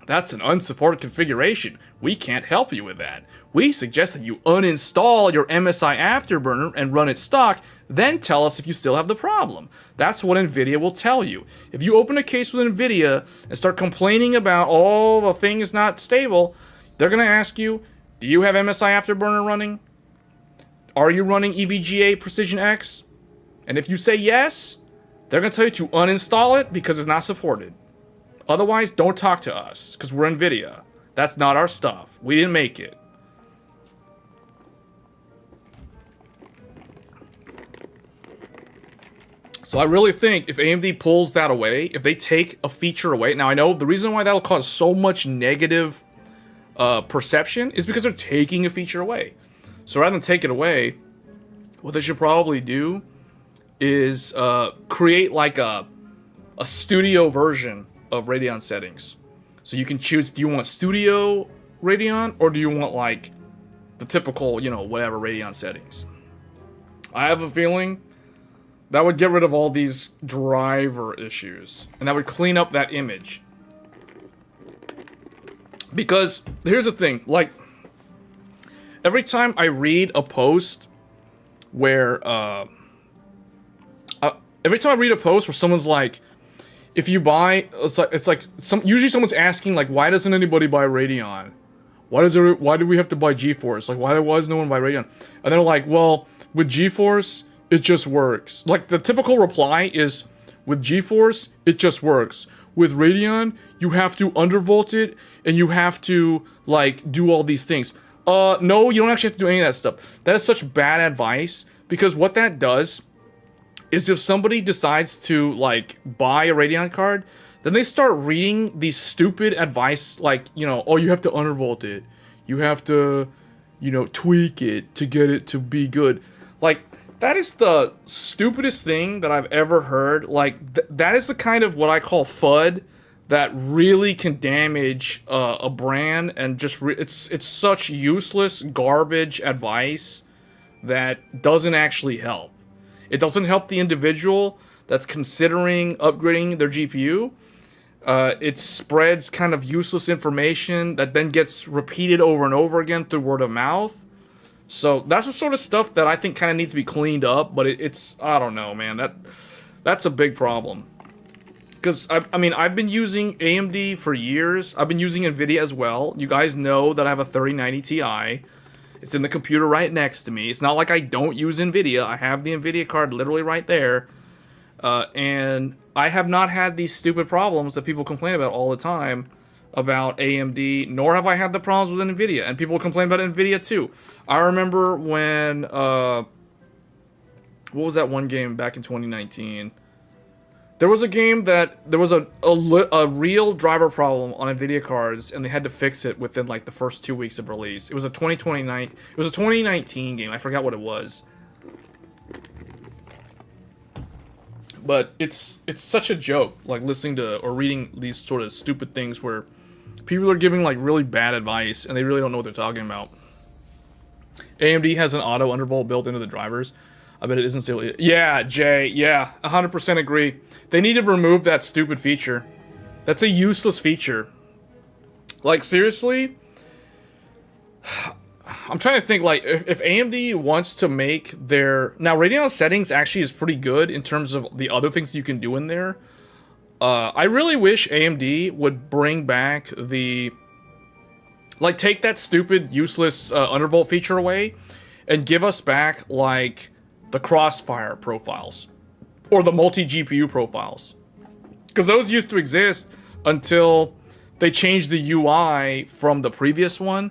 That's an unsupported configuration. We can't help you with that. We suggest that you uninstall your MSI Afterburner and run it stock, then tell us if you still have the problem. That's what NVIDIA will tell you. If you open a case with NVIDIA and start complaining about, oh, the thing is not stable, they're going to ask you, do you have MSI Afterburner running? are you running EVGA Precision X? And if you say yes, they're going to tell you to uninstall it because it's not supported. Otherwise, don't talk to us because we're NVIDIA. That's not our stuff. We didn't make it. So I really think if AMD pulls that away, if they take a feature away... Now, I know the reason why that'll cause so much negative perception is because they're taking a feature away. So rather than take it away, what they should probably do is create like a studio version of Radeon settings. So you can choose, do you want studio Radeon or do you want like the typical, you know, whatever Radeon settings? I have a feeling that would get rid of all these driver issues and that would clean up that image. Because here's the thing, like every time I read a post where someone's like, if you buy, usually someone's asking like, why doesn't anybody buy Radeon? Why do we have to buy GeForce? Like, why does no one buy Radeon? And they're like, well, with GeForce, it just works. Like the typical reply is, with GeForce, it just works. With Radeon, you have to undervolt it and you have to like do all these things. No, you don't actually have to do any of that stuff. That is such bad advice because what that does is if somebody decides to like buy a Radeon card, then they start reading these stupid advice like, you know, oh, you have to undervolt it. You have to, you know, tweak it to get it to be good. Like, that is the stupidest thing that I've ever heard. Like, that is the kind of what I call FUD that really can damage a brand and just it's such useless garbage advice that doesn't actually help. It doesn't help the individual that's considering upgrading their GPU. It spreads kind of useless information that then gets repeated over and over again through word of mouth. So that's the sort of stuff that I think kind of needs to be cleaned up. But it's I don't know, man. That's a big problem. Because, I mean, I've been using AMD for years. I've been using NVIDIA as well. You guys know that I have a 3090 Ti. It's in the computer right next to me. It's not like I don't use NVIDIA. I have the NVIDIA card literally right there. And I have not had these stupid problems that people complain about all the time about AMD, nor have I had the problems with NVIDIA. And people complain about NVIDIA too. I remember when, what was that one game back in 2019? There was a game that there was a real driver problem on NVIDIA cards, and they had to fix it within like the first 2 weeks of release. It was a 2019 game. I forgot what it was. But it's such a joke, like listening to or reading these sort of stupid things where people are giving like really bad advice and they really don't know what they're talking about. AMD has an auto undervolt built into the drivers. I bet it isn't still. Yeah, Jay. Yeah, 100% agree. They need to remove that stupid feature. That's a useless feature. Like, seriously? I'm trying to think, like, if AMD wants to make their... Now, Radeon settings actually is pretty good in terms of the other things you can do in there. I really wish AMD would bring back the... Like, take that stupid, useless undervolt feature away and give us back, like, the crossfire profiles. Or the multi-GPU profiles. Because those used to exist until they changed the UI from the previous one.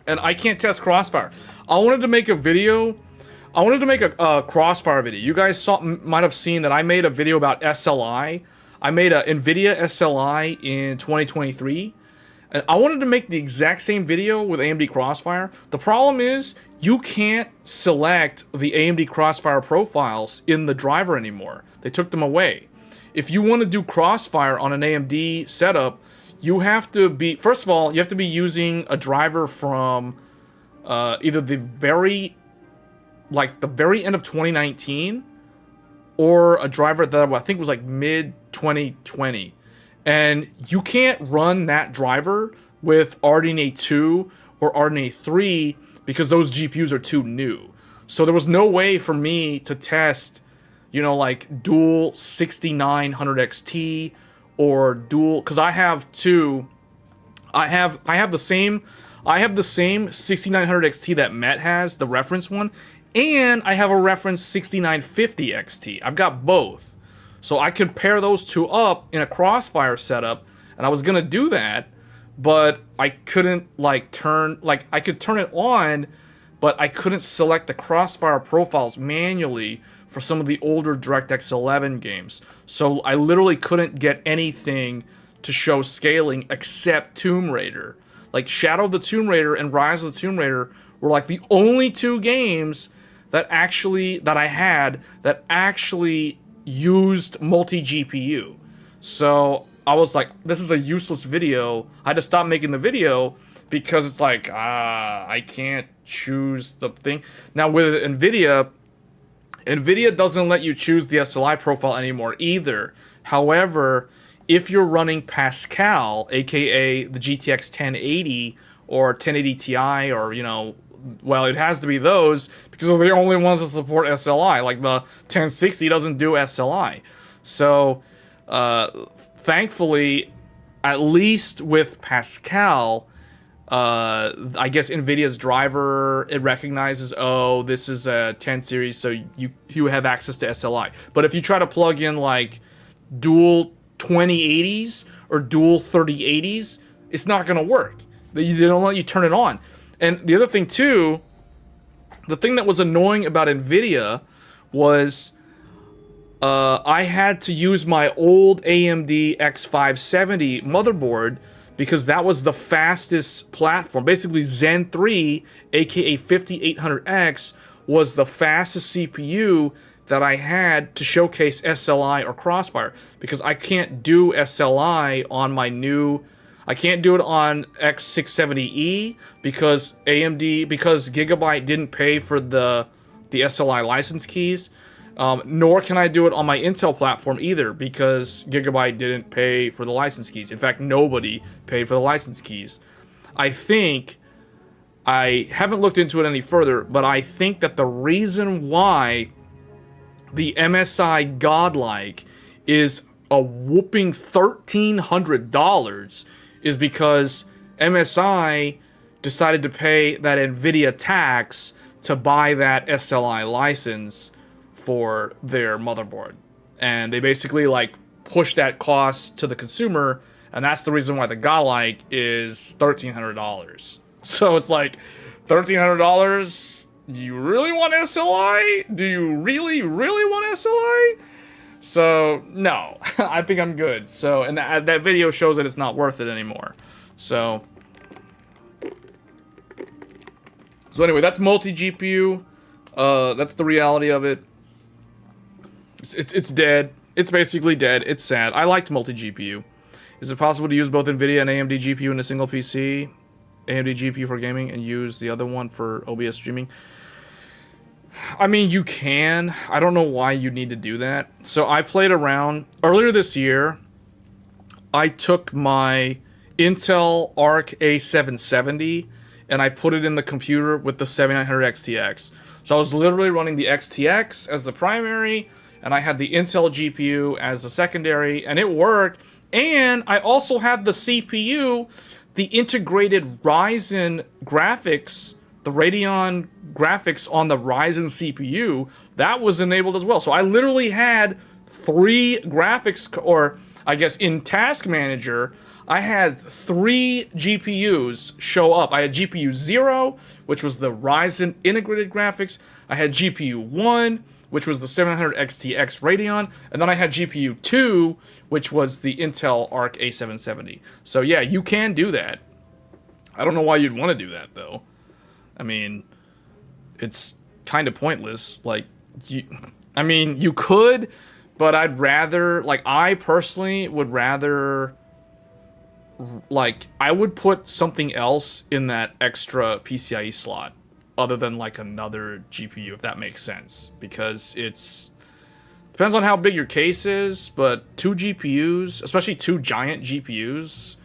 And I can't test crossfire. I wanted to make a video. I wanted to make a crossfire video. You guys might have seen that I made a video about SLI. I made a NVIDIA SLI in 2023. And I wanted to make the exact same video with AMD Crossfire. The problem is, you can't select the AMD Crossfire profiles in the driver anymore. They took them away. If you want to do Crossfire on an AMD setup, you have to be... First of all, you have to be using a driver from either the very end of 2019 or a driver that I think was like mid-2020. And you can't run that driver with RDNA 2 or RDNA 3 because those GPUs are too new. So there was no way for me to test, you know, like dual 6900 XT or dual, because I have two. I have the same I have the same 6900 XT that Met has, the reference one, and I have a reference 6950 XT. I've got both. So I could pair those two up in a Crossfire setup, and I was gonna do that, but I couldn't like I could turn it on, but I couldn't select the Crossfire profiles manually for some of the older DirectX 11 games. So I literally couldn't get anything to show scaling except Tomb Raider. Like Shadow of the Tomb Raider and Rise of the Tomb Raider were like the only two games that I had that actually used multi-GPU. So I was like, this is a useless video. I had to stop making the video because it's like, I can't choose the thing. Now with NVIDIA doesn't let you choose the SLI profile anymore either. However, if you're running Pascal, aka the GTX 1080 or 1080 Ti, or, you know, well, it has to be those because they're the only ones that support SLI. Like the 1060 doesn't do SLI. So, thankfully, at least with Pascal, I guess NVIDIA's driver, it recognizes, oh, this is a 10 series, so you have access to SLI. But if you try to plug in like dual 2080s or dual 3080s, it's not going to work. They don't let you turn it on. And the other thing too, the thing that was annoying about NVIDIA was I had to use my old AMD X570 motherboard because that was the fastest platform. Basically, Zen 3, aka 5800X, was the fastest CPU that I had to showcase SLI or Crossfire, because I can't do SLI on my new... I can't do it on X670E because Gigabyte didn't pay for the SLI license keys. Nor can I do it on my Intel platform either because Gigabyte didn't pay for the license keys. In fact, nobody paid for the license keys. I haven't looked into it any further, but I think that the reason why the MSI Godlike is a whooping $1,300 is because MSI decided to pay that NVIDIA tax to buy that SLI license for their motherboard. And they basically like push that cost to the consumer, and that's the reason why the Godlike is $1,300. So it's like, $1,300? You really want SLI? Do you really want SLI? So, no. I think I'm good. So, and that video shows that it's not worth it anymore. So anyway, that's multi-GPU. That's the reality of it. It's dead. It's basically dead. It's sad. I liked multi-GPU. Is it possible to use both NVIDIA and AMD GPU in a single PC? AMD GPU for gaming and use the other one for OBS streaming? I mean, you can. I don't know why you need to do that. So I played around. Earlier this year, I took my Intel Arc A770 and I put it in the computer with the 7900 XTX. So I was literally running the XTX as the primary, and I had the Intel GPU as the secondary, and it worked. And I also had the CPU, the integrated Ryzen graphics, the Radeon graphics on the Ryzen CPU, that was enabled as well. So I literally had 3 graphics, or I guess in Task Manager, I had 3 GPUs show up. I had GPU 0, which was the Ryzen integrated graphics. I had GPU 1, which was the 700 XTX Radeon, and then I had GPU 2, which was the Intel Arc A770. So yeah, you can do that. I don't know why you'd want to do that, though. I mean, it's kind of pointless. Like, I mean, you could, but I'd rather, like, I personally would rather, like, I would put something else in that extra PCIe slot other than, like, another GPU, if that makes sense. Because it's, depends on how big your case is, but 2 GPUs, especially 2 giant GPUs,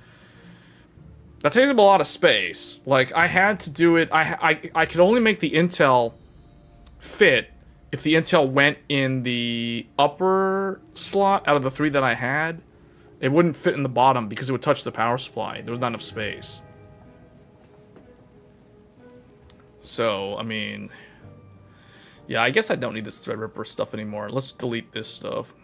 that takes up a lot of space. Like, I had to do it, I could only make the Intel fit if the Intel went in the upper slot out of the 3 that I had. It wouldn't fit in the bottom because it would touch the power supply. There was not enough space. So, I mean, yeah, I guess I don't need this Threadripper stuff anymore. Let's delete this stuff.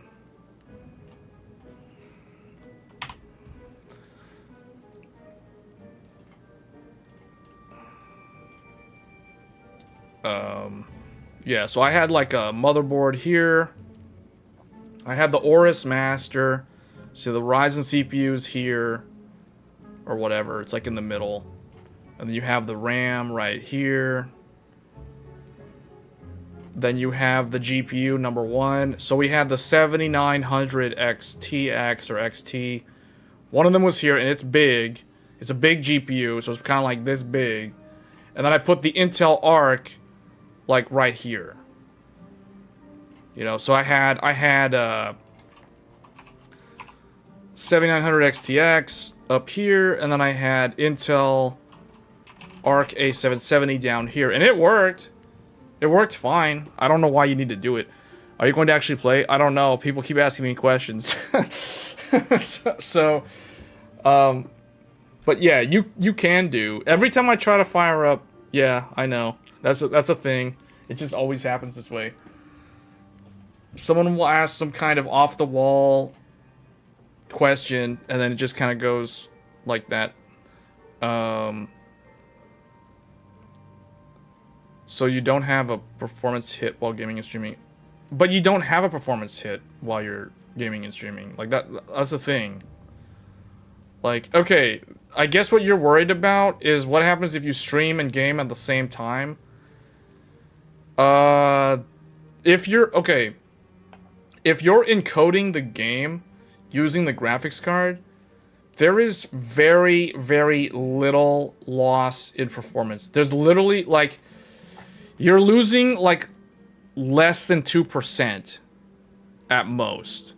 Yeah, so I had like a motherboard here. I had the Aorus Master. So the Ryzen CPU's here. Or whatever, it's like in the middle. And then you have the RAM right here. Then you have the GPU number 1. So we had the 7900 XTX or XT. One of them was here and it's big. It's a big GPU, so it's kind of like this big. And then I put the Intel Arc like right here. You know, so I had 7900 XTX up here, and then I had Intel Arc A770 down here, and it worked. It worked fine. I don't know why you need to do it. Are you going to actually play? I don't know. People keep asking me questions. But yeah, you can do. Every time I try to fire up, yeah, I know. That's a thing. It just always happens this way. Someone will ask some kind of off-the-wall question, and then it just kind of goes like that. So you don't have a performance hit while gaming and streaming. But you don't have a performance hit while you're gaming and streaming. Like, that's the thing. Like, okay, I guess what you're worried about is what happens if you stream and game at the same time. If you're encoding the game using the graphics card, there is very, very little loss in performance. There's literally, like, you're losing, like, less than 2% at most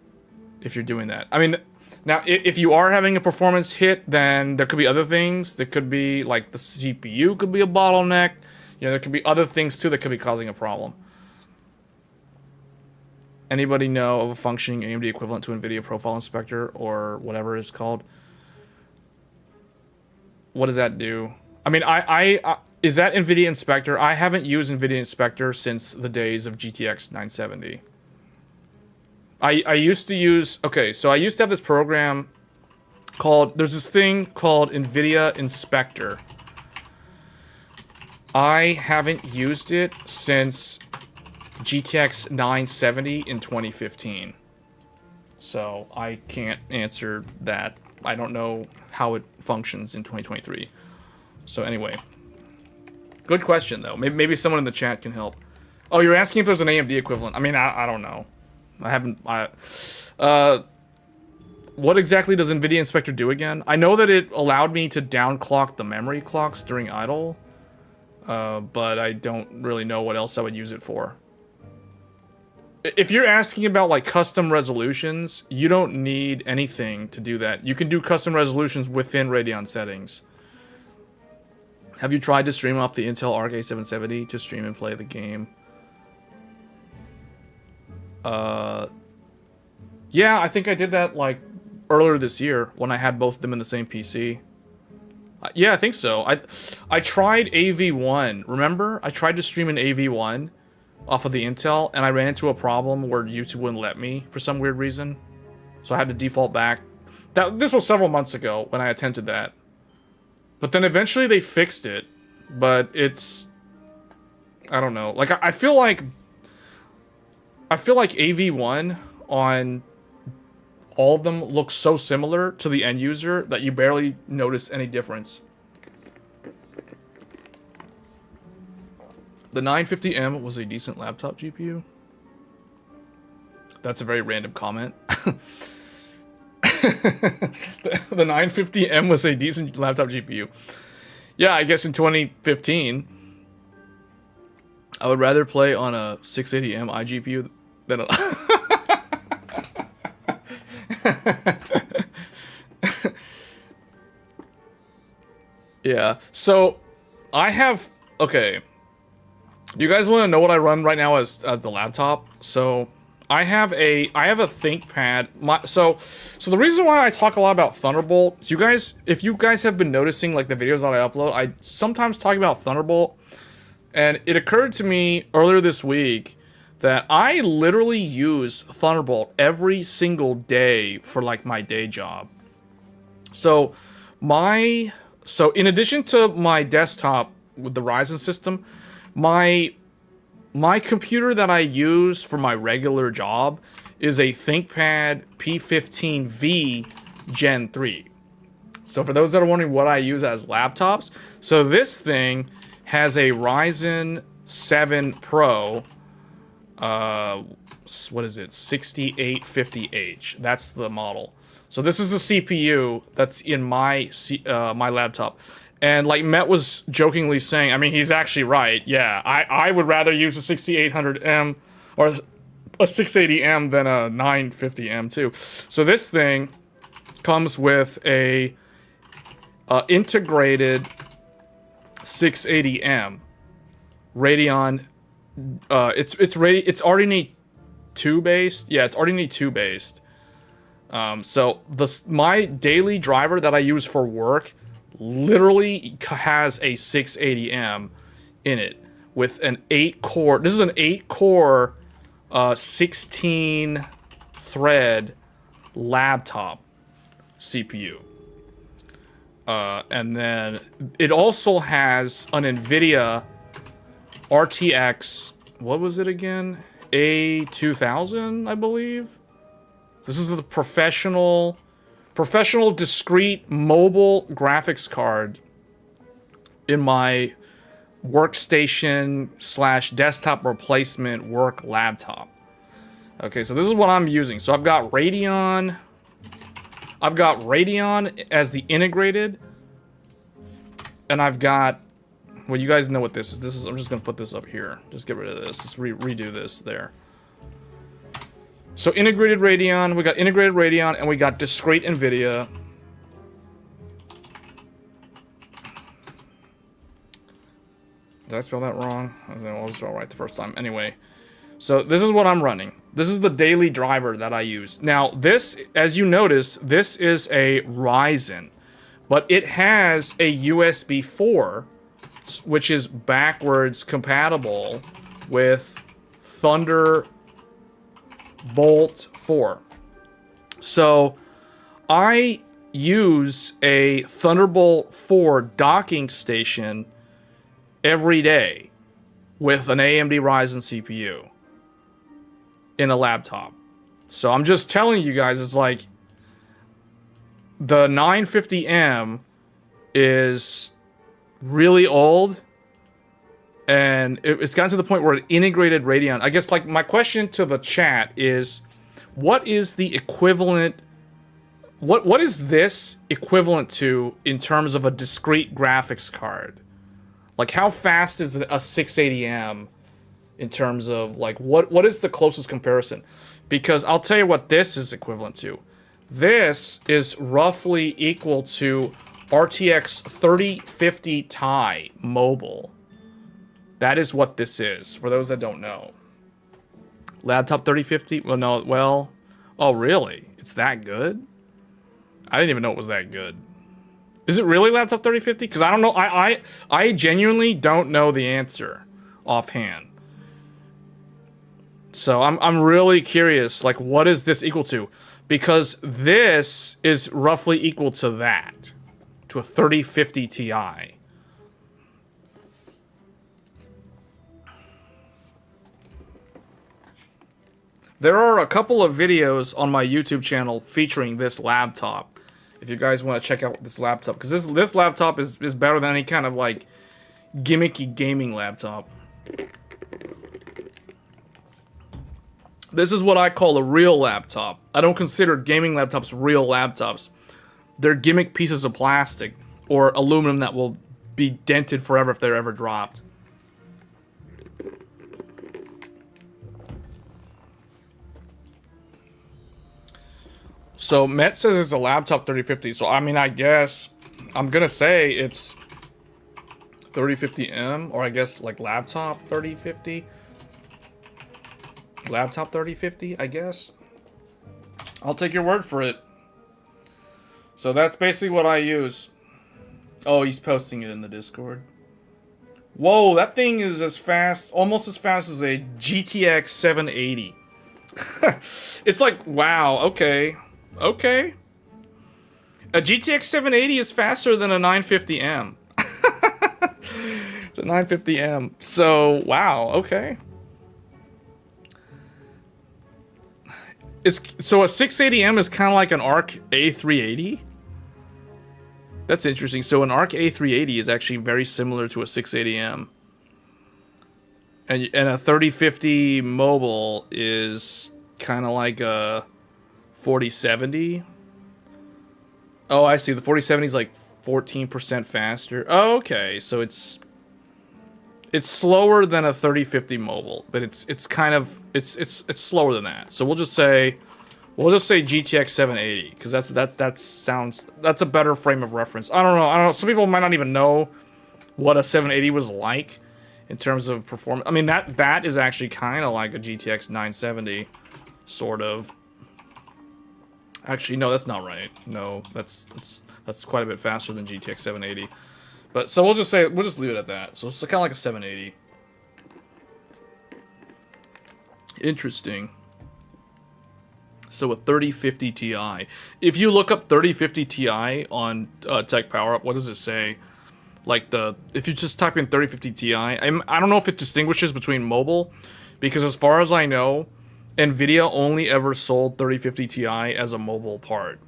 if you're doing that. I mean, now, if you are having a performance hit, then there could be other things. There could be, like, the CPU could be a bottleneck. You know, there could be other things, too, that could be causing a problem. Anybody know of a functioning AMD equivalent to NVIDIA Profile Inspector or whatever it's called? What does that do? I mean, is that NVIDIA Inspector? I haven't used NVIDIA Inspector since the days of GTX 970. I used to use... Okay, so I used to have this program called... There's this thing called NVIDIA Inspector. I haven't used it since GTX 970 in 2015. So I can't answer that. I don't know how it functions in 2023. So anyway. Good question, though. Maybe someone in the chat can help. Oh, you're asking if there's an AMD equivalent. I mean, I don't know. I haven't... what exactly does NVIDIA Inspector do again? I know that it allowed me to downclock the memory clocks during idle. But I don't really know what else I would use it for. If you're asking about, like, custom resolutions, you don't need anything to do that. You can do custom resolutions within Radeon settings. Have you tried to stream off the Intel Arc A770 to stream and play the game? Yeah, I think I did that, like, earlier this year when I had both of them in the same PC. Yeah, I think so. I tried AV1. Remember? I tried to stream an AV1 off of the Intel, and I ran into a problem where YouTube wouldn't let me for some weird reason. So I had to default back. This was several months ago when I attempted that. But then eventually they fixed it. But it's... I don't know. Like, I feel like AV1 on all of them looks so similar to the end user that you barely notice any difference. The 950M was a decent laptop GPU. That's a very random comment. The 950M was a decent laptop GPU. Yeah, I guess in 2015, I would rather play on a 680M iGPU than a... Yeah, so I have... Okay. You guys want to know what I run right now as the laptop? So I have a ThinkPad. So the reason why I talk a lot about Thunderbolt, if you guys have been noticing, like, the videos that I upload, I sometimes talk about Thunderbolt. And it occurred to me earlier this week that I literally use Thunderbolt every single day for like my day job. So in addition to my desktop with the Ryzen system, my computer that I use for my regular job is a ThinkPad P15V Gen 3. So for those that are wondering what I use as laptops, so this thing has a Ryzen 7 Pro, what is it, 6850H. That's the model. So this is the CPU that's in my my laptop. And like Met was jokingly saying, I mean, he's actually right. Yeah, I would rather use a 6800M or a 680M than a 950M too. So this thing comes with a integrated 680M Radeon. It's RDNA 2 based. Yeah, it's RDNA 2 based. So my daily driver that I use for work literally has a 680M in it with an 8-core. This is an 8-core, 16-thread laptop CPU. And then it also has an NVIDIA RTX, what was it again? A2000, I believe. This is the professional discrete mobile graphics card in my workstation / desktop replacement work laptop. Okay, so this is what I'm using. So I've got Radeon as the integrated, and I've got, well, you guys know what this is. I'm just gonna put this up here. Just get rid of this. Let's redo this there. So integrated Radeon, we got integrated Radeon, and we got discrete NVIDIA. Did I spell that wrong? I was all right the first time. Anyway, so this is what I'm running. This is the daily driver that I use. Now this, as you notice, this is a Ryzen, but it has a USB 4, which is backwards compatible with Thunderbolt 4. So I use a Thunderbolt 4 docking station every day with an AMD Ryzen CPU in a laptop. So I'm just telling you guys, it's like the 950M is really old, and it's gotten to the point where it integrated Radeon. I guess, like, my question to the chat is, what is the equivalent, what is this equivalent to in terms of a discrete graphics card? Like, how fast is a 680M in terms of, like, what is the closest comparison? Because I'll tell you what this is equivalent to. This is roughly equal to RTX 3050 Ti mobile. That is what this is, for those that don't know. Laptop 3050? Well, no, well... Oh, really? It's that good? I didn't even know it was that good. Is it really laptop 3050? Because I don't know. I genuinely don't know the answer offhand. So I'm really curious, like, what is this equal to? Because this is roughly equal to that. To a 3050 Ti. There are a couple of videos on my YouTube channel featuring this laptop. If you guys want to check out this laptop. Because this laptop is better than any kind of, like, gimmicky gaming laptop. This is what I call a real laptop. I don't consider gaming laptops real laptops. They're gimmick pieces of plastic or aluminum that will be dented forever if they're ever dropped. So Met says it's a laptop 3050. So I mean, I guess I'm gonna say it's 3050M, or I guess like laptop 3050. Laptop 3050, I guess. I'll take your word for it. So that's basically what I use. Oh, he's posting it in the Discord. Whoa, that thing is as fast, almost as fast as a GTX 780. It's like, wow, okay. Okay. A GTX 780 is faster than a 950M. It's a 950M. So, wow, okay. So a 680M is kind of like an ARC A380. That's interesting. So an ARC A380 is actually very similar to a 680M. And a 3050 mobile is kind of like a 4070. Oh, I see. The 4070 is like 14% faster. Oh, okay. So it's slower than a 3050 mobile, but it's slower than that. So we'll just say GTX 780 because that's a better frame of reference. I don't know. Some people might not even know what a 780 was like in terms of performance. I mean that is actually kind of like a GTX 970 sort of. Actually, no, that's not right. No, that's quite a bit faster than GTX 780. But so we'll just leave it at that. So it's kind of like a 780. Interesting. So a 3050 Ti. If you look up 3050 Ti on Tech Power Up, what does it say? Like if you just type in 3050 Ti, I don't know if it distinguishes between mobile, because as far as I know, Nvidia only ever sold 3050 Ti as a mobile part.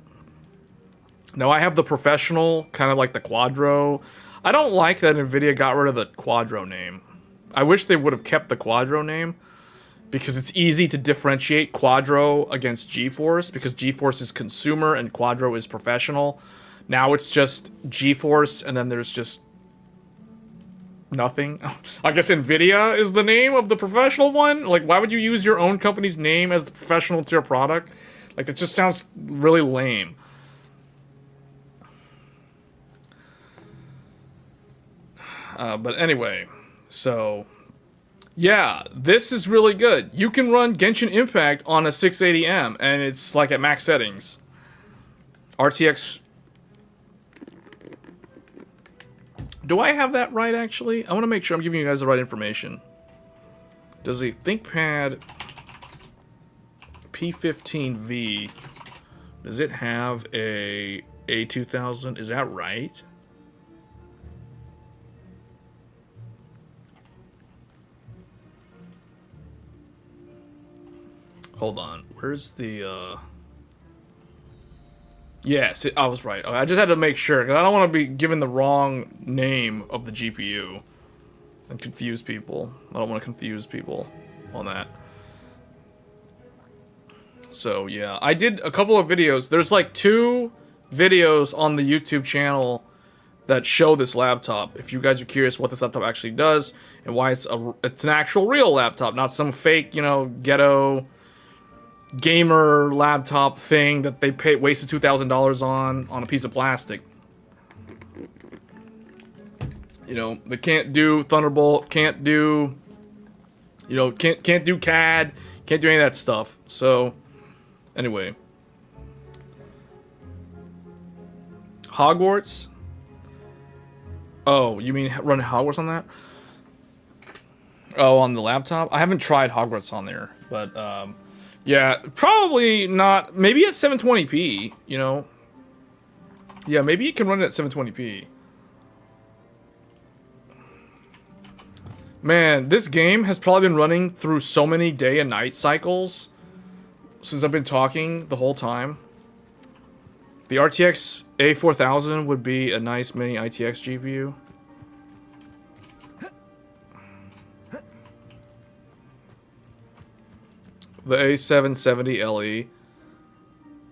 Now I have the professional, kind of like the Quadro. I don't like that Nvidia got rid of the Quadro name. I wish they would have kept the Quadro name, because it's easy to differentiate Quadro against GeForce, because GeForce is consumer and Quadro is professional. Now it's just GeForce, and then there's just nothing. I guess Nvidia is the name of the professional one. Like, why would you use your own company's name as the professional to your product? Like, that just sounds really lame. But anyway, so yeah, this is really good. You can run Genshin Impact on a 680M, and it's like at max settings. RTX. Do I have that right, actually? I want to make sure I'm giving you guys the right information. Does a ThinkPad P15V, does it have a A2000? Is that right? Hold on. Where's the, Yes, I was right. I just had to make sure, because I don't want to be given the wrong name of the GPU and confuse people. I don't want to confuse people on that. So, yeah. I did a couple of videos. There's like 2 videos on the YouTube channel that show this laptop. If you guys are curious what this laptop actually does and why it's an actual real laptop, not some fake, you know, ghetto gamer laptop thing that they wasted $2,000 on a piece of plastic. You know, they can't do Thunderbolt, can't do, you know, can't do CAD, can't do any of that stuff. So, anyway. Hogwarts? Oh, you mean running Hogwarts on that? Oh, on the laptop? I haven't tried Hogwarts on there, but, yeah, probably not. Maybe at 720p, you know? Yeah, maybe you can run it at 720p. Man, this game has probably been running through so many day and night cycles since I've been talking the whole time. The RTX A4000 would be a nice mini ITX GPU. The A770 LE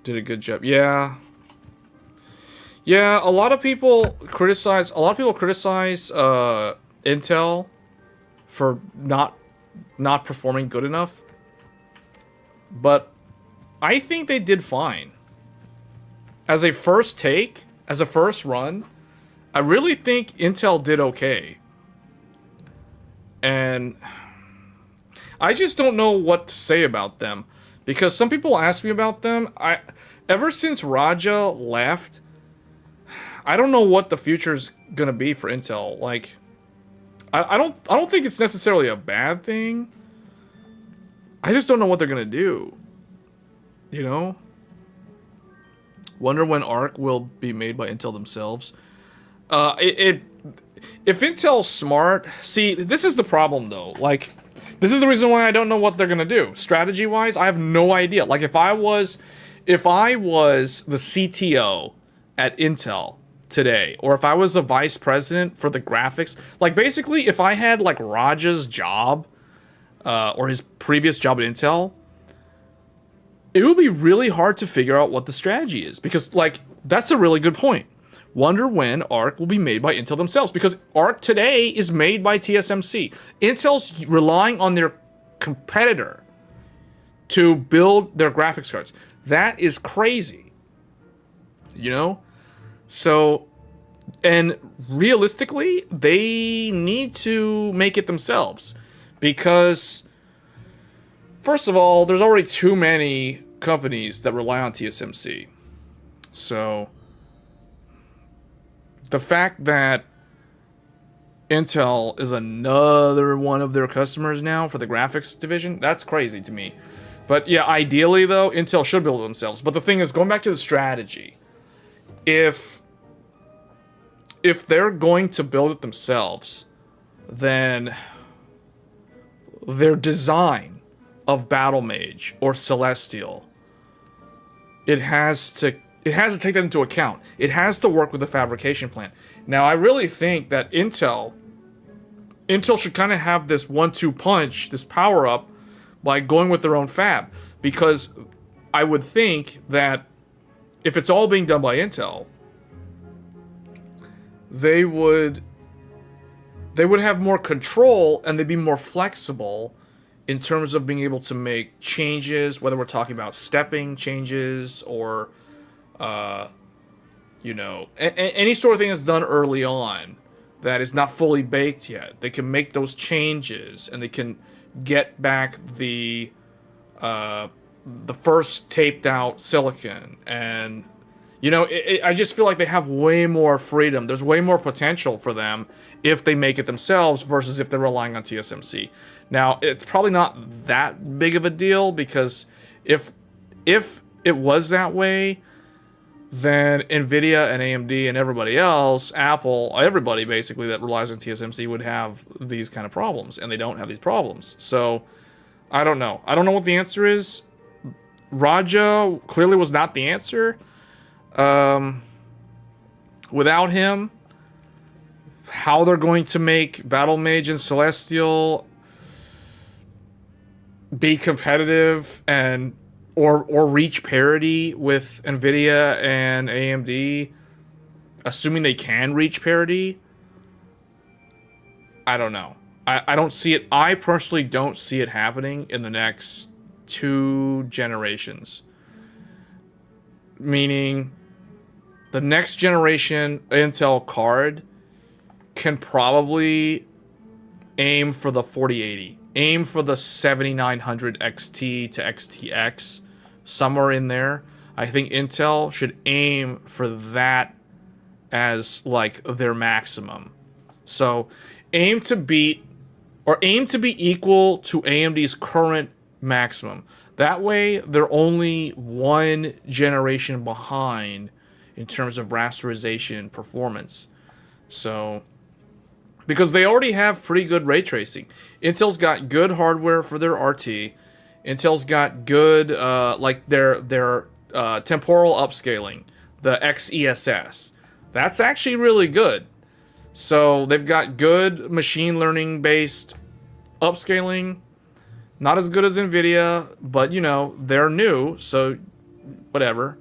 did a good job. Yeah. Yeah, a lot of people criticize Intel for not performing good enough. But I think they did fine. As a first take, as a first run, I really think Intel did okay. And I just don't know what to say about them, because some people ask me about them. Ever since Raja left, I don't know what the future's gonna be for Intel. Like, I don't think it's necessarily a bad thing. I just don't know what they're gonna do. You know? Wonder when Arc will be made by Intel themselves. If Intel's smart, see, this is the problem though. Like, this is the reason why I don't know what they're gonna do. Strategy-wise, I have no idea. Like, if I was the CTO at Intel today, or if I was the vice president for the graphics, like basically if I had like Raja's job, or his previous job at Intel, it would be really hard to figure out what the strategy is. Because, like, that's a really good point. Wonder when Arc will be made by Intel themselves. Because Arc today is made by TSMC. Intel's relying on their competitor to build their graphics cards. That is crazy. You know? So, and realistically, they need to make it themselves. Because, first of all, there's already too many companies that rely on TSMC. So, the fact that Intel is another one of their customers now for the graphics division, that's crazy to me. But yeah, ideally though, Intel should build it themselves. But the thing is, going back to the strategy, if they're going to build it themselves, then their design of Battle Mage or Celestial, it has to take that into account. It has to work with the fabrication plant. Now, I really think that Intel should kind of have this 1-2 punch, this power up, by going with their own fab. Because I would think that if it's all being done by Intel, they would have more control and they'd be more flexible in terms of being able to make changes, whether we're talking about stepping changes or, you know, any sort of thing that's done early on that is not fully baked yet. They can make those changes and they can get back the first taped out silicon. And, you know, I just feel like they have way more freedom. There's way more potential for them if they make it themselves versus if they're relying on TSMC. Now, it's probably not that big of a deal, because if it was that way, then Nvidia and AMD and everybody else, Apple, everybody basically that relies on TSMC would have these kind of problems, and they don't have these problems. So, I don't know. I don't know what the answer is. Raja clearly was not the answer. Without him, how they're going to make Battle Mage and Celestial be competitive and or reach parity with Nvidia and AMD, assuming they can reach parity, I don't know. I don't see it. I personally don't see it happening in the next 2 generations. Meaning, the next generation Intel card can probably aim for the 4080. Aim for the 7900 XT to XTX, somewhere in there. I think Intel should aim for that as like their maximum. So aim to be equal to AMD's current maximum. That way they're only 1 generation behind in terms of rasterization performance. So, because they already have pretty good ray tracing. Intel's got good hardware for their RT. Intel's got good, like their temporal upscaling, the XESS. That's actually really good. So they've got good machine learning based upscaling. Not as good as Nvidia, but you know, they're new, so whatever.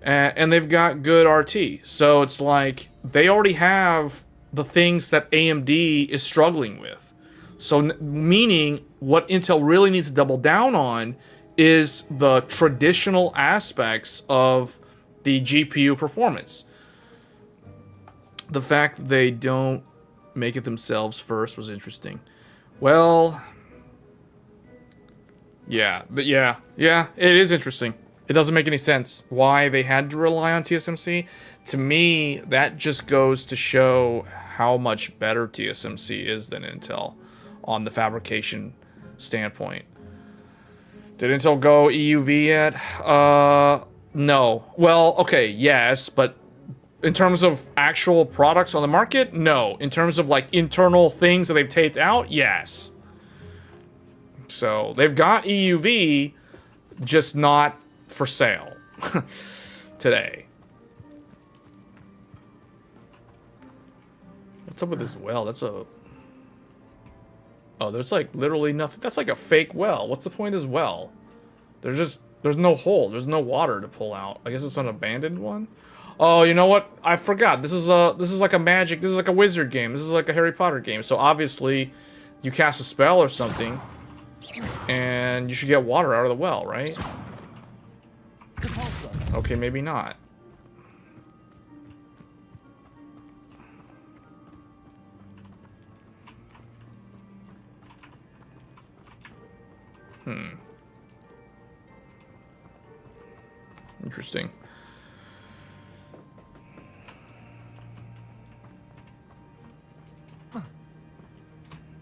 And they've got good RT. So it's like they already have the things that AMD is struggling with. So meaning what Intel really needs to double down on is the traditional aspects of the GPU performance. The fact that they don't make it themselves first was interesting. Well, yeah, it is interesting. It doesn't make any sense why they had to rely on TSMC. To me, that just goes to show how much better TSMC is than Intel on the fabrication standpoint. Did Intel go EUV yet? No. Well, okay, yes, but in terms of actual products on the market, no. In terms of like internal things that they've taped out, yes. So they've got EUV, just not for sale today. What's up with this well? That's a... Oh, there's like literally nothing. That's like a fake well. What's the point of this well? There's no hole. There's no water to pull out. I guess it's an abandoned one. Oh, you know what? I forgot. This is like a magic. This is like a wizard game. This is like a Harry Potter game. So obviously, you cast a spell or something, and you should get water out of the well, right? Okay, maybe not. Interesting.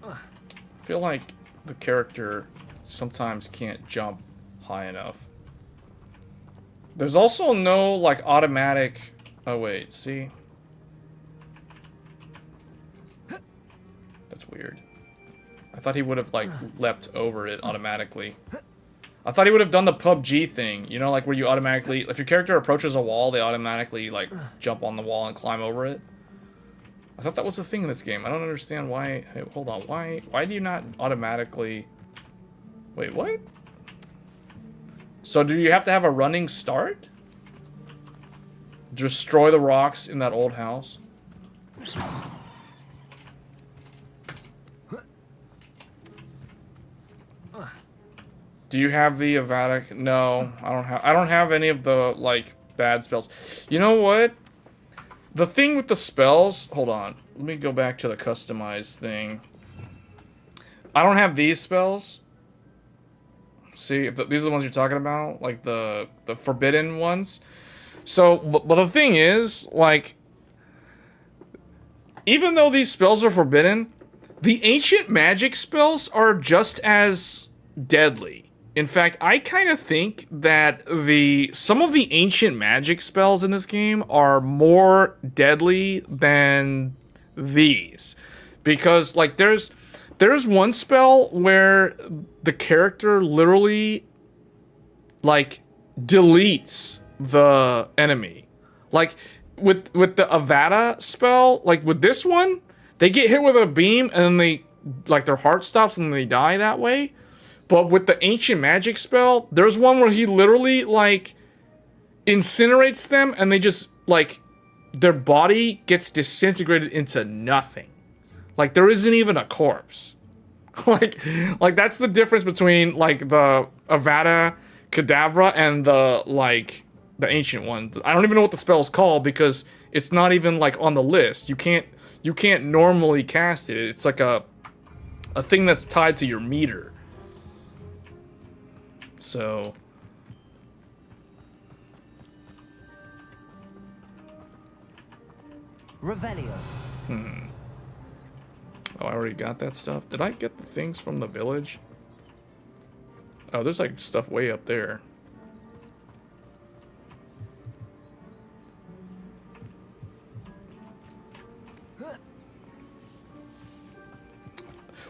I feel like the character sometimes can't jump high enough. There's also no, like, automatic... Oh, wait, see? That's weird. I thought he would have, like, leapt over it automatically. I thought he would have done the PUBG thing. You know, like, where you automatically... If your character approaches a wall, they automatically, like, jump on the wall and climb over it. I thought that was the thing in this game. I don't understand why... Hey, hold on. Why do you not automatically... Wait, what? So do you have to have a running start? Destroy the rocks in that old house? Do you have the Avatic? No, I don't have any of the like bad spells. You know what? The thing with the spells, hold on. Let me go back to the customized thing. I don't have these spells. See, if these are the ones you're talking about, like the forbidden ones. So, but the thing is, like, even though these spells are forbidden, the ancient magic spells are just as deadly. In fact, I kind of think that some of the ancient magic spells in this game are more deadly than these. Because, like, there's one spell where the character literally, like, deletes the enemy. Like, with the Avada spell, like, with this one, they get hit with a beam and then they, like, their heart stops and they die that way. But with the ancient magic spell, there's one where he literally, like, incinerates them and they just, like, their body gets disintegrated into nothing. Like, there isn't even a corpse. like that's the difference between, like, the Avada Kedavra and the, like, the ancient one. I don't even know what the spell is called because it's not even, like, on the list. You can't normally cast it. It's like a thing that's tied to your meter. So Revelio. Oh, I already got that stuff. Did I get the things from the village? Oh, there's like stuff way up there.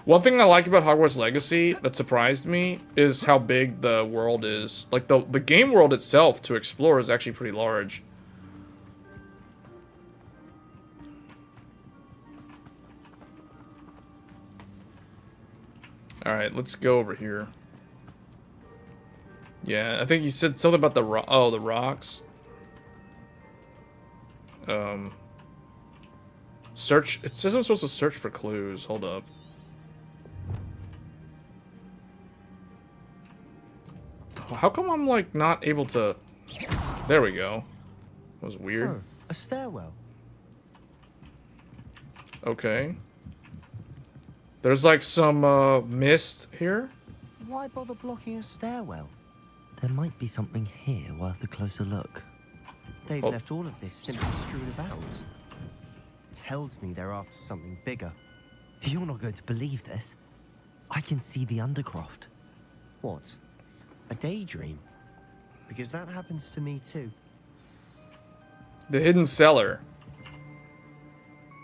One thing I like about Hogwarts Legacy that surprised me is how big the world is. Like, the game world itself to explore is actually pretty large. Alright, let's go over here. Yeah, I think you said something about the the rocks. Search. It says I'm supposed to search for clues. Hold up. How come I'm, like, not able to... There we go. That was weird. Oh, a stairwell. Okay. There's, like, some, mist here. Why bother blocking a stairwell? There might be something here worth a closer look. They've left all of this simply strewn about. Tells me they're after something bigger. You're not going to believe this. I can see the Undercroft. What? A daydream? Because that happens to me too. The hidden cellar.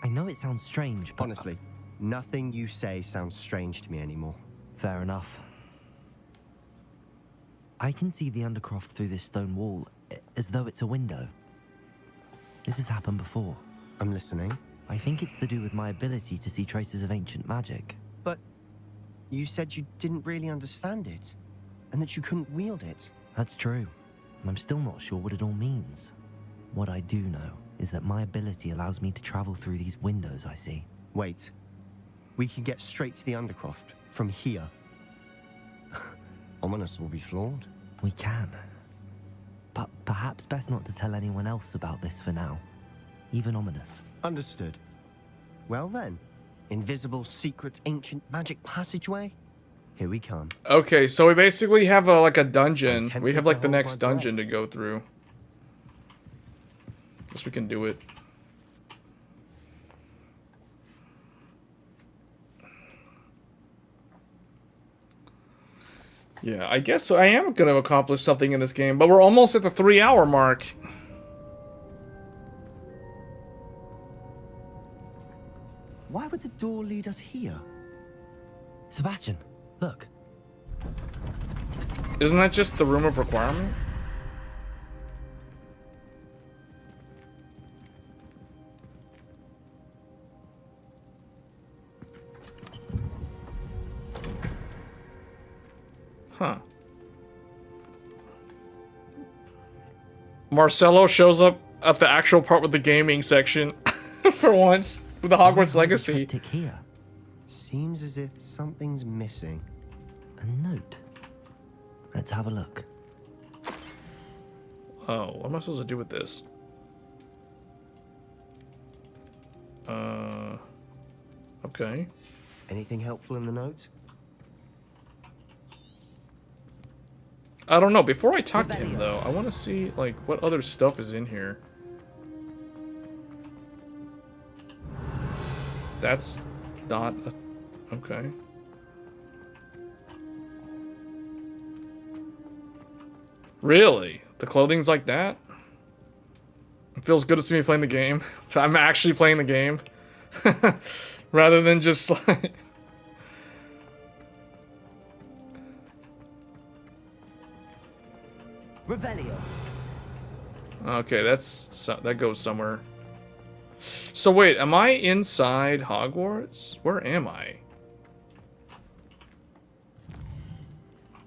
I know it sounds strange, but... Honestly, nothing you say sounds strange to me anymore. Fair enough. I can see the Undercroft through this stone wall, as though it's a window. This has happened before. I'm listening. I think it's to do with my ability to see traces of ancient magic. But you said you didn't really understand it, and that you couldn't wield it. That's true, and I'm still not sure what it all means. What I do know is that my ability allows me to travel through these windows I see. Wait. We can get straight to the Undercroft from here. Ominous will be flawed. We can. But perhaps best not to tell anyone else about this for now. Even Ominous. Understood. Well then, invisible, secret, ancient magic passageway? Here we come. Okay, so we basically have like a dungeon. I'm We have tempted like to the hold next my dungeon to breath. go through. Guess we can do it. Yeah, I guess so. I am going to accomplish something in this game, but we're almost at the 3-hour mark. Why would the door lead us here? Sebastian, look. Isn't that just the room of requirement? Huh. Marcelo shows up at the actual part with the gaming section for once with the Hogwarts Legacy. Triptych here. Seems as if something's missing. A note. Let's have a look. Oh, what am I supposed to do with this? Okay. Anything helpful in the note? I don't know. Before I talk to him, though, I want to see, like, what other stuff is in here. That's not a... Okay. Really? The clothing's like that? It feels good to see me playing the game. So I'm actually playing the game. Rather than just, like... Revelio. Okay, that goes somewhere. So wait, am I inside Hogwarts? Where am I?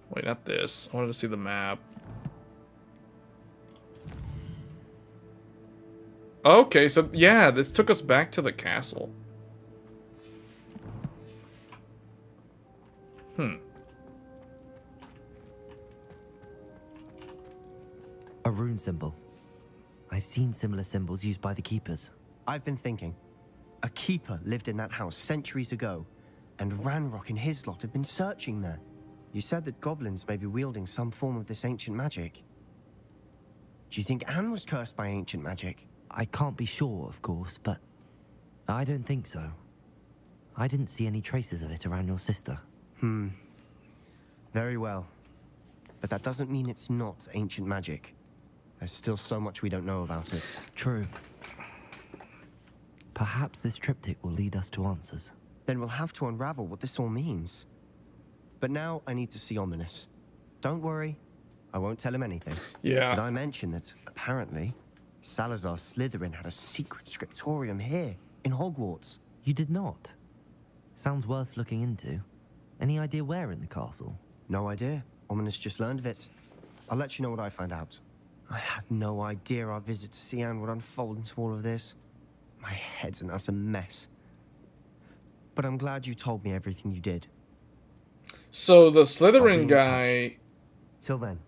Wait, not this. I wanted to see the map. Okay, so yeah, this took us back to the castle. A rune symbol. I've seen similar symbols used by the keepers. I've been thinking. A keeper lived in that house centuries ago, and Ranrock and his lot have been searching there. You said that goblins may be wielding some form of this ancient magic. Do you think Anne was cursed by ancient magic? I can't be sure, of course, but I don't think so. I didn't see any traces of it around your sister. Very well. But that doesn't mean it's not ancient magic. There's still so much we don't know about it. True. Perhaps this triptych will lead us to answers. Then we'll have to unravel what this all means. But now I need to see Ominous. Don't worry, I won't tell him anything. Yeah. But I mentioned that, apparently, Salazar Slytherin had a secret scriptorium here, in Hogwarts. You did not? Sounds worth looking into. Any idea where in the castle? No idea. Ominous just learned of it. I'll let you know what I find out. I had no idea our visit to Cian would unfold into all of this. My head's an utter mess. But I'm glad you told me everything you did. So the I'll be Slytherin in guy... Till then.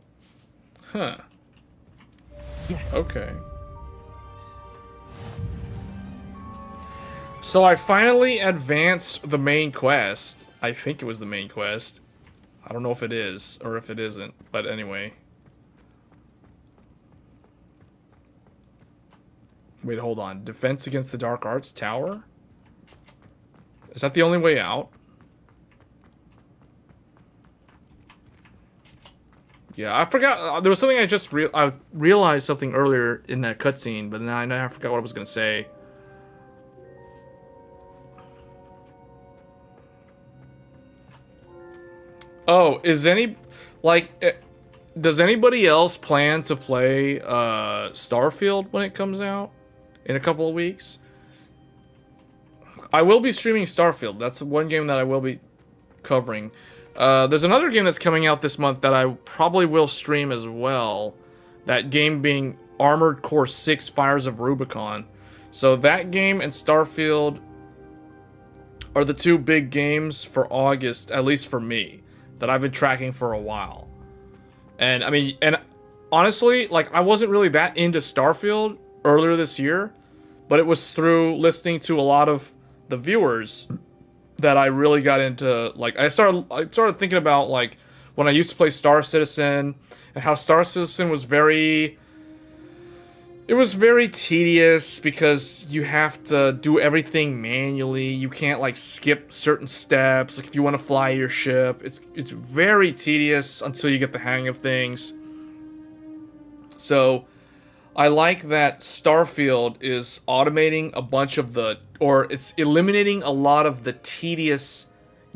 Huh. Yes. Okay. So I finally advanced the main quest. I think it was the main quest. I don't know if it is or if it isn't, but anyway. Wait, hold on. Defense against the Dark Arts Tower? Is that the only way out? Yeah, I forgot. There was something I realized something earlier in that cutscene, but then I forgot what I was gonna say. Oh, does anybody else plan to play Starfield when it comes out in a couple of weeks? I will be streaming Starfield. That's one game that I will be covering. There's another game that's coming out this month that I probably will stream as well. That game being Armored Core 6 Fires of Rubicon. So that game and Starfield are the two big games for August, at least for me, that I've been tracking for a while. And I mean, and honestly, like, I wasn't really that into Starfield earlier this year, but it was through listening to a lot of the viewers that I really got into. Like, I started thinking about, like, when I used to play Star Citizen and how Star Citizen was very tedious because you have to do everything manually. You can't, like, skip certain steps. Like, if you want to fly your ship, it's very tedious until you get the hang of things. So I like that Starfield is automating a bunch of it's eliminating a lot of the tedious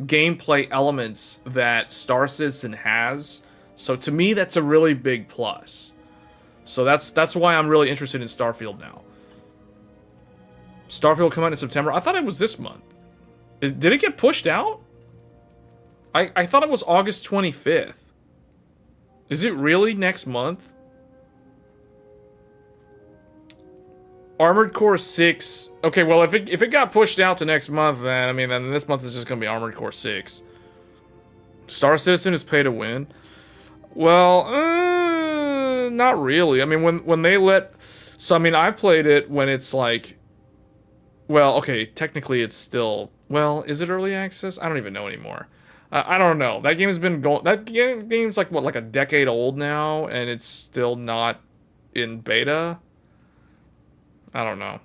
gameplay elements that Star Citizen has. So to me, that's a really big plus. So that's why I'm really interested in Starfield now. Starfield will come out in September. I thought it was this month. Did it get pushed out? I thought it was August 25th. Is it really next month? Armored Core 6. Okay, well, if it got pushed out to next month, then, I mean, then this month is just going to be Armored Core 6. Star Citizen is pay to win. Well, not really. I mean, when they let... So, I mean, I played it when it's like... Well, okay, technically it's still... Well, is it early access? I don't even know anymore. I don't know. That game's been going... That game's like, what, like a decade old now, and it's still not in beta? I don't know.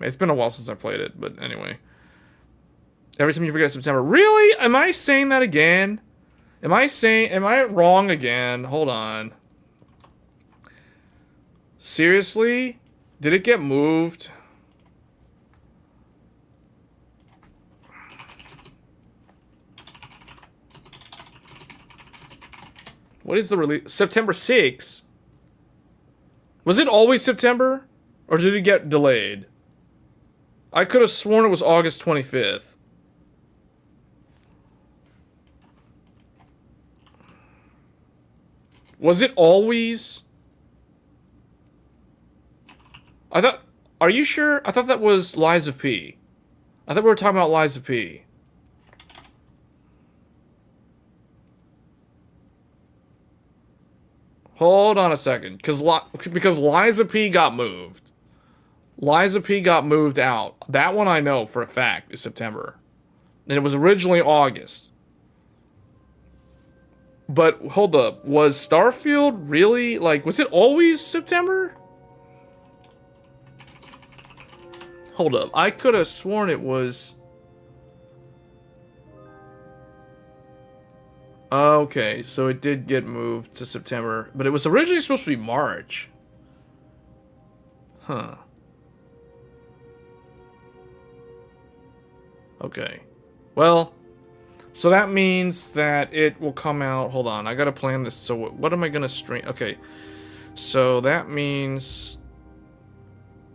It's been a while since I played it, but anyway. Every time you forget September. Really? Am I saying that again? Am I wrong again? Hold on. Seriously? Did it get moved? What is the release? September 6th? Was it always September? Or did it get delayed? I could have sworn it was August 25th. Was it always? I thought... Are you sure? I thought that was Lies of P. I thought we were talking about Lies of P. Hold on a second. Because Lies of P got moved. Lies of P got moved out. That one I know for a fact is September. And it was originally August. But, hold up. Was Starfield really, like, was it always September? Hold up. I could have sworn it was... Okay, so it did get moved to September. But it was originally supposed to be March. Huh. Okay. Well... So that means that it will come out... Hold on, I gotta plan this. So what am I gonna stream? Okay. So that means...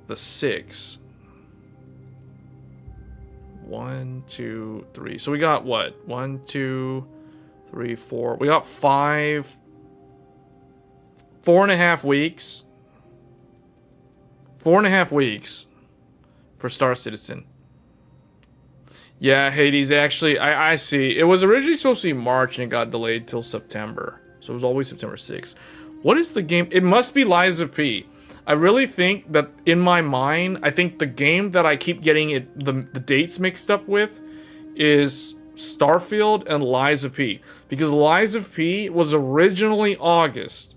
The 6th. 1, 2, 3. So we got what? 1, 2, 3, 4. We got 5... 4.5 weeks. 4.5 weeks for Star Citizen. Yeah, Hades, actually, I see. It was originally supposed to be March and it got delayed till September. So it was always September 6th. What is the game? It must be Lies of P. I really think that in my mind, I think the game that I keep getting the dates mixed up with is Starfield and Lies of P. Because Lies of P was originally August.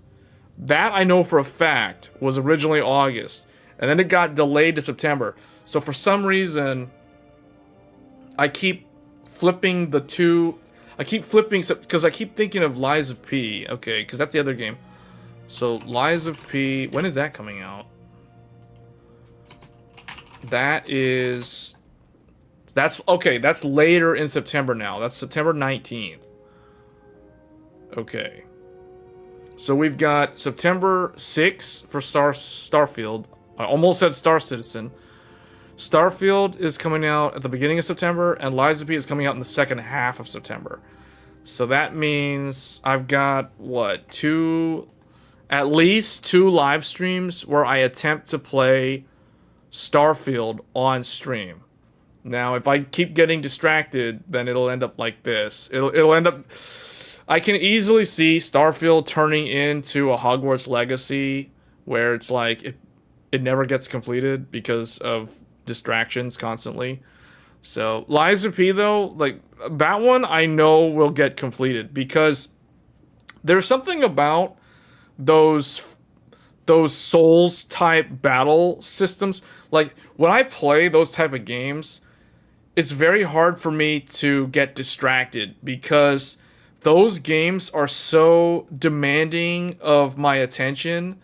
That I know for a fact was originally August. And then it got delayed to September. So for some reason, I keep flipping the two. I keep flipping because I keep thinking of Lies of P. Okay, because that's the other game. So Lies of P. When is that coming out? That's okay. That's later in September now. That's September 19th. Okay. So we've got September 6th for Starfield. I almost said Star Citizen. Starfield is coming out at the beginning of September, and Lies of P is coming out in the second half of September. So that means I've got, what, at least two live streams where I attempt to play Starfield on stream. Now, if I keep getting distracted, then it'll end up like this. It'll end up... I can easily see Starfield turning into a Hogwarts Legacy, where it's like, it never gets completed because of distractions constantly. So Lies of P, though, like that one I know will get completed because there's something about those Souls type battle systems. Like when I play those type of games, it's very hard for me to get distracted because those games are so demanding of my attention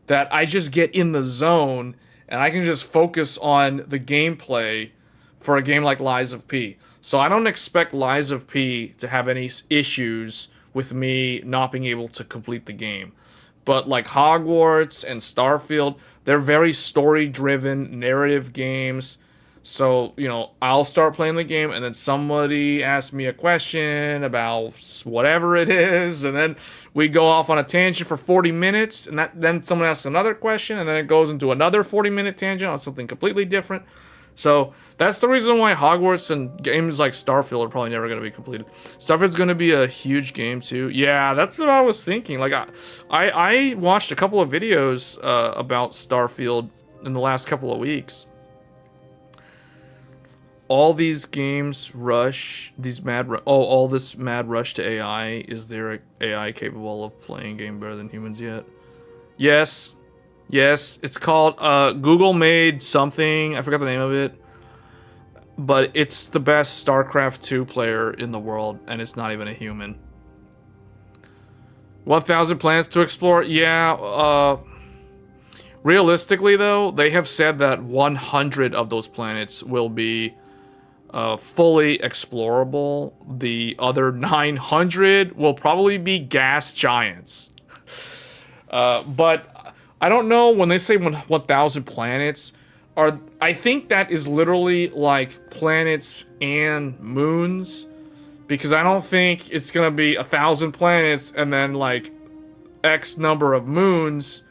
that I just get in the zone and I can just focus on the gameplay for a game like Lies of P. So I don't expect Lies of P to have any issues with me not being able to complete the game. But like Hogwarts and Starfield, they're very story-driven narrative games. So, you know, I'll start playing the game and then somebody asks me a question about whatever it is, and then we go off on a tangent for 40 minutes, and then someone asks another question, and then it goes into another 40-minute tangent on something completely different. So that's the reason why Hogwarts and games like Starfield are probably never going to be completed. Starfield's going to be a huge game too. Yeah, that's what I was thinking. Like I watched a couple of videos about Starfield in the last couple of weeks. All these games rush, all this mad rush to AI. Is there an AI capable of playing a game better than humans yet? Yes. Yes, it's called, Google made something, I forgot the name of it, but it's the best StarCraft 2 player in the world, and it's not even a human. 1,000 planets to explore? Yeah, realistically though, they have said that 100 of those planets will be fully explorable. The other 900 will probably be gas giants. But I don't know, when they say 1,000 planets, I think that is literally like planets and moons, because I don't think it's gonna be 1,000 planets and then like X number of moons,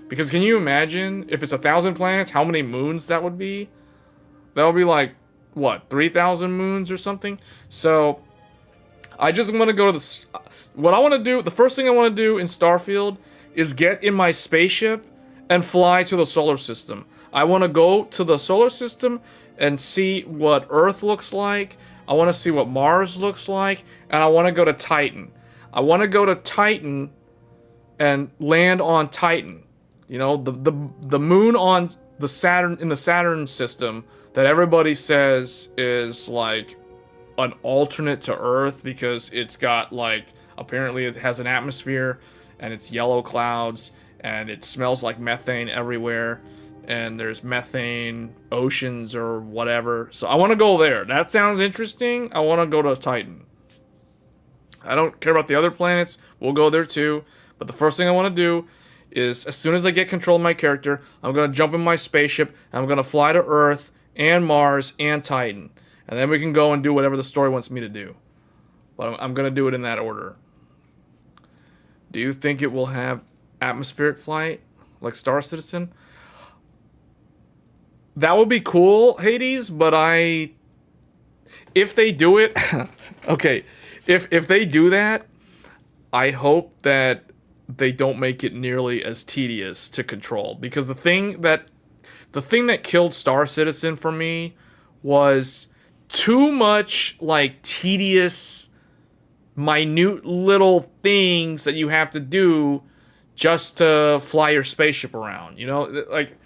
because can you imagine if it's 1,000 planets, how many moons that would be? That would be like, what, 3,000 moons or something? So I just want to go to what I want to do, the first thing I want to do in Starfield is get in my spaceship and fly to the solar system. I want to go to the solar system and see what Earth looks like. I want to see what Mars looks like, and I want to go to Titan. I want to go to Titan and land on Titan. You know, the moon on the Saturn, in the Saturn system that everybody says is like an alternate to Earth because it's got like, apparently it has an atmosphere and it's yellow clouds and it smells like methane everywhere and there's methane oceans or whatever. So I want to go there. That sounds interesting. I want to go to Titan. I don't care about the other planets. We'll go there too. But the first thing I want to do is, as soon as I get control of my character, I'm going to jump in my spaceship and I'm going to fly to Earth and Mars and Titan. And then we can go and do whatever the story wants me to do. But I'm going to do it in that order. Do you think it will have atmospheric flight like Star Citizen? That would be cool, Hades, but if they do it, okay, if they do that, I hope that they don't make it nearly as tedious to control, because the thing that killed Star Citizen for me was too much like tedious, minute little things that you have to do just to fly your spaceship around, you know? Like,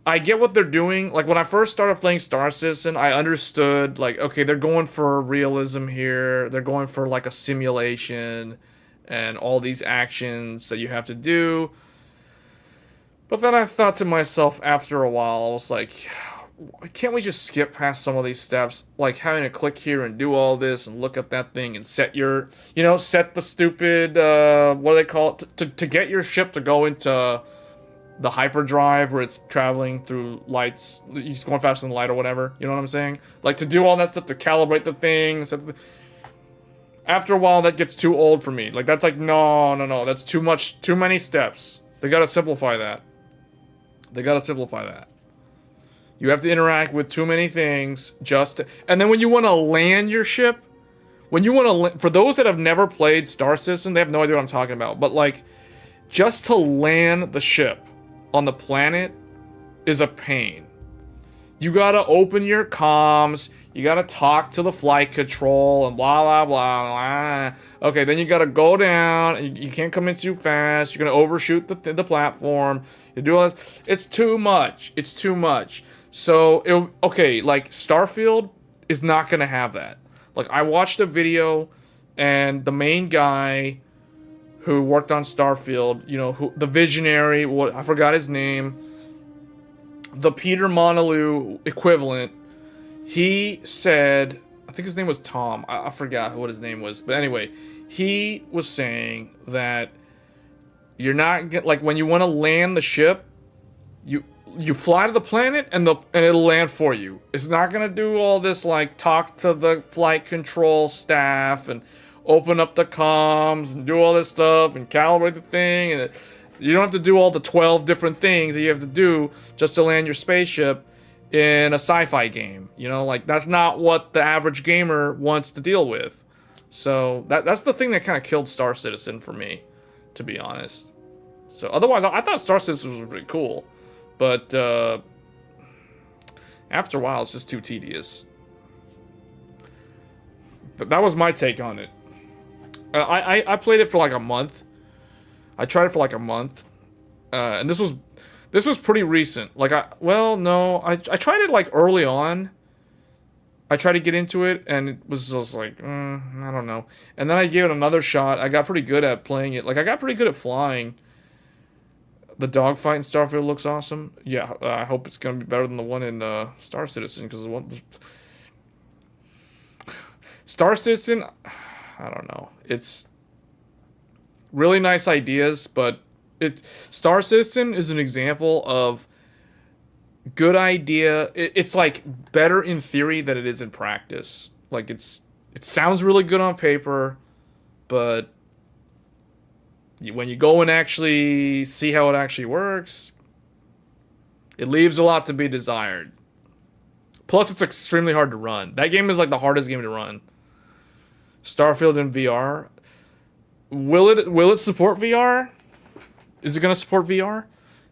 I get what they're doing. Like, when I first started playing Star Citizen, I understood, like, okay, they're going for realism here. They're going for, like, a simulation and all these actions that you have to do. But then I thought to myself after a while, I was like, can't we just skip past some of these steps? Like, having to click here and do all this and look at that thing and set your, set the stupid, what do they call it? To get your ship to go into the hyperdrive where it's traveling through lights, he's going faster than light or whatever, you know what I'm saying? Like, to do all that stuff, to calibrate the thing, after a while that gets too old for me. Like, that's like, no, that's too much, too many steps. They gotta simplify that. You have to interact with too many things and then when you want to land your ship, for those that have never played Star Citizen, they have no idea what I'm talking about, but like, just to land the ship on the planet is a pain. You gotta open your comms, you gotta talk to the flight control, and blah, blah, blah, blah. Okay, then you gotta go down, and you can't come in too fast, you're gonna overshoot the platform, you do all this. It's too much. So, like, Starfield is not gonna have that. Like, I watched a video, and the main guy who worked on Starfield, the visionary, I forgot his name, the Peter Monalou equivalent, he said, I think his name was Tom, I forgot what his name was, but anyway, he was saying that you're not, like, when you want to land the ship, you fly to the planet and it'll land for you. It's not gonna do all this, like, talk to the flight control staff and open up the comms and do all this stuff and calibrate the thing, and you don't have to do all the 12 different things that you have to do just to land your spaceship in a sci-fi game. Like, that's not what the average gamer wants to deal with. So that's the thing that kind of killed Star Citizen for me, to be honest. So otherwise, I thought Star Citizen was pretty cool, but after a while, it's just too tedious. But that was my take on it. I played it for like a month. I tried it for like a month, and this was pretty recent. Like, I tried it like early on. I tried to get into it, and it was just like, I don't know. And then I gave it another shot. I got pretty good at playing it. Like, I got pretty good at flying. The dogfight in Starfield looks awesome. Yeah, I hope it's gonna be better than the one in Star Citizen, because Star Citizen, I don't know. It's really nice ideas, but Star Citizen is an example of good idea. It's like better in theory than it is in practice. Like, it sounds really good on paper, but when you go and actually see how it actually works, it leaves a lot to be desired. Plus, it's extremely hard to run. That game is like the hardest game to run. Starfield in VR. Will it support VR? Is it going to support VR?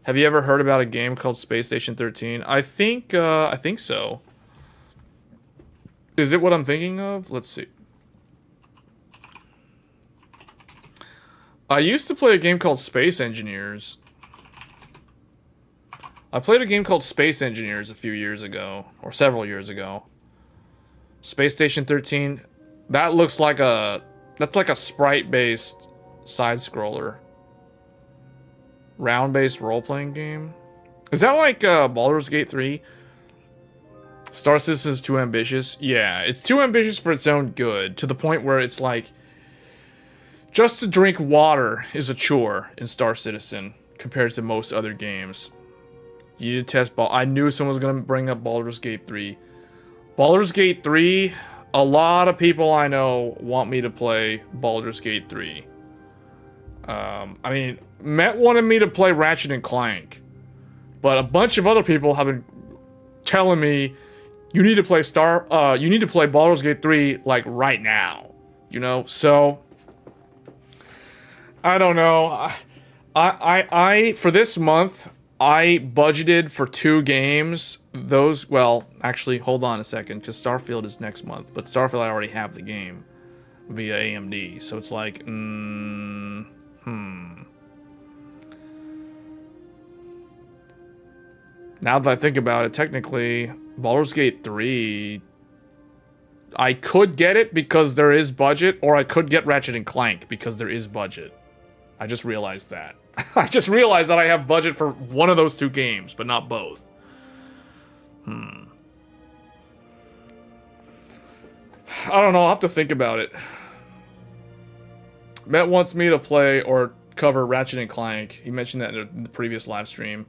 Have you ever heard about a game called Space Station 13? I think so. Is it what I'm thinking of? Let's see. I used to play a game called Space Engineers. I played a game called Space Engineers a few years ago, or several years ago. Space Station 13. That looks like that's like a sprite-based side-scroller. Round-based role-playing game. Is that like Baldur's Gate 3? Star Citizen is too ambitious? Yeah, it's too ambitious for its own good, to the point where it's like, just to drink water is a chore in Star Citizen compared to most other games. You need to test I knew someone was going to bring up Baldur's Gate 3. Baldur's Gate 3, a lot of people I know want me to play Baldur's Gate 3. I mean, Matt wanted me to play Ratchet and Clank, but a bunch of other people have been telling me you need to play Baldur's Gate 3 like right now. So I don't know. I for this month, I budgeted for 2 games. Actually, hold on a second, because Starfield is next month. But Starfield, I already have the game via AMD. So it's like, Now that I think about it, technically, Baldur's Gate 3, I could get it because there is budget, or I could get Ratchet and Clank because there is budget. I just realized that. I just realized that I have budget for one of those two games, but not both. I don't know, I'll have to think about it. Matt wants me to play or cover Ratchet and Clank. He mentioned that in the previous live stream.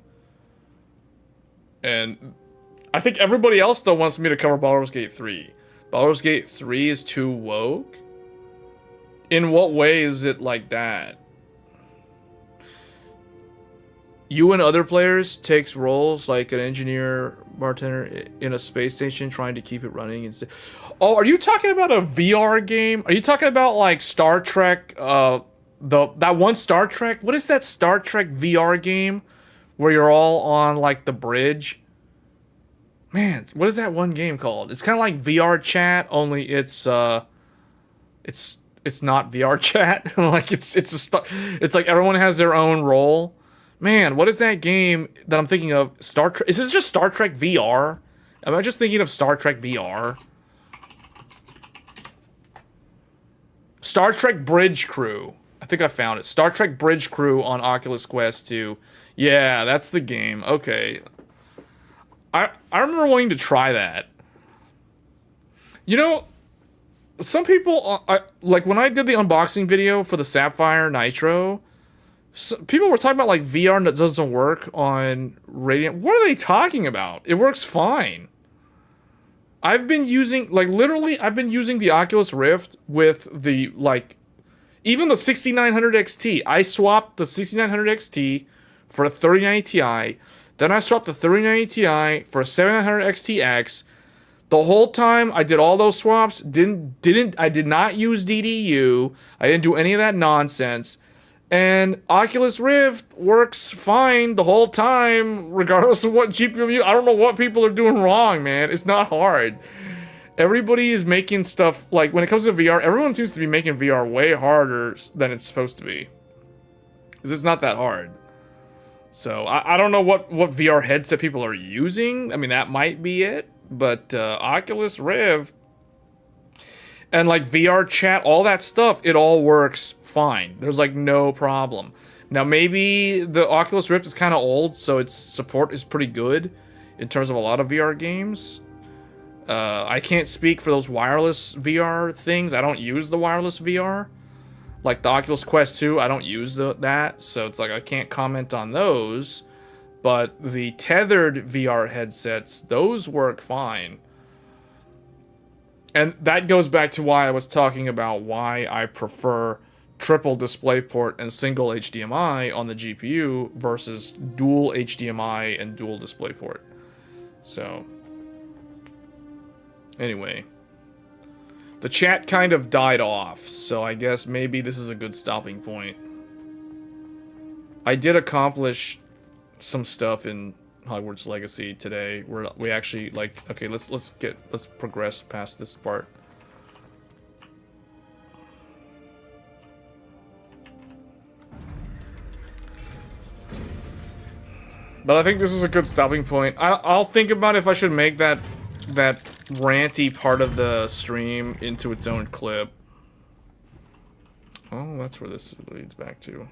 And I think everybody else, though, wants me to cover Baldur's Gate 3. Baldur's Gate 3 is too woke? In what way is it like that? You and other players takes roles like an engineer, bartender in a space station trying to keep it running. And oh, are you talking about a VR game? Are you talking about like Star Trek? That one Star Trek. What is that Star Trek VR game where you're all on like the bridge? Man, what is that one game called? It's kind of like VR chat, only it's not VR chat. Like it's like everyone has their own role. Man, what is that game that I'm thinking of? Star Trek? Is this just Star Trek VR? Am I just thinking of Star Trek VR? Star Trek Bridge Crew. I think I found it. Star Trek Bridge Crew on Oculus Quest 2. Yeah, that's the game. Okay. I remember wanting to try that. You know, some people, like when I did the unboxing video for the Sapphire Nitro, people were talking about like VR that doesn't work on Radeon. What are they talking about? It works fine. I've been using, like literally, I've been using the Oculus Rift with the, like, even the 6900 XT. I swapped the 6900 XT for a 3090 Ti. Then I swapped the 3090 Ti for a 7900 XTX. The whole time I did all those swaps, I did not use DDU. I didn't do any of that nonsense. And Oculus Rift works fine the whole time, regardless of what GPU I'm using. I don't know what people are doing wrong, man. It's not hard. Everybody is making stuff, like, when it comes to VR, everyone seems to be making VR way harder than it's supposed to be. Because it's not that hard. So, I don't know what VR headset people are using. I mean, that might be it. But Oculus Rift and, like, VR chat, all that stuff, it all works fine. There's, like, no problem. Now, maybe the Oculus Rift is kind of old, so its support is pretty good in terms of a lot of VR games. I can't speak for those wireless VR things. I don't use the wireless VR. Like the Oculus Quest 2, I don't use that, so it's like I can't comment on those. But the tethered VR headsets, those work fine. And that goes back to why I was talking about why I prefer triple DisplayPort and single HDMI on the GPU versus dual HDMI and dual DisplayPort. So, anyway. The chat kind of died off, so I guess maybe this is a good stopping point. I did accomplish some stuff in Hogwarts Legacy today where we actually, like, okay, let's progress past this part. But I think this is a good stopping point. I'll think about if I should make that ranty part of the stream into its own clip. Oh, that's where this leads back to.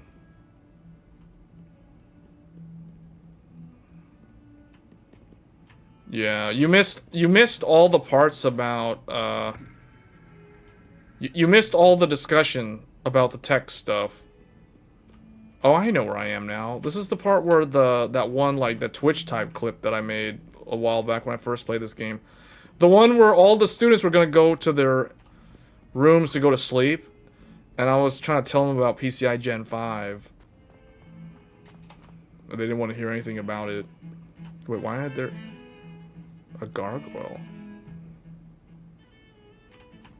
Yeah, you missed all the parts about you missed all the discussion about the tech stuff. Oh, I know where I am now. This is the part where that one, like, the Twitch type clip that I made a while back when I first played this game. The one where all the students were gonna go to their rooms to go to sleep, and I was trying to tell them about PCI Gen 5. They didn't want to hear anything about it. Wait, why had there a gargoyle?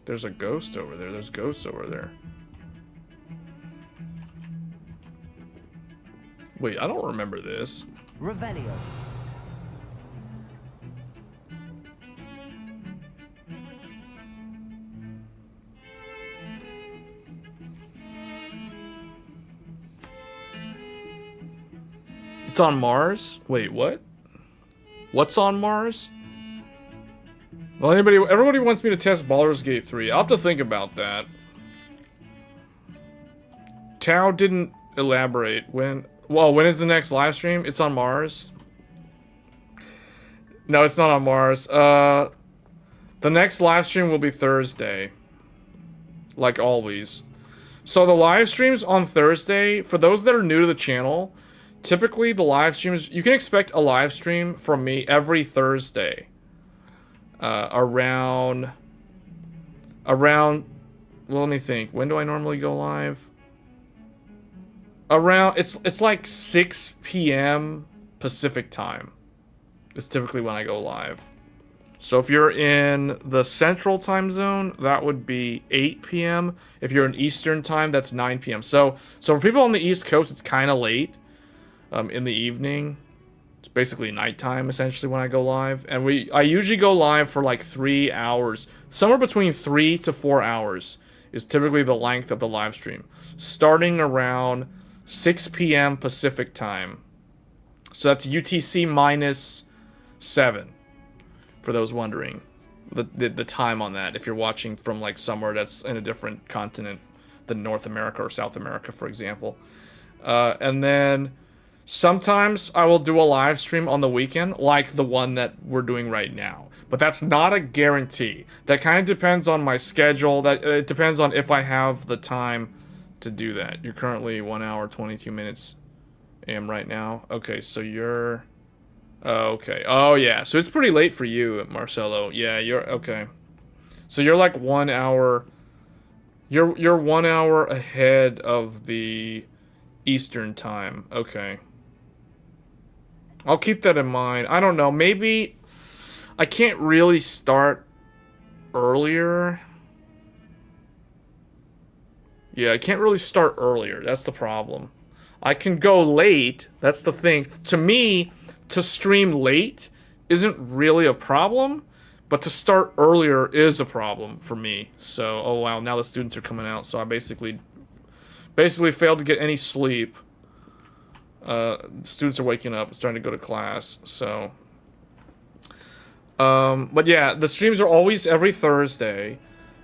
There's a ghost over there. There's ghosts over there. Wait, I don't remember this. Revelio. It's on Mars? Wait, what? What's on Mars? Well, everybody wants me to test Baldur's Gate 3. I'll have to think about that. Tao didn't elaborate. When is the next live stream? It's on Mars. No, it's not on Mars. The next live stream will be Thursday. Like always. So the live streams on Thursday, for those that are new to the channel, typically the live streams, you can expect a live stream from me every Thursday. Around, well, let me think. When do I normally go live? Around, it's like 6 p.m. Pacific time. It's typically when I go live. So if you're in the Central time zone, that would be 8 p.m. If you're in Eastern time, that's 9 p.m. So for people on the East Coast, it's kind of late in the evening. It's basically nighttime, essentially, when I go live. And I usually go live for like 3 hours. Somewhere between 3 to 4 hours is typically the length of the live stream. Starting around 6 p.m. Pacific time. So that's UTC minus 7. For those wondering, the time on that, if you're watching from like somewhere that's in a different continent than North America or South America, for example. And then sometimes I will do a live stream on the weekend, like the one that we're doing right now. But that's not a guarantee. That kind of depends on my schedule. That it depends on if I have the time to do that. You're currently 1 hour 22 minutes AM right now. Okay, so you're... okay. Oh, yeah. So it's pretty late for you, Marcelo. Yeah, you're... Okay. So you're like 1 hour... You're 1 hour ahead of the Eastern time. Okay. I'll keep that in mind. I don't know. Maybe... I can't really start earlier. Yeah, I can't really start earlier. That's the problem. I can go late. That's the thing. To me... to stream late isn't really a problem, but to start earlier is a problem for me. So, oh wow, now the students are coming out, so I basically failed to get any sleep. Students are waking up, starting to go to class, so. But yeah, the streams are always every Thursday,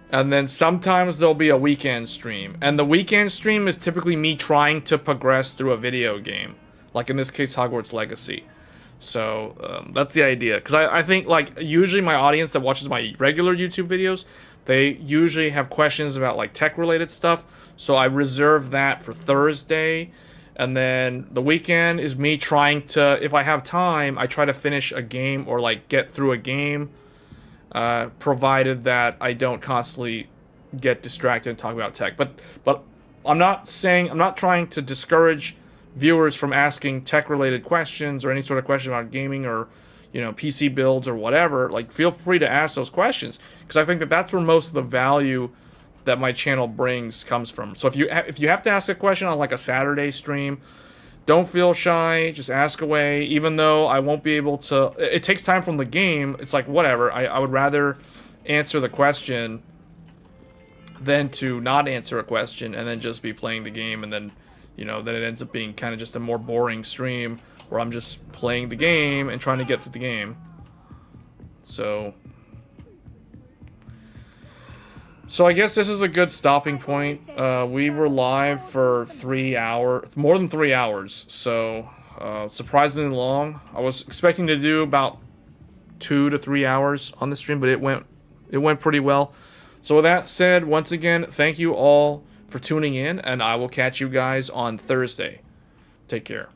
and then sometimes there'll be a weekend stream. And the weekend stream is typically me trying to progress through a video game. Like in this case, Hogwarts Legacy. So, that's the idea. Because I think, like, usually my audience that watches my regular YouTube videos, they usually have questions about, like, tech-related stuff. So I reserve that for Thursday. And then the weekend is me trying to, if I have time, I try to finish a game or, like, get through a game. Provided that I don't constantly get distracted and talk about tech. But I'm not trying to discourage viewers from asking tech-related questions or any sort of question about gaming or, you know, PC builds or whatever. Like, feel free to ask those questions, because I think that that's where most of the value that my channel brings comes from. So if you have to ask a question on like a Saturday stream, don't feel shy. Just ask away. Even though I won't be able to, it takes time from the game. It's like whatever. I would rather answer the question than to not answer a question and then just be playing the game, and then, you know, then it ends up being kind of just a more boring stream where I'm just playing the game and trying to get through the game. So I guess this is a good stopping point. We were live for 3 hours, more than 3 hours, so surprisingly long. I was expecting to do about 2 to 3 hours on the stream, but it went pretty well. So with that said, once again, thank you all for tuning in, and I will catch you guys on Thursday. Take care.